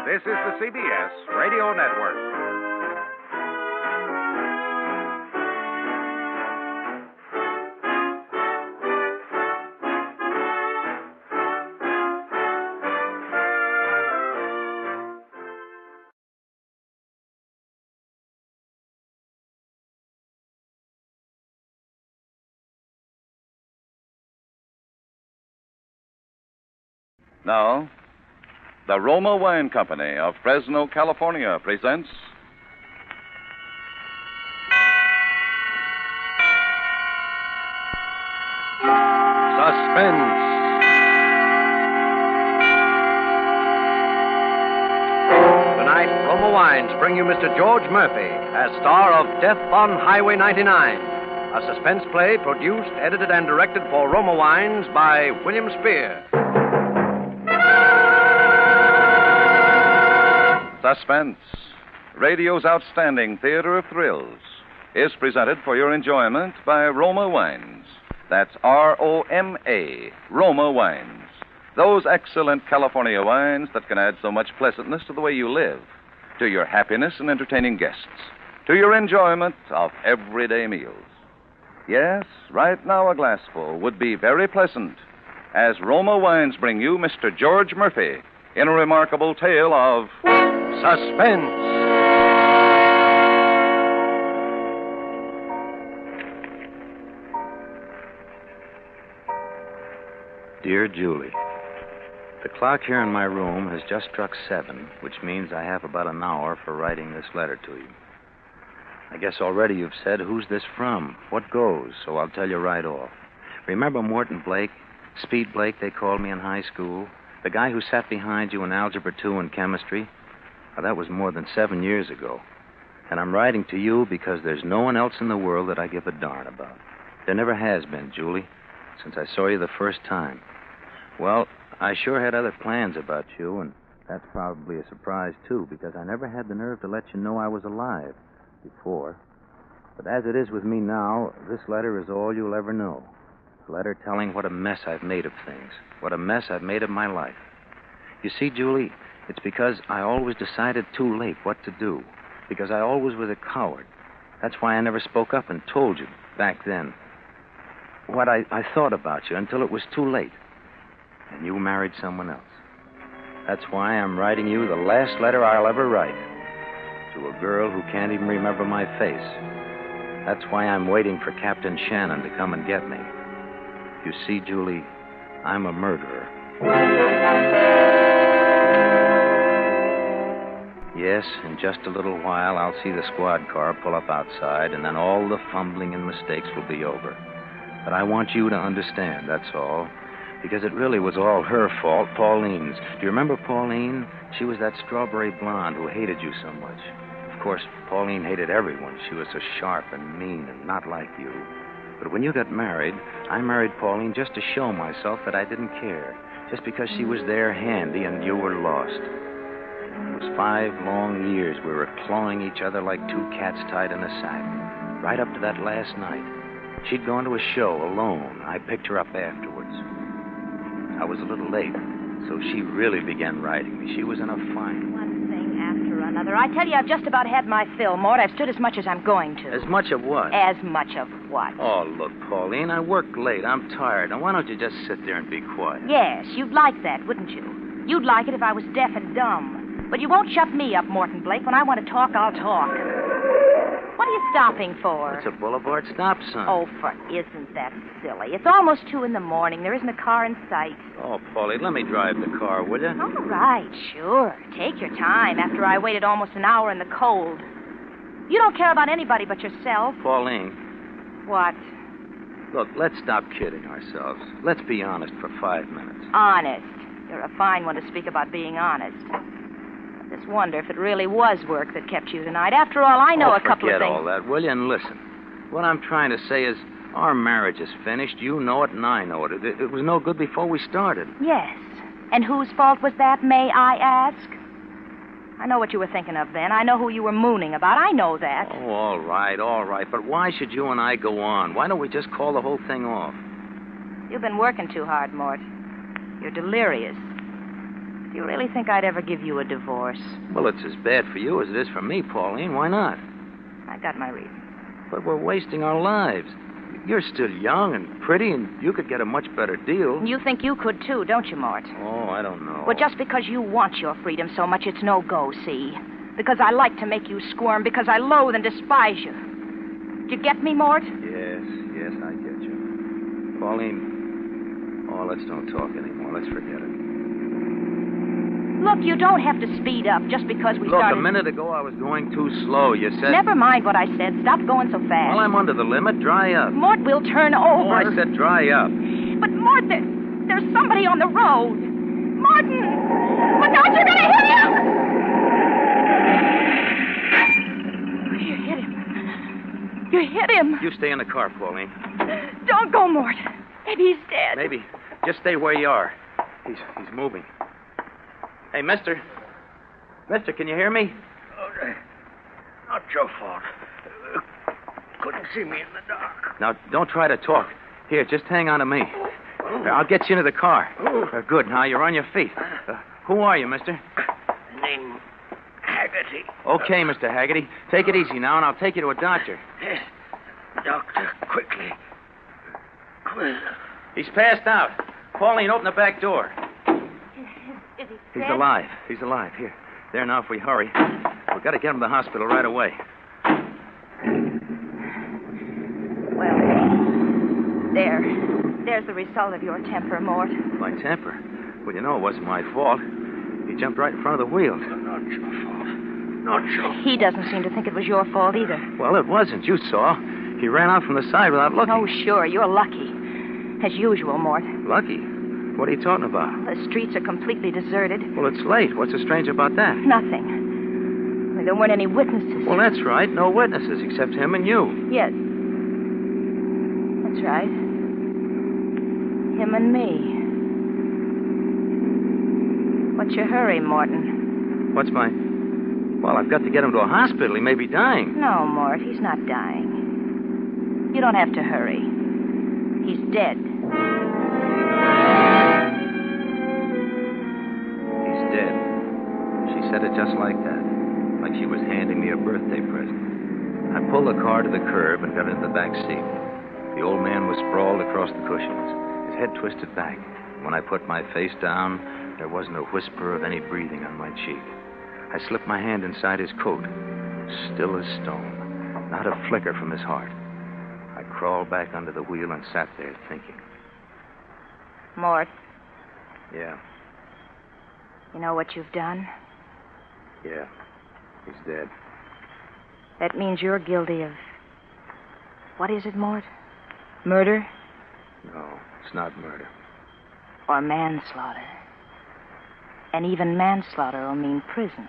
This is the CBS Radio Network. Now, the Roma Wine Company of Fresno, California presents Suspense. Tonight, Roma Wines bring you Mr. George Murphy as star of Death on Highway 99, a suspense play produced, edited, and directed for Roma Wines by William Spear. Suspense, radio's outstanding theater of thrills, is presented for your enjoyment by Roma Wines. That's R-O-M-A, Roma Wines. Those excellent California wines that can add so much pleasantness to the way you live, to your happiness in entertaining guests, to your enjoyment of everyday meals. Yes, right now a glassful would be very pleasant, as Roma Wines bring you Mr. George Murphy in a remarkable tale of suspense. Dear Julie, the clock here in my room has just struck 7, which means I have about an hour for writing this letter to you. I guess already you've said, who's this from? What goes? So I'll tell you right off. Remember Morton Blake? Speed Blake, they called me in high school? The guy who sat behind you in Algebra 2 and chemistry? Well, that was more than 7 years ago. And I'm writing to you because there's no one else in the world that I give a darn about. There never has been, Julie, since I saw you the first time. Well, I sure had other plans about you, and that's probably a surprise, too, because I never had the nerve to let you know I was alive before. But as it is with me now, this letter is all you'll ever know. A letter telling what a mess I've made of things, what a mess I've made of my life. You see, Julie, it's because I always decided too late what to do, because I always was a coward. That's why I never spoke up and told you back then what I thought about you until it was too late. And you married someone else. That's why I'm writing you the last letter I'll ever write. To a girl who can't even remember my face. That's why I'm waiting for Captain Shannon to come and get me. You see, Julie, I'm a murderer. Yes, in just a little while, I'll see the squad car pull up outside, and then all the fumbling and mistakes will be over. But I want you to understand, that's all. Because it really was all her fault, Pauline's. Do you remember Pauline? She was that strawberry blonde who hated you so much. Of course, Pauline hated everyone. She was so sharp and mean and not like you. But when you got married, I married Pauline just to show myself that I didn't care. Just because she was there handy and you were lost. It was 5 long years we were clawing each other like 2 cats tied in a sack. Right up to that last night. She'd gone to a show alone. I picked her up afterwards. I was a little late, so she really began writing me. She was in a fine... One thing after another. I tell you, I've just about had my fill, Mort. I've stood as much as I'm going to. As much of what? As much of what? Oh, look, Pauline, I worked late. I'm tired. Now, why don't you just sit there and be quiet? Yes, you'd like that, wouldn't you? You'd like it if I was deaf and dumb. But you won't shut me up, Morton Blake. When I want to talk, I'll talk. What are you stopping for? It's a boulevard stop sign. Oh, isn't that silly? It's almost 2 in the morning. There isn't a car in sight. Oh, Pauline, let me drive the car, will you? All right, sure. Take your time after I waited almost an hour in the cold. You don't care about anybody but yourself. Pauline. What? Look, let's stop kidding ourselves. Let's be honest for 5 minutes. Honest. You're a fine one to speak about being honest. I just wonder if it really was work that kept you tonight. After all, I know a couple of things. Forget all that, will you? And listen. What I'm trying to say is our marriage is finished. You know it and I know it. It was no good before we started. Yes. And whose fault was that, may I ask? I know what you were thinking of then. I know who you were mooning about. I know that. Oh, all right. But why should you and I go on? Why don't we just call the whole thing off? You've been working too hard, Mort. You're delirious. Do you really think I'd ever give you a divorce? Well, it's as bad for you as it is for me, Pauline. Why not? I got my reasons. But we're wasting our lives. You're still young and pretty, and you could get a much better deal. You think you could, too, don't you, Mort? Oh, I don't know. Well, just because you want your freedom so much, it's no go, see? Because I like to make you squirm, because I loathe and despise you. Do you get me, Mort? Yes, I get you. Pauline, let's don't talk anymore. Let's forget it. Look, you don't have to speed up just because we started... Look, a minute ago I was going too slow. You said... Never mind what I said. Stop going so fast. Well, I'm under the limit. Dry up. Mort, we'll turn over. Oh, I said dry up. But, Mort, there's somebody on the road. Martin! Look out, you're going to hit him! You hit him. You stay in the car, Pauline. Don't go, Mort. Maybe he's dead. Maybe. Just stay where you are. He's moving. Hey, mister. Mister, can you hear me? Not your fault. Couldn't see me in the dark. Now, don't try to talk. Here, just hang on to me. I'll get you into the car. Good. Now you're on your feet. Who are you, mister? Name Haggerty. Okay, Mr. Haggerty. Take it easy now, and I'll take you to a doctor. Yes. Doctor, quickly. Quick. He's passed out. Pauline, open the back door. Is he He's dead? alive. He's alive. Here. There now, if we hurry. We've got to get him to the hospital right away. Well, there's the result of your temper, Mort. My temper? Well, you know, it wasn't my fault. He jumped right in front of the wheel. Not your fault. Not your fault. He doesn't seem to think it was your fault either. Well, it wasn't. You saw. He ran out from the side without looking. Oh, sure. You're lucky. As usual, Mort. Lucky? What are you talking about? The streets are completely deserted. Well, it's late. What's so strange about that? Nothing. I mean, there weren't any witnesses. Well, that's right. No witnesses except him and you. Yes. That's right. Him and me. What's your hurry, Morton? What's my... Well, I've got to get him to a hospital. He may be dying. No, Mort, he's not dying. You don't have to hurry. He's dead. He's dead. She said it just like that. Like she was handing me a birthday present. I pulled the car to the curb and got into the back seat. The old man was sprawled across the cushions, his head twisted back. When I put my face down, there wasn't a whisper of any breathing on my cheek. I slipped my hand inside his coat, still as stone, not a flicker from his heart. I crawled back under the wheel and sat there thinking. Mort, Yeah, you know what you've done? yeah, he's dead. That means you're guilty of... What is it, Mort? Murder No, it's not murder. or manslaughter? And even manslaughter will mean prison.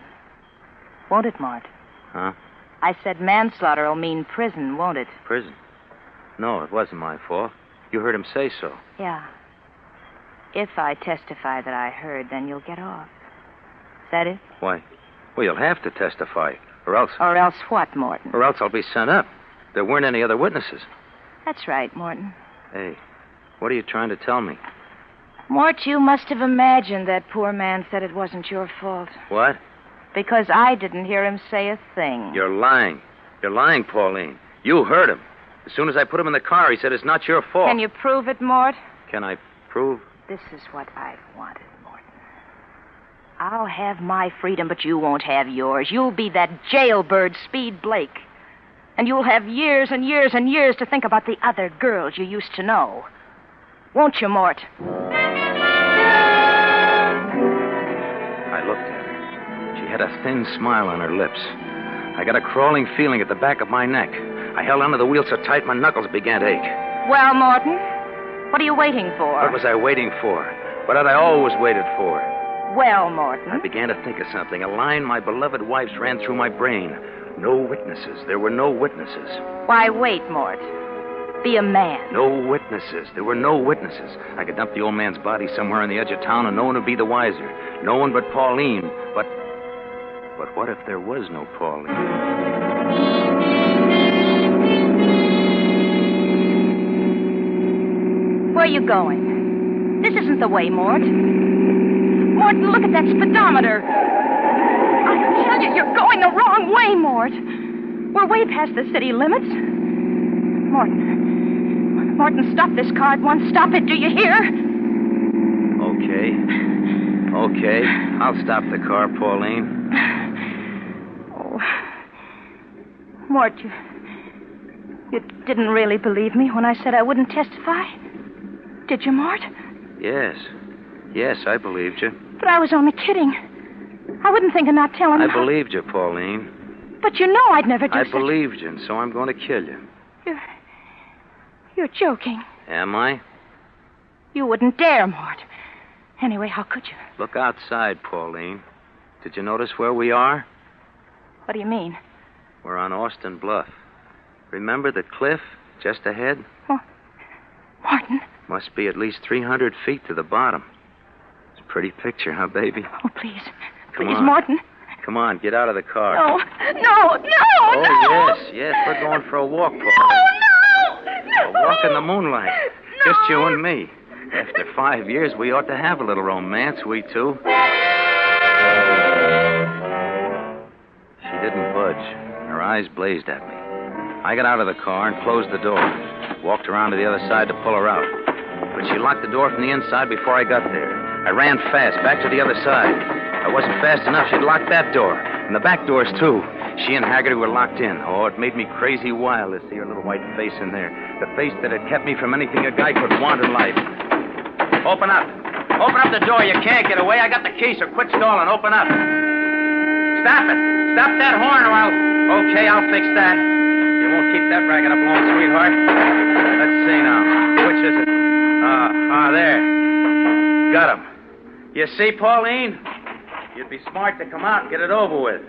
Won't it, Mort? Huh? I said manslaughter will mean prison, won't it? Prison? No, it wasn't my fault. You heard him say so. Yeah. If I testify that I heard, then you'll get off. Is that it? Why? Well, you'll have to testify, or else... Or else what, Morton? Or else I'll be sent up. There weren't any other witnesses. That's right, Morton. Hey, what are you trying to tell me? Mort, you must have imagined that poor man said it wasn't your fault. What? Because I didn't hear him say a thing. You're lying. You're lying, Pauline. You heard him. As soon as I put him in the car, he said it's not your fault. Can you prove it, Mort? Can I prove? This is what I've wanted, Morton. I'll have my freedom, but you won't have yours. You'll be that jailbird Speed Blake. And you'll have years and years and years to think about the other girls you used to know. Won't you, Mort? I looked at her. She had a thin smile on her lips. I got a crawling feeling at the back of my neck. I held onto the wheel so tight my knuckles began to ache. Well, Morton, what are you waiting for? What was I waiting for? What had I always waited for? Well, Morton. I began to think of something. A line my beloved wife's ran through my brain. No witnesses. There were no witnesses. Why, wait, Mort. Be a man. No witnesses. There were no witnesses. I could dump the old man's body somewhere on the edge of town and no one would be the wiser. No one but Pauline. But what if there was no Pauline? Where are you going? This isn't the way, Mort. Morton, look at that speedometer. I tell you, you're going the wrong way, Mort. We're way past the city limits. Morton, stop this car at once. Stop it, do you hear? Okay. I'll stop the car, Pauline. Oh. Mort, you didn't really believe me when I said I wouldn't testify? Did you, Mort? Yes, I believed you. But I was only kidding. I wouldn't think of not telling you. I believed you, Pauline. But you know I'd never do I such... believed you, and so I'm going to kill you. You're joking. Am I? You wouldn't dare, Mort. Anyway, how could you? Look outside, Pauline. Did you notice where we are? What do you mean? We're on Austin Bluff. Remember the cliff just ahead? Oh, Martin. Must be at least 300 feet to the bottom. It's a pretty picture, huh, baby? Oh, please. Come Please, on. Martin. Come on, get out of the car. No. Oh, yes. We're going for a walk, Pauline. No. A walk in the moonlight. Just you and me. After 5 years, we ought to have a little romance, we two. She didn't budge. Her eyes blazed at me. I got out of the car and closed the door. Walked around to the other side to pull her out. But she locked the door from the inside before I got there. I ran fast, back to the other side. I wasn't fast enough. She'd locked that door. And the back doors, too. She and Haggerty were locked in. Oh, it made me crazy wild to see her little white face in there. The face that had kept me from anything a guy could want in life. Open up. Open up the door. You can't get away. I got the key, so quit stalling. Open up. Stop it. Stop that horn or I'll... Okay, I'll fix that. You won't keep that racket up long, sweetheart. Let's see now. Which is it? There. Got him. You see, Pauline? You'd be smart to come out and get it over with.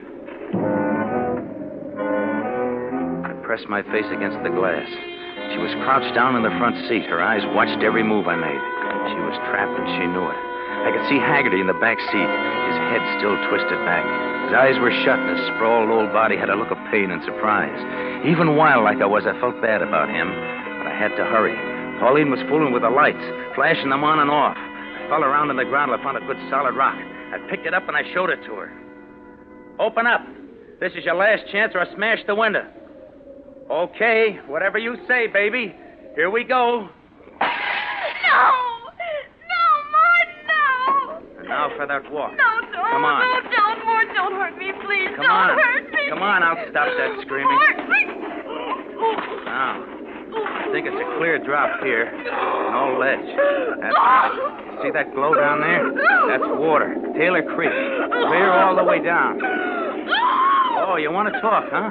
I pressed my face against the glass. She was crouched down in the front seat. Her eyes watched every move I made. She was trapped and she knew it. I could see Haggerty in the back seat, his head still twisted back. His eyes were shut and his sprawled old body had a look of pain and surprise. Even wild like I was, I felt bad about him, but I had to hurry. Pauline was fooling with the lights, flashing them on and off. I fell around on the ground till I found a good solid rock. I picked it up and I showed it to her. Open up. This is your last chance or I smash the window. Okay, whatever you say, baby. Here we go. No, Martin, no. And now for that walk. No, don't. Come on. No, don't, Martin. Don't hurt me, please. Come on. Don't hurt me. Come on, I'll stop that screaming. Now, I think it's a clear drop here. No ledge. See that glow down there? That's water. Taylor Creek. Clear all the way down. Oh, you want to talk, huh?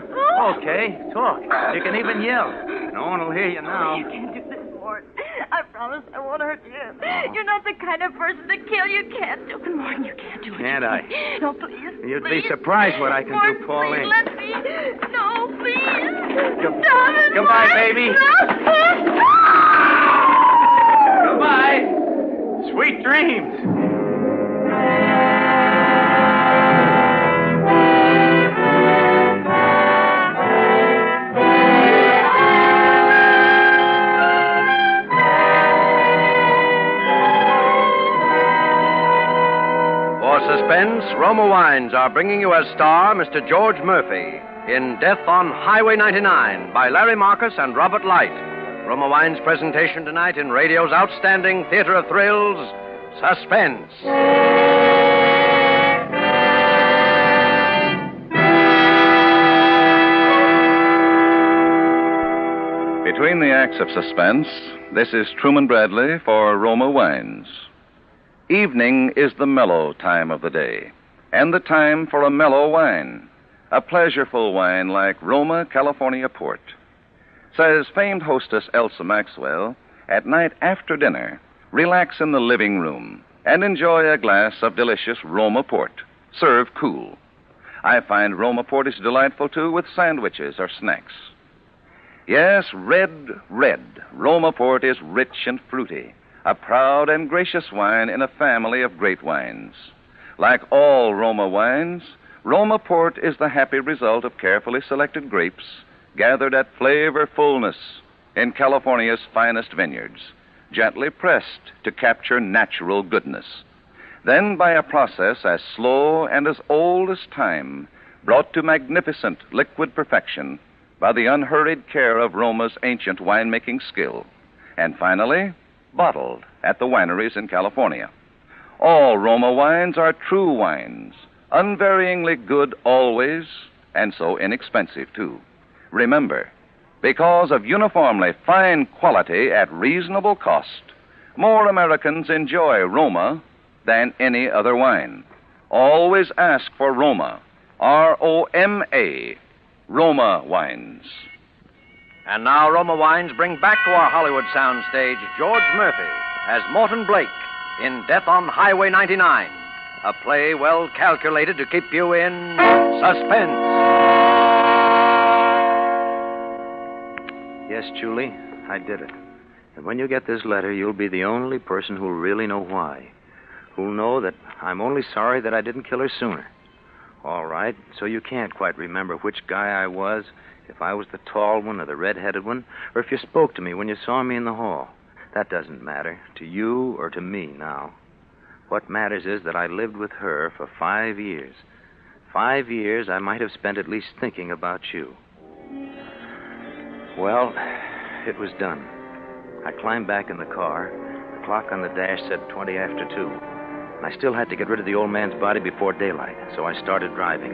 Okay, talk. You can even yell. No one will hear you now. You can't do this, Martin. I promise I won't hurt you. You're not the kind of person to kill. You can't do it, Martin. You can't do it. Can't I? No, please. You'd please. be surprised what I can Martin, do, Pauline. Please, let me. No, please. Goodbye, Stop it, goodbye, Martin. baby. No. Goodbye. Sweet dreams. Suspense, Roma Wines are bringing you as star Mr. George Murphy in Death on Highway 99 by Larry Marcus and Robert Light. Roma Wines' presentation tonight in radio's outstanding theater of thrills, Suspense. Between the acts of Suspense, this is Truman Bradley for Roma Wines. Evening is the mellow time of the day, and the time for a mellow wine, a pleasureful wine like Roma California Port. Says famed hostess Elsa Maxwell, at night after dinner, relax in the living room and enjoy a glass of delicious Roma Port, served cool. I find Roma Port is delightful, too, with sandwiches or snacks. Yes, red Roma Port is rich and fruity, a proud and gracious wine in a family of great wines. Like all Roma wines, Roma Port is the happy result of carefully selected grapes gathered at flavor fullness in California's finest vineyards, gently pressed to capture natural goodness. Then, by a process as slow and as old as time, brought to magnificent liquid perfection by the unhurried care of Roma's ancient winemaking skill. And finally, bottled at the wineries in California. All Roma wines are true wines, unvaryingly good always, and so inexpensive, too. Remember, because of uniformly fine quality at reasonable cost, more Americans enjoy Roma than any other wine. Always ask for Roma, R-O-M-A, Roma wines. And now Roma Wines bring back to our Hollywood soundstage George Murphy as Morton Blake in Death on Highway 99, a play well calculated to keep you in suspense. Yes, Julie, I did it. And when you get this letter, you'll be the only person who'll really know why. Who'll know that I'm only sorry that I didn't kill her sooner. All right, so you can't quite remember which guy I was, if I was the tall one or the red-headed one, or if you spoke to me when you saw me in the hall. That doesn't matter to you or to me now. What matters is that I lived with her for 5 years. 5 years I might have spent at least thinking about you. Well, it was done. I climbed back in the car. The clock on the dash said 20 after 2. And I still had to get rid of the old man's body before daylight, so I started driving.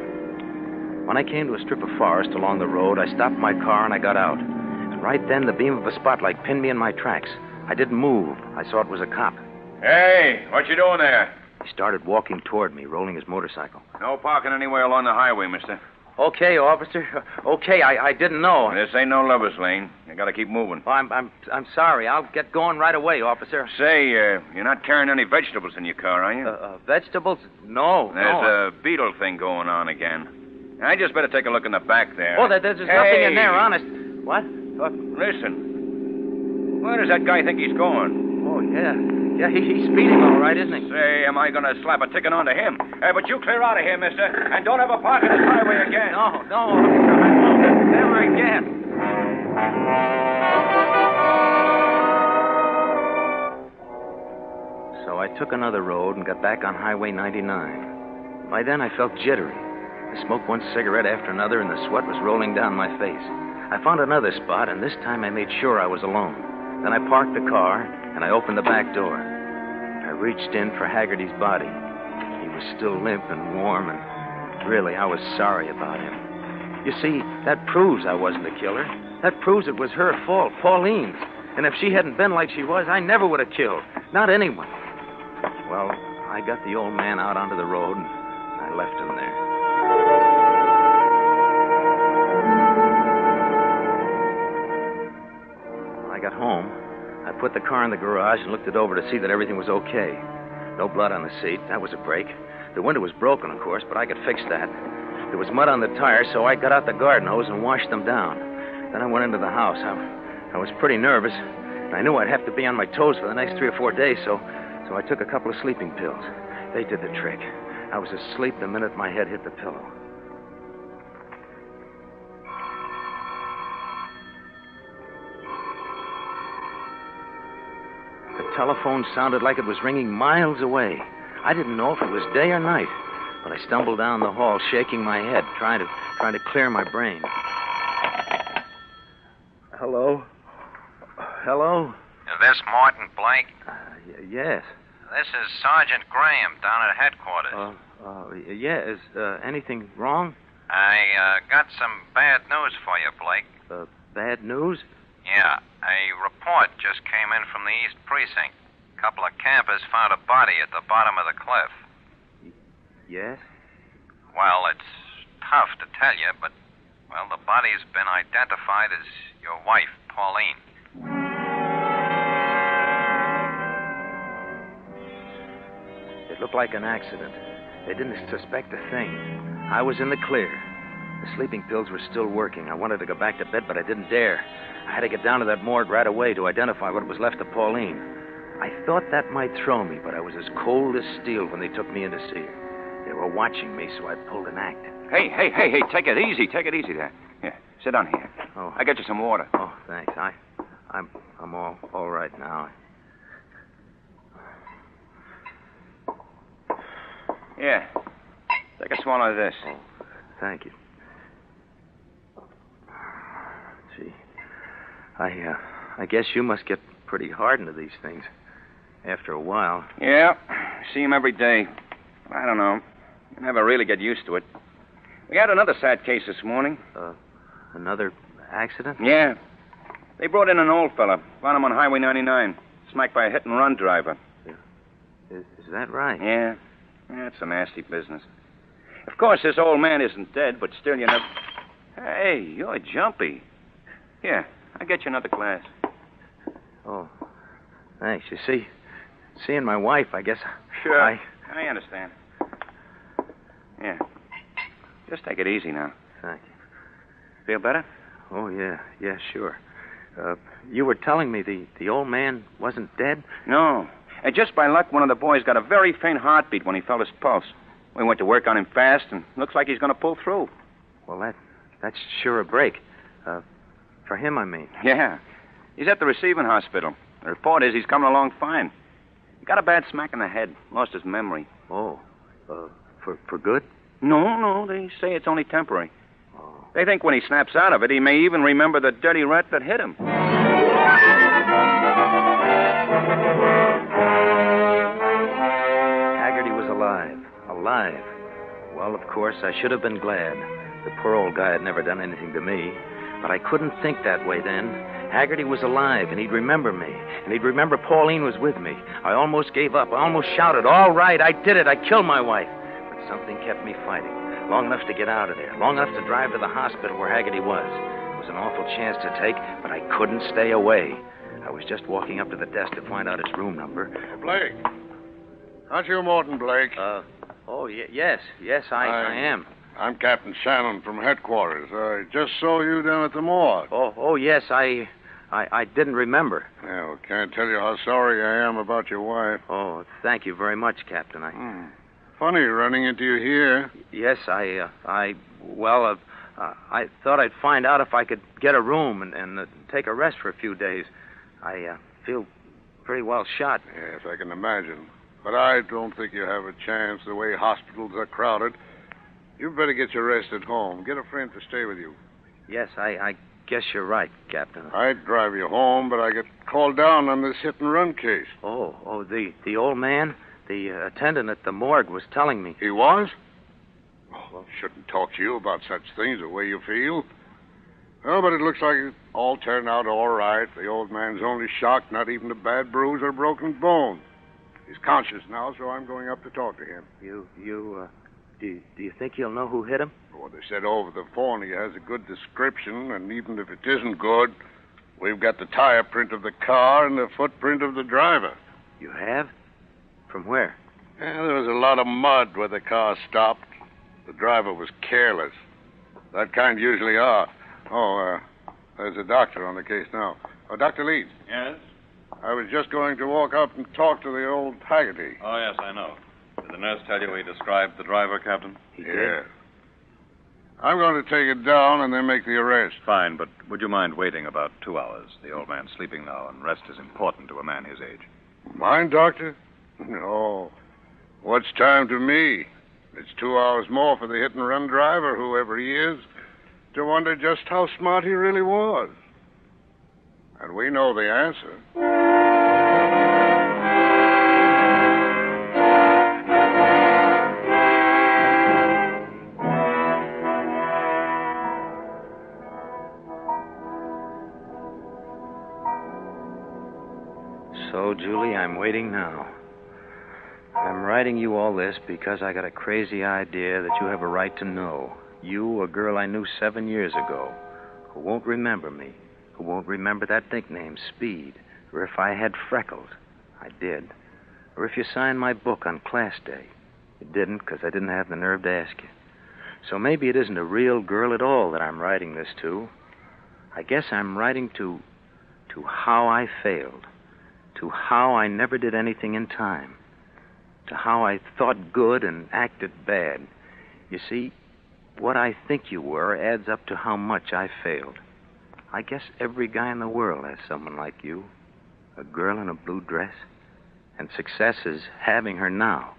When I came to a strip of forest along the road, I stopped my car and I got out. And right then, the beam of a spotlight pinned me in my tracks. I didn't move. I saw it was a cop. Hey, what you doing there? He started walking toward me, rolling his motorcycle. No parking anywhere along the highway, mister. Okay, officer. Okay, I didn't know. This ain't no lover's lane. You gotta keep moving. Oh, I'm sorry. I'll get going right away, officer. Say, you're not carrying any vegetables in your car, are you? Vegetables? No. There's a beetle thing going on again. I just better take a look in the back there. Oh, there's nothing in there, honest. What? Listen. Where does that guy think he's going? Oh, yeah. Yeah, he's speeding all right, isn't he? Say, am I going to slap a ticket onto him? But you clear out of here, mister, and don't ever park on this highway again. No, officer, I won't. Never again. So I took another road and got back on Highway 99. By then, I felt jittery. I smoked one cigarette after another, and the sweat was rolling down my face. I found another spot, and this time I made sure I was alone. Then I parked the car, and I opened the back door. I reached in for Haggerty's body. He was still limp and warm, and really, I was sorry about him. You see, that proves I wasn't the killer. That proves it was her fault, Pauline's. And if she hadn't been like she was, I never would have killed. Not anyone. Well, I got the old man out onto the road, and I left him there. When I got home, I put the car in the garage and looked it over to see that everything was okay. No blood on the seat. That was a break. The window was broken, of course, but I could fix that. There was mud on the tires, so I got out the garden hose and washed them down. Then I went into the house. I was pretty nervous, and I knew I'd have to be on my toes for the next 3 or 4 days, so I took a couple of sleeping pills. They did the trick. I was asleep the minute my head hit the pillow. The telephone sounded like it was ringing miles away. I didn't know if it was day or night, but I stumbled down the hall, shaking my head, trying to clear my brain. Hello? Hello? Is this Martin Blake? Yes. This is Sergeant Graham down at headquarters. Yeah, is anything wrong? I got some bad news for you, Blake. Bad news? Yeah, a report just came in from the East Precinct. A couple of campers found a body at the bottom of the cliff. Yes? Well, it's tough to tell you, but, well, the body's been identified as your wife, Pauline. It looked like an accident. They didn't suspect a thing. I was in the clear. The sleeping pills were still working. I wanted to go back to bed, but I didn't dare. I had to get down to that morgue right away to identify what was left of Pauline. I thought that might throw me, but I was as cold as steel when they took me in to see her. They were watching me, so I pulled an act. Hey, take it easy. Take it easy there. Here, sit down here. Oh. I got you some water. Oh, thanks. I'm all right now. Yeah. Take a swallow of this. Oh, thank you. Gee, I guess you must get pretty hardened to these things after a while. Yeah, I see him every day. I don't know. You never really get used to it. We had another sad case this morning. Another accident? Yeah. They brought in an old fella. Found him on Highway 99. Smacked by a hit-and-run driver. Is that right? Yeah. That's a nasty business. Of course, this old man isn't dead, but still you never... Hey, you're jumpy. Here, I'll get you another glass. Oh, thanks. You see, seeing my wife, I guess... Sure. I understand. Yeah. Just take it easy now. Thank you. Feel better? Oh, yeah, sure. You were telling me the old man wasn't dead? No. And just by luck, one of the boys got a very faint heartbeat when he felt his pulse. We went to work on him fast, and looks like he's going to pull through. Well, that's sure a break. For him, I mean. Yeah. He's at the receiving hospital. The report is he's coming along fine. He got a bad smack in the head. Lost his memory. Oh. For good? No. They say it's only temporary. Oh. They think when he snaps out of it, he may even remember the dirty rat that hit him. Haggerty was alive. Alive. Well, of course, I should have been glad. The poor old guy had never done anything to me. But I couldn't think that way then. Haggerty was alive, and he'd remember me. And he'd remember Pauline was with me. I almost gave up. I almost shouted, all right, I did it. I killed my wife. But something kept me fighting. Long enough to get out of there. Long enough to drive to the hospital where Haggerty was. It was an awful chance to take, but I couldn't stay away. I was just walking up to the desk to find out his room number. Blake. Aren't you Morton Blake? Yes, I am. I'm Captain Shannon from headquarters. I just saw you down at the morgue. Oh, yes, I didn't remember. Yeah, well, can't tell you how sorry I am about your wife. Oh, thank you very much, Captain. Funny running into you here. Yes, I thought I'd find out if I could get a room and take a rest for a few days. I feel pretty well shot. Yes, I can imagine. But I don't think you have a chance the way hospitals are crowded. You better get your rest at home. Get a friend to stay with you. Yes, I guess you're right, Captain. I'd drive you home, but I get called down on this hit-and-run case. Oh, the old man, the attendant at the morgue was telling me. He was? Well, shouldn't talk to you about such things the way you feel. Well, but it looks like it all turned out all right. The old man's only shocked, not even a bad bruise or broken bone. He's conscious now, so I'm going up to talk to him. Do you think he'll know who hit him? Well, they said over the phone he has a good description, and even if it isn't good, we've got the tire print of the car and the footprint of the driver. You have? From where? Yeah, there was a lot of mud where the car stopped. The driver was careless. That kind usually are. There's a doctor on the case now. Dr. Leeds. Yes? I was just going to walk up and talk to the old Haggerty. Oh, yes, I know. Did the nurse tell you he described the driver, Captain? He did. I'm going to take it down and then make the arrest. Fine, but would you mind waiting about 2 hours? The old man's sleeping now, and rest is important to a man his age. Mind, Doctor? No. What's time to me? It's 2 hours more for the hit-and-run driver, whoever he is, to wonder just how smart he really was. And we know the answer. So, Julie, I'm waiting now. I'm writing you all this because I got a crazy idea that you have a right to know. You, a girl I knew 7 years ago, who won't remember me, who won't remember that nickname, Speed, or if I had freckles. I did. Or if you signed my book on class day. You didn't because I didn't have the nerve to ask you. So maybe it isn't a real girl at all that I'm writing this to. I guess I'm writing to how I failed. To how I never did anything in time. To how I thought good and acted bad. You see, what I think you were adds up to how much I failed. I guess every guy in the world has someone like you. A girl in a blue dress. And success is having her now,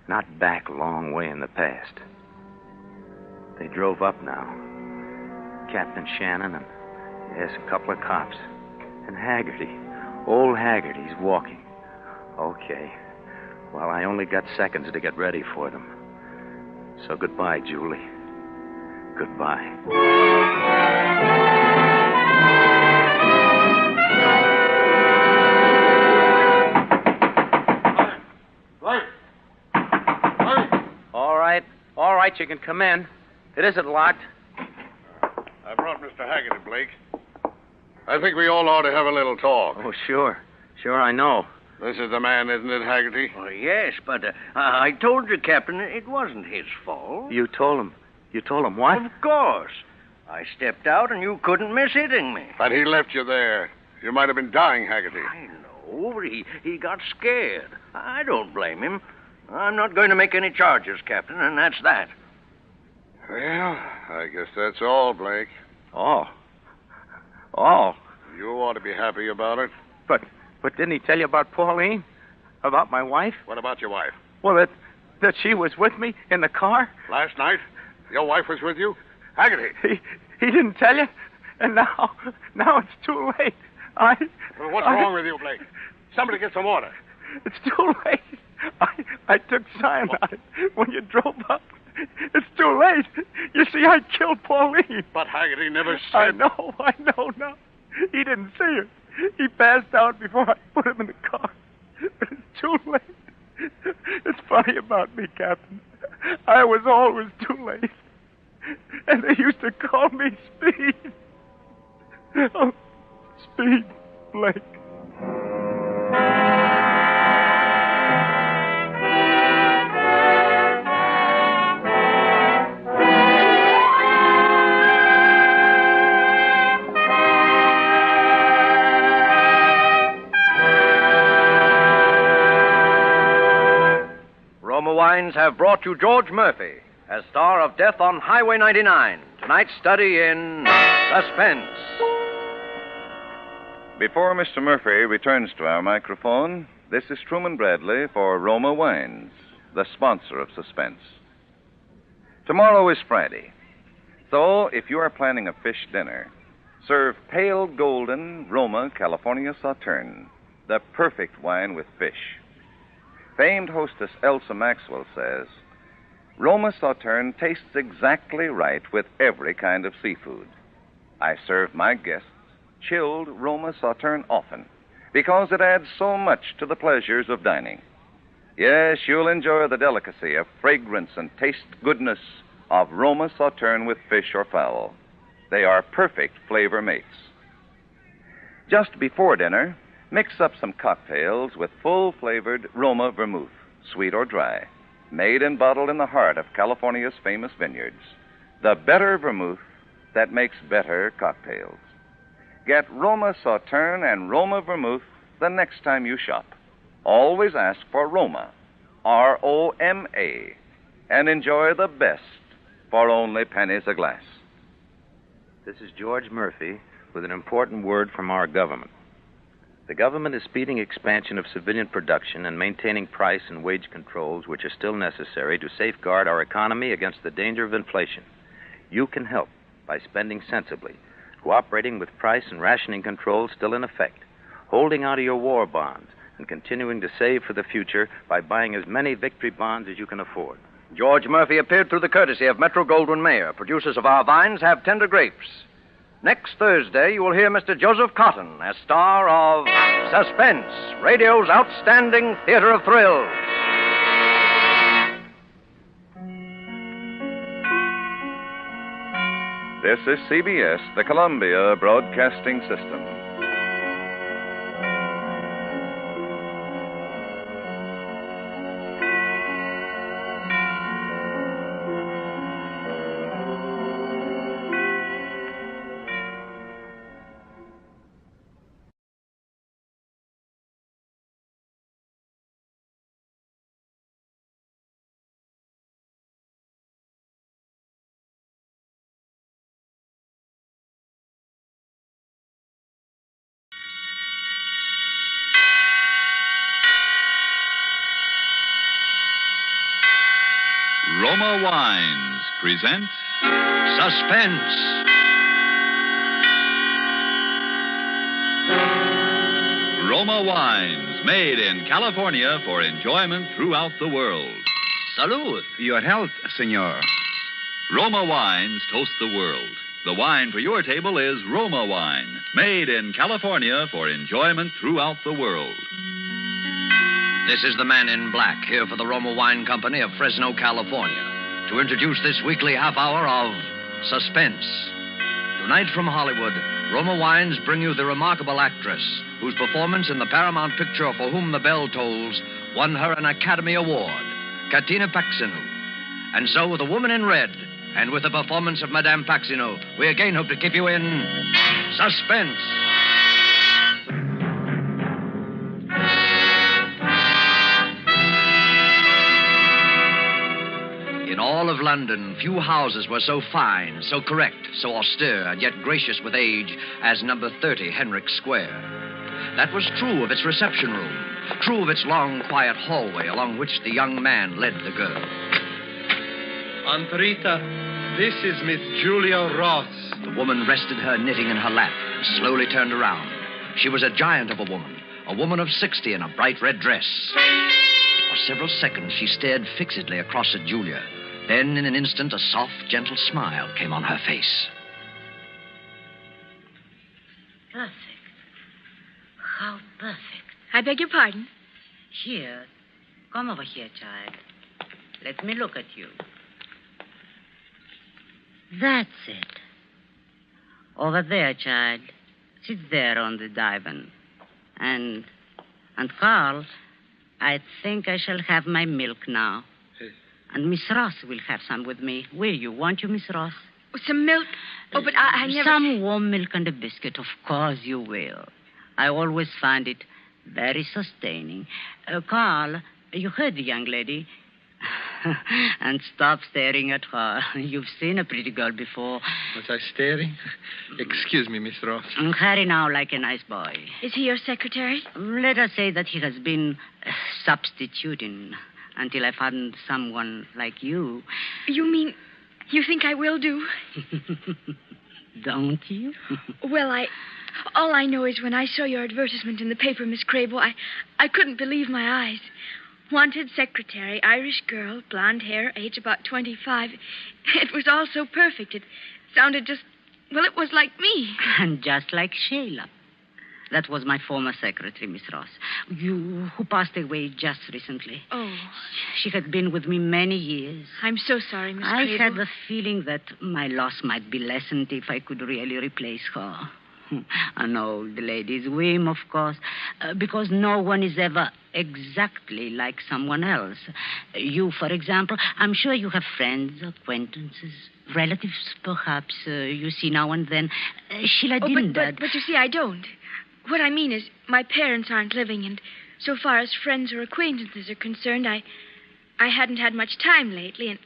not back a long way in the past. They drove up now. Captain Shannon and, yes, a couple of cops. And Haggerty. Old Haggerty's walking. Okay. Well, I only got seconds to get ready for them. So goodbye, Julie. Goodbye. All right, you can come in. It isn't locked. I brought Mr. Haggerty, Blake. I think we all ought to have a little talk. Oh, sure. Sure, I know. This is the man, isn't it, Haggerty? Oh, yes, but I told you, Captain, it wasn't his fault. You told him. You told him what? Of course. I stepped out and you couldn't miss hitting me. But he left you there. You might have been dying, Haggerty. I know. He got scared. I don't blame him. I'm not going to make any charges, Captain, and that's that. Well, I guess that's all, Blake. Oh. You ought to be happy about it. But didn't he tell you about Pauline? About my wife? What about your wife? Well, that she was with me in the car? Last night? Your wife was with you? Haggerty. He didn't tell you? And now it's too late. Well, what's wrong with you, Blake? Somebody get some water. It's too late. I took cyanide when you drove up. It's too late. You see, I killed Pauline. But Haggerty never said... I know now. He didn't see her. He passed out before I put him in the car. But it's too late. It's funny about me, Captain. I was always too late. And they used to call me Speed. Oh, Speed, Blake. Roma Wines have brought you George Murphy as star of Death on Highway 99. Tonight's study in Suspense. Before Mr. Murphy returns to our microphone, this is Truman Bradley for Roma Wines, the sponsor of Suspense. Tomorrow is Friday, so if you are planning a fish dinner, serve pale golden Roma California Sauterne, the perfect wine with fish. Famed hostess Elsa Maxwell says, Roma Sauterne tastes exactly right with every kind of seafood. I serve my guests chilled Roma Sauterne often because it adds so much to the pleasures of dining. Yes, you'll enjoy the delicacy of fragrance and taste goodness of Roma Sauterne with fish or fowl. They are perfect flavor mates. Just before dinner, mix up some cocktails with full-flavored Roma vermouth, sweet or dry, made and bottled in the heart of California's famous vineyards. The better vermouth that makes better cocktails. Get Roma Sauterne and Roma vermouth the next time you shop. Always ask for Roma, R-O-M-A, and enjoy the best for only pennies a glass. This is George Murphy with an important word from our government. The government is speeding expansion of civilian production and maintaining price and wage controls which are still necessary to safeguard our economy against the danger of inflation. You can help by spending sensibly, cooperating with price and rationing controls still in effect, holding onto your war bonds, and continuing to save for the future by buying as many victory bonds as you can afford. George Murphy appeared through the courtesy of Metro-Goldwyn-Mayer. Producers of our vines have tender grapes. Next Thursday, you will hear Mr. Joseph Cotton as star of Suspense, radio's outstanding theater of thrills. This is CBS, the Columbia Broadcasting System. Roma Wines present Suspense. Roma Wines, made in California for enjoyment throughout the world. Salud. Your health, senor. Roma Wines toast the world. The wine for your table is Roma Wine, made in California for enjoyment throughout the world. This is the man in black here for the Roma Wine Company of Fresno, California, to introduce this weekly half hour of Suspense. Tonight from Hollywood, Roma Wines bring you the remarkable actress whose performance in the Paramount picture For Whom the Bell Tolls won her an Academy Award, Katina Paxinou. And so the woman in red And with the performance of Madame Paxinou, we again hope to keep you in suspense. In all of London, few houses were so fine, so correct, so austere, and yet gracious with age as number 30 Henrik Square. That was true of its reception room, true of its long, quiet hallway along which the young man led the girl. Aunt Rita, this is Miss Julia Ross. The woman rested her knitting in her lap and slowly turned around. She was a giant of a woman of 60 in a bright red dress. For several seconds, she stared fixedly across at Julia. Then, in an instant, a soft, gentle smile came on her face. Perfect. How perfect. I beg your pardon? Here. Come over here, child. Let me look at you. That's it. Over there, child. Sit there on the divan. And Carl, I think I shall have my milk now. And Miss Ross will have some with me. Will you? Won't you, Miss Ross? Some milk? Oh, but I never... Some warm milk and a biscuit. Of course you will. I always find it very sustaining. Carl, you heard the young lady. And stop staring at her. You've seen a pretty girl before. Was I staring? Excuse me, Miss Ross. Harry now, like a nice boy. Is he your secretary? Let us say that he has been substituting until I found someone like you. You mean you think I will do? Don't you? Well, all I know is when I saw your advertisement in the paper, Miss Crable, I couldn't believe my eyes. Wanted secretary, Irish girl, blonde hair, age about 25. It was all so perfect. It sounded just, well, it was like me. And just like Sheila. That was my former secretary, Miss Ross. Who passed away just recently. Oh. She had been with me many years. I'm so sorry, Miss I Crable. had the feeling that my loss might be lessened if I could really replace her. An old lady's whim, of course, because no one is ever exactly like someone else. You, for example, I'm sure you have friends, acquaintances, relatives, perhaps, you see now and then. Sheila didn't. But you see, I don't. What I mean is, my parents aren't living, and so far as friends or acquaintances are concerned, I hadn't had much time lately, and...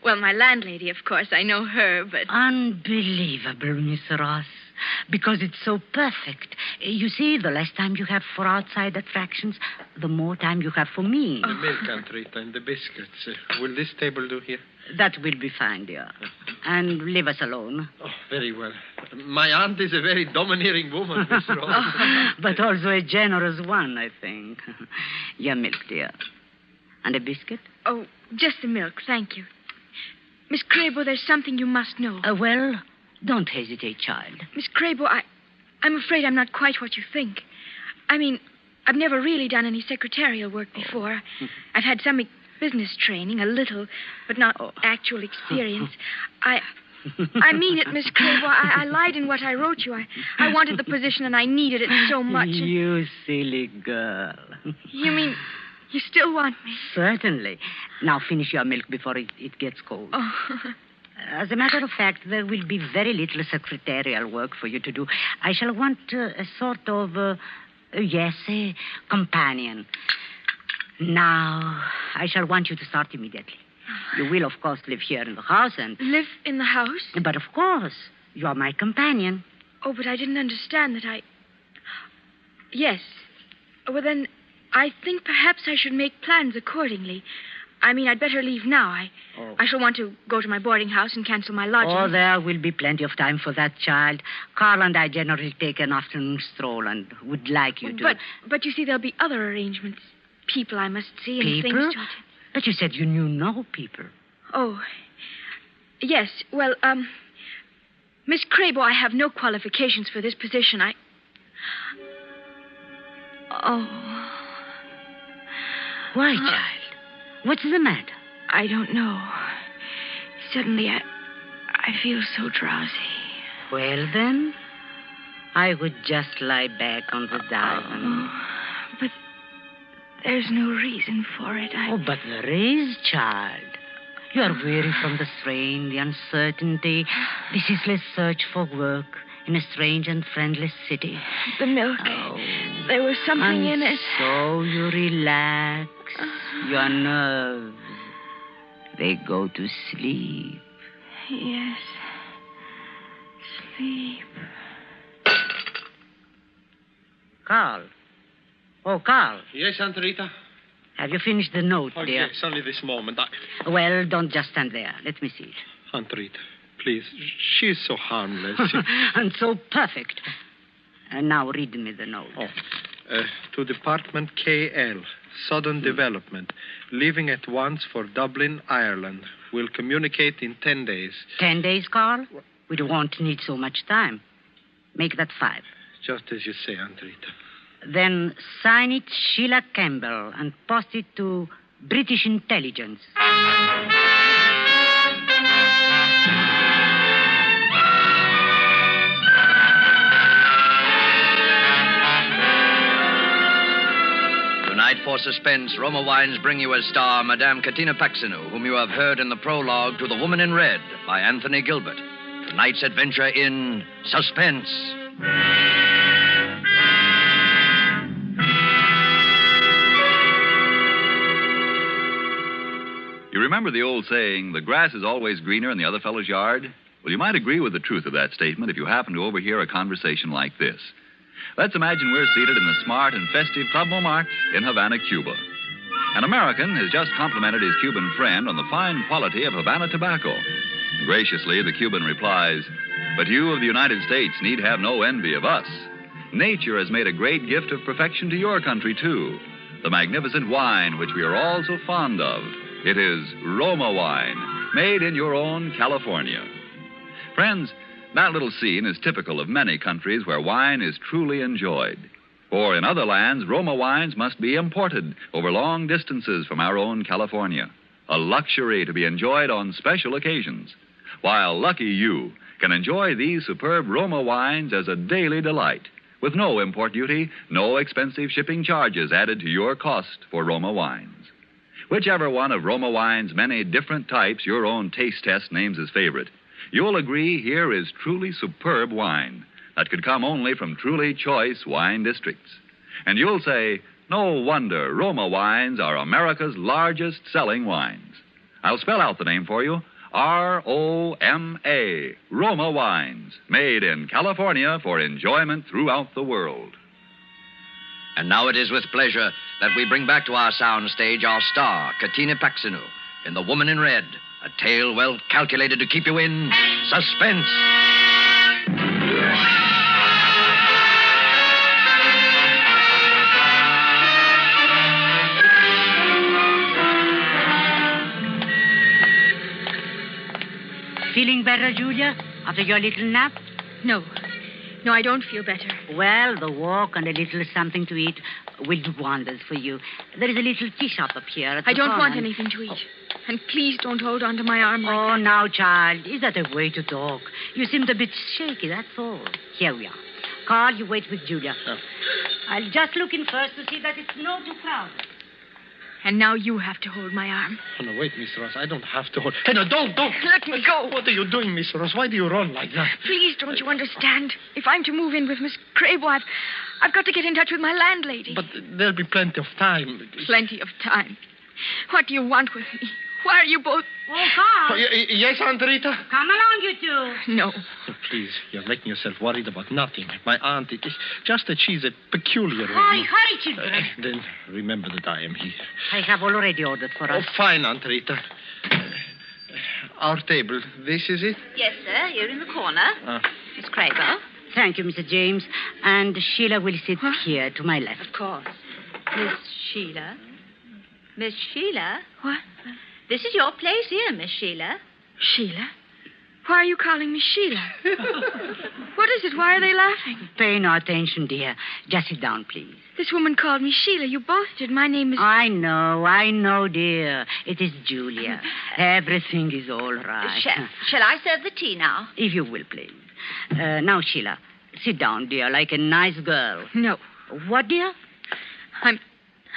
Well, my landlady, of course, I know her, but... Unbelievable, Miss Ross. Because it's so perfect. You see, the less time you have for outside attractions, the more time you have for me. The milk, Aunt Rita, and the biscuits. Will this table do here? That will be fine, dear. And leave us alone. Oh, very well. My aunt is a very domineering woman, Miss Ross. But also a generous one, I think. Your milk, dear. And a biscuit? Oh, just the milk, thank you. Miss Crable, there's something you must know. Well, don't hesitate, child. Miss Crable, I'm afraid I'm not quite what you think. I mean, I've never really done any secretarial work before. I've had some business training, a little, but not actual experience. I mean it, Miss Crable. I lied in what I wrote you. I wanted the position and I needed it so much. You silly girl. You mean you still want me? Certainly. Now finish your milk before it gets cold. Oh. As a matter of fact, there will be very little secretarial work for you to do. I shall want a sort of, a companion. Now, I shall want you to start immediately. You will, of course, live here in the house and... Live in the house? But, of course, you are my companion. Oh, but I didn't understand that I... Yes. Well, then, I think perhaps I should make plans accordingly. I mean, I'd better leave now. I shall want to go to my boarding house and cancel my lodging. Oh, there will be plenty of time for that, child. Carl and I generally take an afternoon stroll and would like you to... But you see, there'll be other arrangements. People I must see and people? things to... But you said you knew no people. Oh, yes. Well, Miss Crable, I have no qualifications for this position. Oh. Why, child? What's the matter? I don't know. Suddenly, I feel so drowsy. Well, then, I would just lie back on the divan. But there's no reason for it. Oh, but there is, child. You are weary from the strain, the uncertainty, the ceaseless search for work in a strange and friendless city. The milk. There was something in it. So you relax. Your nerves. They go to sleep. Yes. Sleep. Carl. Oh, Carl. Yes, Aunt Rita? Have you finished the note, Oh, dear? yes, only this moment. Well, don't just stand there. Let me see it. Aunt Rita, please. She's so harmless. And so perfect. Now read me the note. To Department KL, Southern Development. Leaving at once for Dublin, Ireland. Will communicate in 10 days. 10 days, Carl? We won't need so much time. Make that 5. Just as you say, Aunt Rita. Then sign it Sheila Campbell and post it to British Intelligence. Tonight for Suspense, Roma Wines bring you as star Madame Katina Paxinou, whom you have heard in the prologue to The Woman in Red by Anthony Gilbert. Tonight's adventure in Suspense. You remember the old saying, the grass is always greener in the other fellow's yard? Well, you might agree with the truth of that statement if you happen to overhear a conversation like this. Let's imagine we're seated in the smart and festive Club Montmartre in Havana, Cuba. An American has just complimented his Cuban friend on the fine quality of Havana tobacco. Graciously, the Cuban replies, "But you of the United States need have no envy of us. Nature has made a great gift of perfection to your country, too. The magnificent wine which we are all so fond of. It is Roma wine, made in your own California." Friends, that little scene is typical of many countries where wine is truly enjoyed. For in other lands, Roma wines must be imported over long distances from our own California. A luxury to be enjoyed on special occasions. While lucky you can enjoy these superb Roma wines as a daily delight, with no import duty, no expensive shipping charges added to your cost for Roma wines. Whichever one of Roma wine's many different types your own taste test names as favorite, you'll agree here is truly superb wine that could come only from truly choice wine districts. And you'll say, no wonder Roma wines are America's largest selling wines. I'll spell out the name for you. R-O-M-A, Roma wines, made in California for enjoyment throughout the world. And now it is with pleasure that we bring back to our sound stage our star, Katina Paxinou, in The Woman in Red, a tale well calculated to keep you in suspense. Feeling better, Julia, after your little nap? No. No, I don't feel better. Well, the walk and a little something to eat will do wonders for you. There is a little tea shop up here at the I don't corner. want anything to eat. And please don't hold on to my arm like Oh, that. now, child, is that a way to talk? You seemed a bit shaky, that's all. Here we are. Carl, you wait with Julia. Oh. I'll just look in first to see that it's not too crowded. And now you have to hold my arm. Oh, no, wait, Miss Ross. I don't have to hold... Hey, no, don't. Let me go. What are you doing, Miss Ross? Why do you run like that? Please, don't you understand? If I'm to move in with Miss Crable, I've got to get in touch with my landlady. But there'll be plenty of time. Plenty of time. What do you want with me? Why are you both... Oh, Carl. Oh, yes, Aunt Rita? Come along, you two. No. Oh, please, you're making yourself worried about nothing. My aunt, it is just that she's a peculiar Hurry, woman. hurry, children. Then remember that I am here. I have already ordered for us. Oh, fine, Aunt Rita. Our table, this is it? Yes, sir. You're in the corner. Miss Crable. Thank you, Mr. James. And Sheila will sit here to my left. Of course. Miss Sheila. Miss Sheila? What? This is your place here, Miss Sheila. Sheila? Why are you calling me Sheila? What is it? Why are they laughing? Pay no attention, dear. Just sit down, please. This woman called me Sheila. You both did. My name is... I know, dear. It is Julia. Everything is all right. Shall I serve the tea now? If you will, please. Now, Sheila, sit down, dear, like a nice girl. No. What, dear?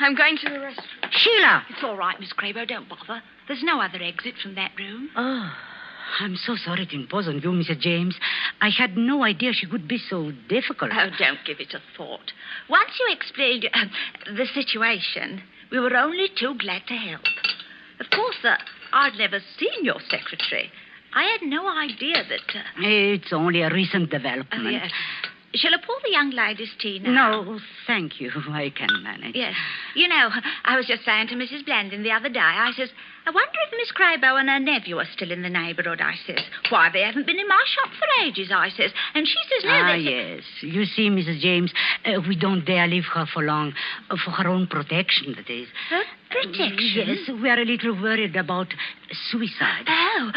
I'm going to the restaurant. Sheila! It's all right, Miss Crabo. Don't bother. There's no other exit from that room. Oh, I'm so sorry to impose on you, Mrs. James. I had no idea she could be so difficult. Oh, don't give it a thought. Once you explained the situation, we were only too glad to help. Of course, I'd never seen your secretary. I had no idea that... It's only a recent development. Oh, yes. Shall I pour the young lady's tea now? No, thank you. I can manage. Yes. You know, I was just saying to Mrs. Blandon the other day, I says, I wonder if Miss Crabo and her nephew are still in the neighbourhood, I says. Why, they haven't been in my shop for ages, I says. And she says, no, yes. You see, Mrs. James, we don't dare leave her for long. For her own protection, that is. Her protection? Yes, we are a little worried about suicide. Oh,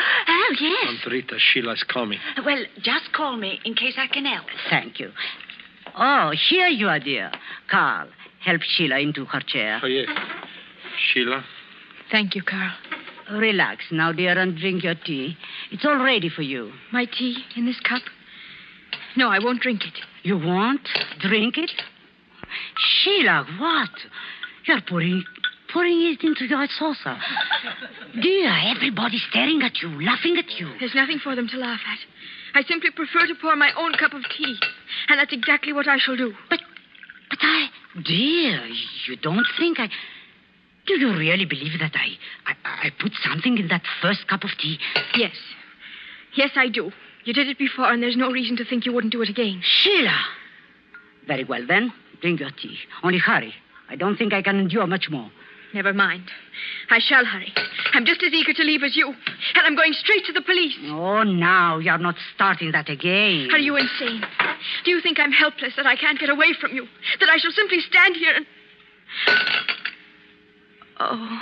yes. Aunt Rita, Sheila's coming. Well, just call me in case I can help. Thank you. Oh, here you are, dear. Carl, help Sheila into her chair. Oh, yes. Sheila? Thank you, Carl. Relax now, dear, and drink your tea. It's all ready for you. My tea in this cup? No, I won't drink it. You won't drink it? Sheila, what? You're pouring it into your saucer. Dear, everybody's staring at you, laughing at you. There's nothing for them to laugh at. I simply prefer to pour my own cup of tea. And that's exactly what I shall do. But dear, you don't think I... Do you really believe that I put something in that first cup of tea? Yes. Yes, I do. You did it before, and there's no reason to think you wouldn't do it again. Sheila! Very well, then. Drink your tea. Only hurry. I don't think I can endure much more. Never mind. I shall hurry. I'm just as eager to leave as you. And I'm going straight to the police. Oh, now you're not starting that again. Are you insane? Do you think I'm helpless, that I can't get away from you? That I shall simply stand here and... Oh,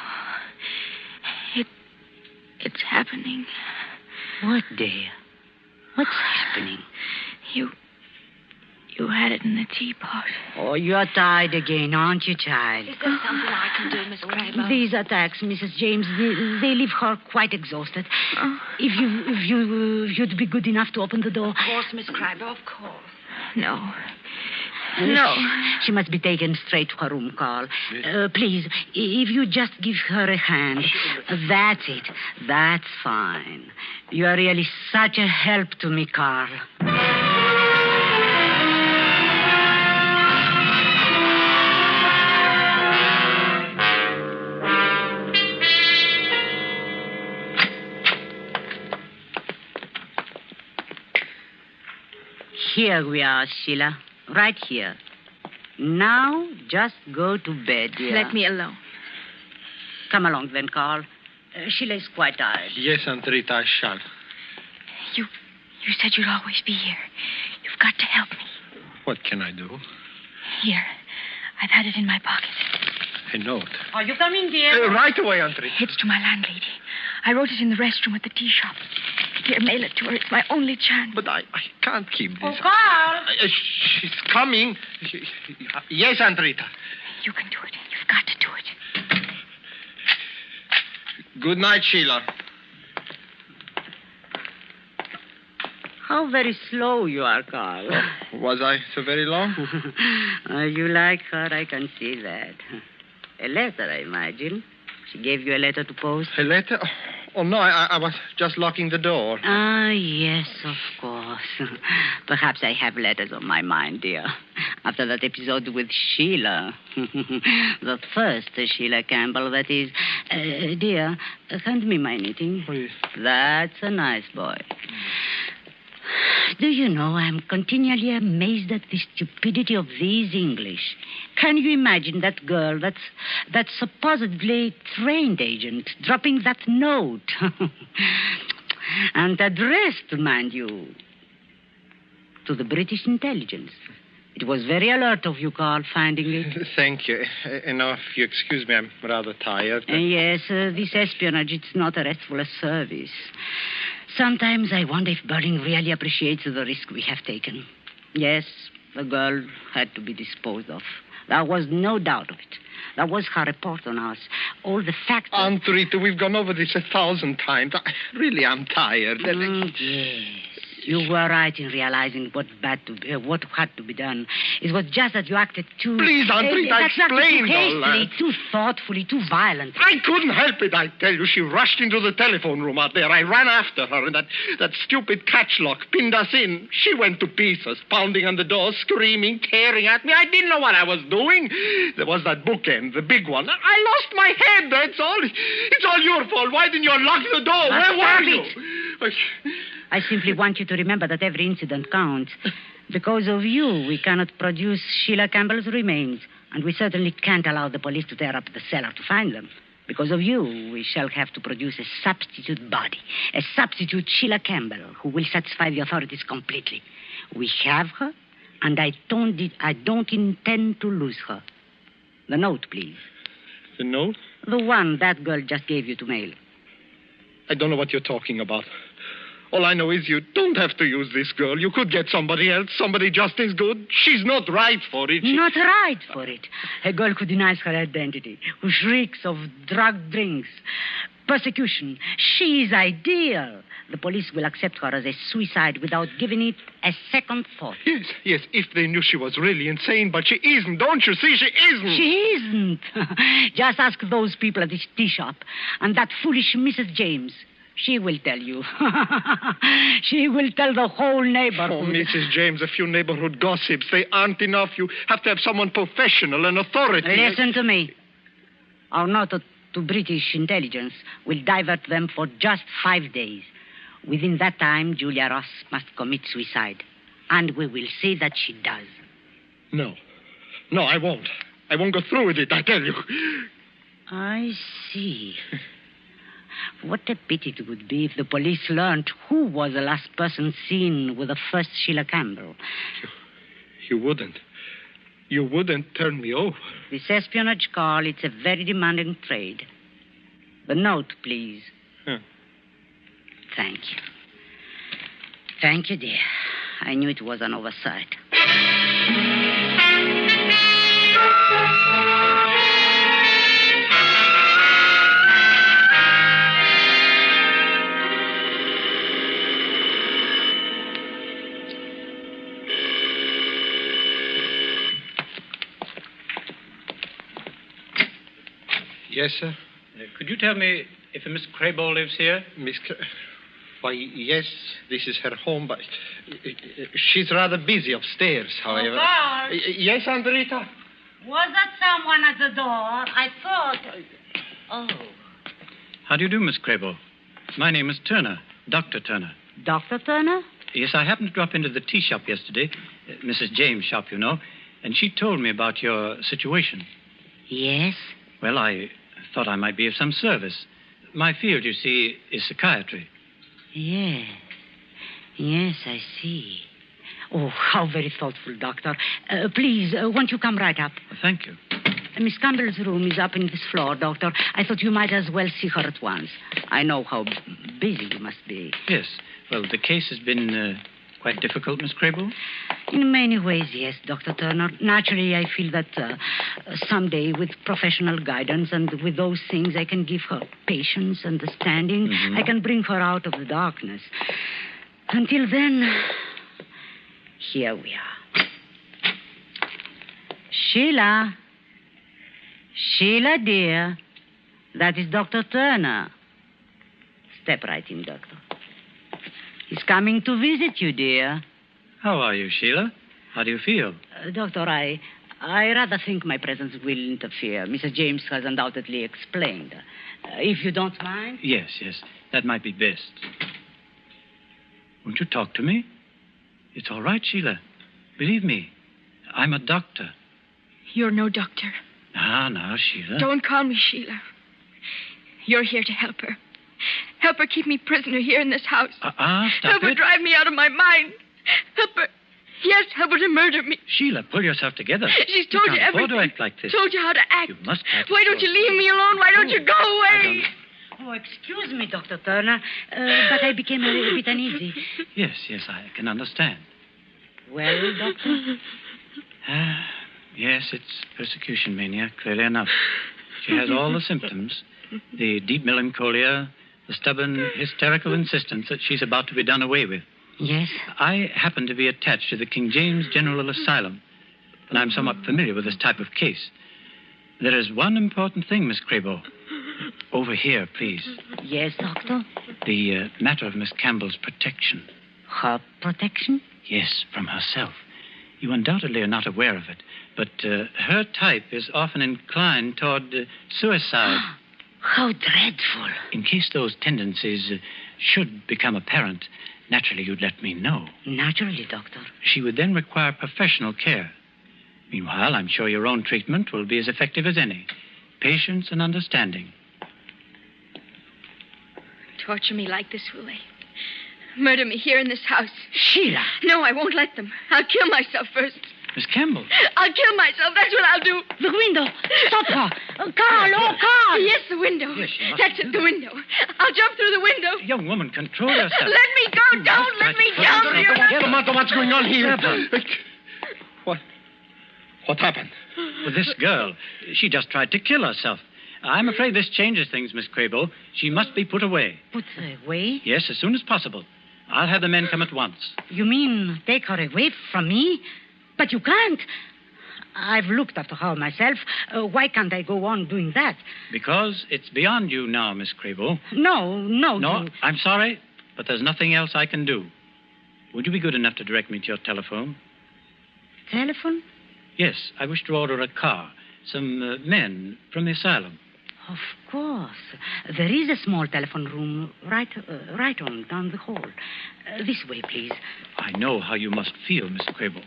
it's happening. What, dear? What's happening? You had it in the teapot. Oh, you're tired again, aren't you, child? Is there something I can do, Miss Crabo? These attacks, Mrs. James, they leave her quite exhausted. Oh. If you'd be good enough to open the door. Of course, Miss Crabo, of course. No. She must be taken straight to her room, Carl. Please, if you just give her a hand. That's it. That's fine. You are really such a help to me, Carl. Here we are, Sheila. Right here. Now, just go to bed, dear. Let me alone. Come along, then, Carl. Sheila is quite tired. Yes, Aunt Rita, I shall. You said you'd always be here. You've got to help me. What can I do? Here. I've had it in my pocket. A note. Are you coming, dear? Right away, Aunt Rita. It's to my landlady. I wrote it in the restroom at the tea shop. Here, mail it to her. It's my only chance. But I can't keep this. Oh, Carl! She's coming. Yes, Aunt Rita. You can do it. You've got to do it. Good night, Sheila. How very slow you are, Carl. Was I so very long? You like her, I can see that. A letter, I imagine. She gave you a letter to post? A letter? Oh, no, I was just locking the door. Ah, yes, of course. Perhaps I have letters on my mind, dear. After that episode with Sheila. The first Sheila Campbell, that is. Dear, hand me my knitting. Please. That's a nice boy. Do you know, I'm continually amazed at the stupidity of these English. Can you imagine that girl, that supposedly trained agent, dropping that note? And addressed, mind you, to the British intelligence. It was very alert of you, Carl, finding it. Thank you. Now, if you excuse me, I'm rather tired. Yes, this espionage, it's not a restful service. Sometimes I wonder if Berlin really appreciates the risk we have taken. Yes, the girl had to be disposed of. There was no doubt of it. That was her report on us. All the facts... Aunt Rita, we've gone over this 1,000 times. I really am tired. Yes. You were right in realizing what had to be done. It was just that you acted too... Please, Andrita, explain too all that. hastily, too thoughtfully, too violently. I couldn't help it, I tell you. She rushed into the telephone room out there. I ran after her, and that stupid catch lock pinned us in. She went to pieces, pounding on the door, screaming, tearing at me. I didn't know what I was doing. There was that bookend, the big one. I lost my head, that's all. It's all your fault. Why didn't you lock the door? Where were you? I simply want you to remember that every incident counts. Because of you, we cannot produce Sheila Campbell's remains, and we certainly can't allow the police to tear up the cellar to find them. Because of you, we shall have to produce a substitute body, a substitute Sheila Campbell, who will satisfy the authorities completely. We have her, and I don't intend to lose her. The note, please. The note? The one that girl just gave you to mail. I don't know what you're talking about. All I know is you don't have to use this girl. You could get somebody else, somebody just as good. She's not right for it. Not right for it. A girl who denies her identity, who shrieks of drugged drinks, persecution. She is ideal. The police will accept her as a suicide without giving it a second thought. Yes, if they knew she was really insane, but she isn't. Don't you see? She isn't. She isn't. Just ask those people at the tea shop and that foolish Mrs. James. She will tell you. She will tell the whole neighborhood. Oh, Mrs. James, a few neighborhood gossips. They aren't enough. You have to have someone professional and authority. Listen to me. Our note to British intelligence will divert them for just 5 days. Within that time, Julia Ross must commit suicide. And we will see that she does. No, I won't. I won't go through with it, I tell you. I see. What a pity it would be if the police learned who was the last person seen with the first Sheila Campbell. You wouldn't. You wouldn't turn me over. This espionage, Carl, it's a very demanding trade. The note, please. Huh. Thank you. Thank you, dear. I knew it was an oversight. Yes, sir? Could you tell me if a Miss Crable lives here? Why, yes, this is her home, but she's rather busy upstairs, however. Carl. Yes, Andrita? Was that someone at the door? I thought... Oh. How do you do, Miss Crable? My name is Turner, Dr. Turner. Dr. Turner? Yes, I happened to drop into the tea shop yesterday, Mrs. James' shop, you know, and she told me about your situation. Yes? Well, I thought I might be of some service. My field, you see, is psychiatry. Yes. Yes, I see. Oh, how very thoughtful, Doctor. Please, won't you come right up? Thank you. Miss Campbell's room is up in this floor, Doctor. I thought you might as well see her at once. I know how busy you must be. Yes. Well, the case has been quite difficult, Miss Crable? In many ways, yes, Dr. Turner. Naturally, I feel that someday, with professional guidance and with those things, I can give her patience, understanding. Mm-hmm. I can bring her out of the darkness. Until then, here we are. Sheila. Sheila, dear. That is Dr. Turner. Step right in, Doctor. He's coming to visit you, dear. How are you, Sheila? How do you feel? Doctor, I rather think my presence will interfere. Mrs. James has undoubtedly explained. If you don't mind? Yes. That might be best. Won't you talk to me? It's all right, Sheila. Believe me, I'm a doctor. You're no doctor. Now, Sheila. Don't call me Sheila. You're here to help her. Help her keep me prisoner here in this house. Stop Help her drive me out of my mind. Help her. Yes, help her to murder me. Sheila, pull yourself together. She's told you everything. You can't afford to act like this. Told you how to act. You must act. Why don't you leave me alone? Why don't you go away? Oh, excuse me, Dr. Turner, but I became a little bit uneasy. Yes, I can understand. Well, Doctor? Yes, it's persecution mania, clearly enough. She has all the symptoms. The deep melancholia, the stubborn, hysterical insistence that she's about to be done away with. Yes? I happen to be attached to the King James General Asylum, and I'm somewhat familiar with this type of case. There is one important thing, Miss Crabo. Over here, please. Yes, Doctor? The matter of Miss Campbell's protection. Her protection? Yes, from herself. You undoubtedly are not aware of it, but her type is often inclined toward suicide. How dreadful. In case those tendencies should become apparent, naturally you'd let me know. Naturally, Doctor. She would then require professional care. Meanwhile, I'm sure your own treatment will be as effective as any. Patience and understanding. Torture me like this, will they? Murder me here in this house. Sheila! No, I won't let them. I'll kill myself first. Miss Campbell. I'll kill myself. That's what I'll do. The window. Stop her. Carl, oh, Carl. Yes, the window. Yes, she must That's it, the window. I'll jump through the window. Young woman, control yourself. Let me go. Don't let me down. Samantha, what's going on here? What happened? Well, this girl, she just tried to kill herself. I'm afraid this changes things, Miss Crabo. She must be put away. Put away? Yes, as soon as possible. I'll have the men come at once. You mean take her away from me? But you can't. I've looked after her myself. Why can't I go on doing that? Because it's beyond you now, Miss Crabo. No. No, I'm sorry, but there's nothing else I can do. Would you be good enough to direct me to your telephone? Telephone? Yes, I wish to order a car. Some men from the asylum. Of course. There is a small telephone room right on down the hall. This way, please. I know how you must feel, Miss Crabo.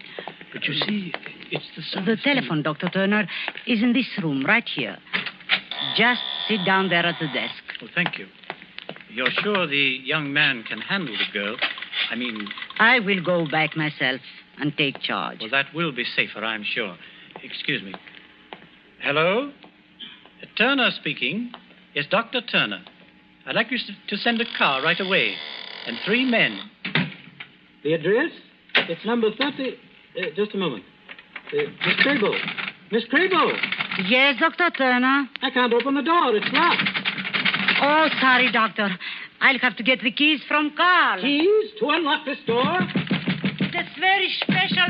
But you see, it's the sort The of thing- telephone, Dr. Turner, is in this room right here. Just sit down there at the desk. Oh, thank you. You're sure the young man can handle the girl? I mean... I will go back myself and take charge. Well, that will be safer, I'm sure. Excuse me. Hello? Turner speaking. Yes, Dr. Turner. I'd like you to send a car right away. And 3 men. The address? It's number 30... just a moment. Miss Crabo. Miss Crabo! Yes, Dr. Turner? I can't open the door. It's locked. Oh, sorry, Doctor. I'll have to get the keys from Carl. Keys to unlock this door? That's very special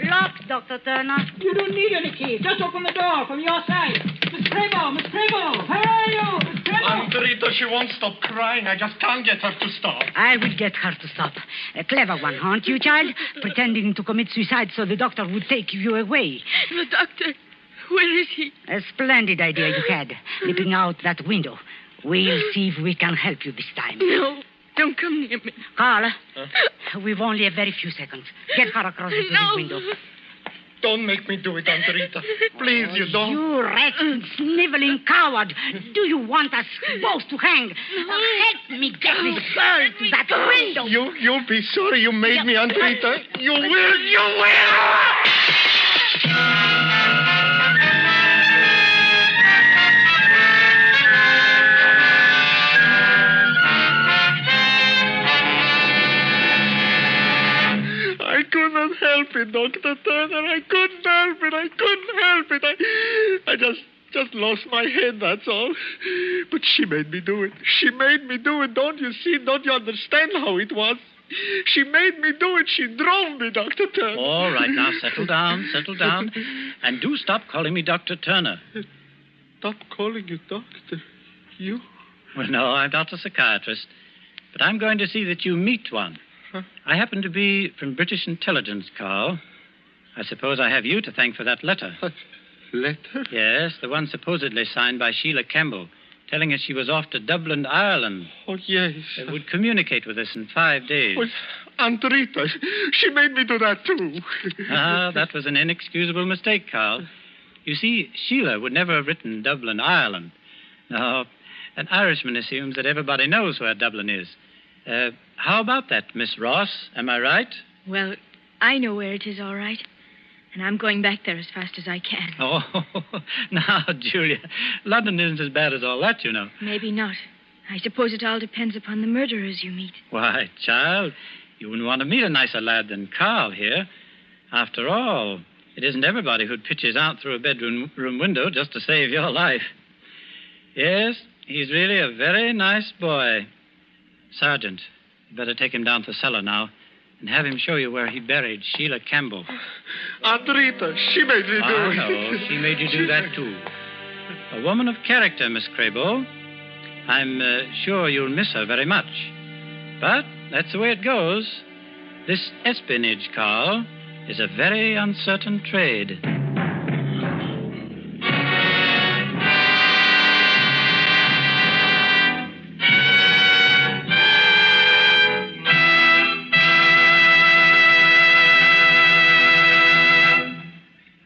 lock, Dr. Turner. You don't need any keys. Just open the door from your side. Miss Crabo! Miss Crabo! Where are you? Miss Crabo! Rita, she won't stop crying. I just can't get her to stop. I will get her to stop. A clever one, aren't you, child? Pretending to commit suicide so the doctor would take you away. The doctor, where is he? A splendid idea you had, leaping out that window. We'll see if we can help you this time. No, don't come near me. Carl, we've only a very few seconds. Get her across to the window. Don't make me do it, Aunt Rita. Please, you don't. You wretched, sniveling coward. Do you want us both to hang? Help me get this girl to that window. You'll be sorry you made me, Aunt Rita. You will. I couldn't help it, Dr. Turner. I couldn't help it. I just lost my head, that's all. But she made me do it. Don't you see? Don't you understand how it was? She made me do it. She drove me, Dr. Turner. All right, now, settle down. And do stop calling me Dr. Turner. Stop calling you doctor. You? Well, no, I'm not a psychiatrist. But I'm going to see that you meet one. I happen to be from British intelligence, Carl. I suppose I have you to thank for that letter. Letter? Yes, the one supposedly signed by Sheila Campbell, telling us she was off to Dublin, Ireland. Oh, yes. Would communicate with us in 5 days. Well, Aunt Rita, she made me do that, too. That was an inexcusable mistake, Carl. You see, Sheila would never have written Dublin, Ireland. No, an Irishman assumes that everybody knows where Dublin is. How about that, Miss Ross? Am I right? Well, I know where it is, all right. And I'm going back there as fast as I can. Oh, now, Julia, London isn't as bad as all that, you know. Maybe not. I suppose it all depends upon the murderers you meet. Why, child, you wouldn't want to meet a nicer lad than Carl here. After all, it isn't everybody who pitches out through a bedroom window just to save your life. Yes, he's really a very nice boy. Sergeant, you better take him down to the cellar now. and have him show you where he buried Sheila Campbell. Aunt Rita, she made me do it. I know. She made you do that, too. A woman of character, Miss Crable. I'm sure you'll miss her very much. But that's the way it goes. This espionage, Carl, is a very uncertain trade.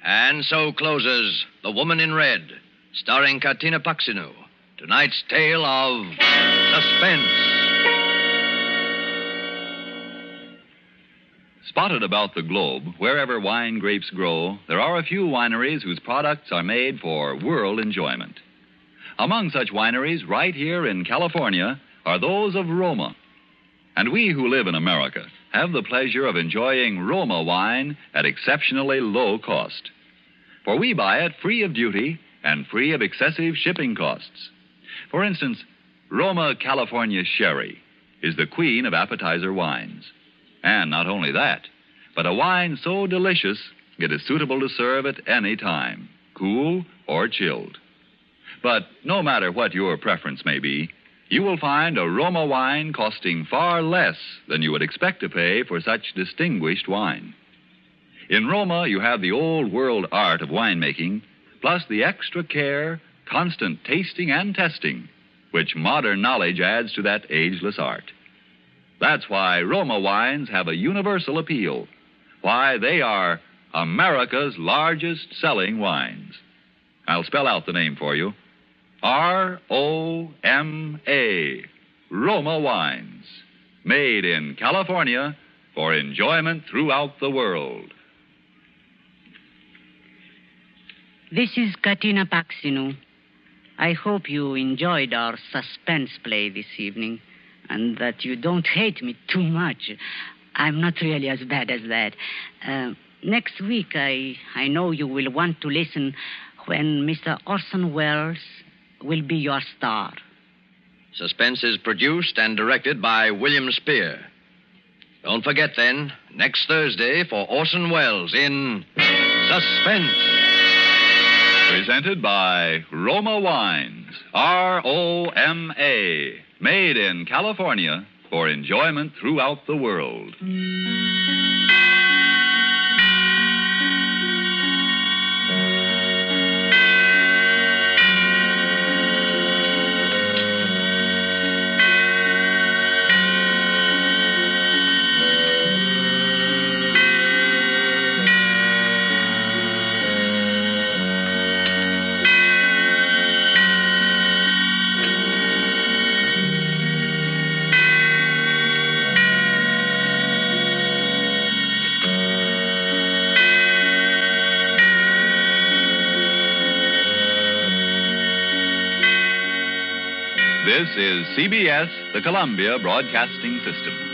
And so closes The Woman in Red, starring Katina Paxinou. Tonight's tale of suspense. Spotted about the globe, wherever wine grapes grow, there are a few wineries whose products are made for world enjoyment. Among such wineries, right here in California, are those of Roma. And we who live in America have the pleasure of enjoying Roma wine at exceptionally low cost. For we buy it free of duty and free of excessive shipping costs. For instance, Roma California Sherry is the queen of appetizer wines. And not only that, but a wine so delicious it is suitable to serve at any time, cool or chilled. But no matter what your preference may be, you will find a Roma wine costing far less than you would expect to pay for such distinguished wine. In Roma, you have the old world art of winemaking, plus the extra care, constant tasting and testing, which modern knowledge adds to that ageless art. That's why Roma wines have a universal appeal, why they are America's largest selling wines. I'll spell out the name for you. R-O-M-A, Roma wines, made in California for enjoyment throughout the world. This is Katina Paxinou. I hope you enjoyed our suspense play this evening and that you don't hate me too much. I'm not really as bad as that. Next week, I know you will want to listen when Mr. Orson Welles will be your star. Suspense is produced and directed by William Spear. Don't forget, then, next Thursday for Orson Welles in Suspense. Presented by Roma Wines, R-O-M-A, made in California for enjoyment throughout the world. This is CBS, the Columbia Broadcasting System.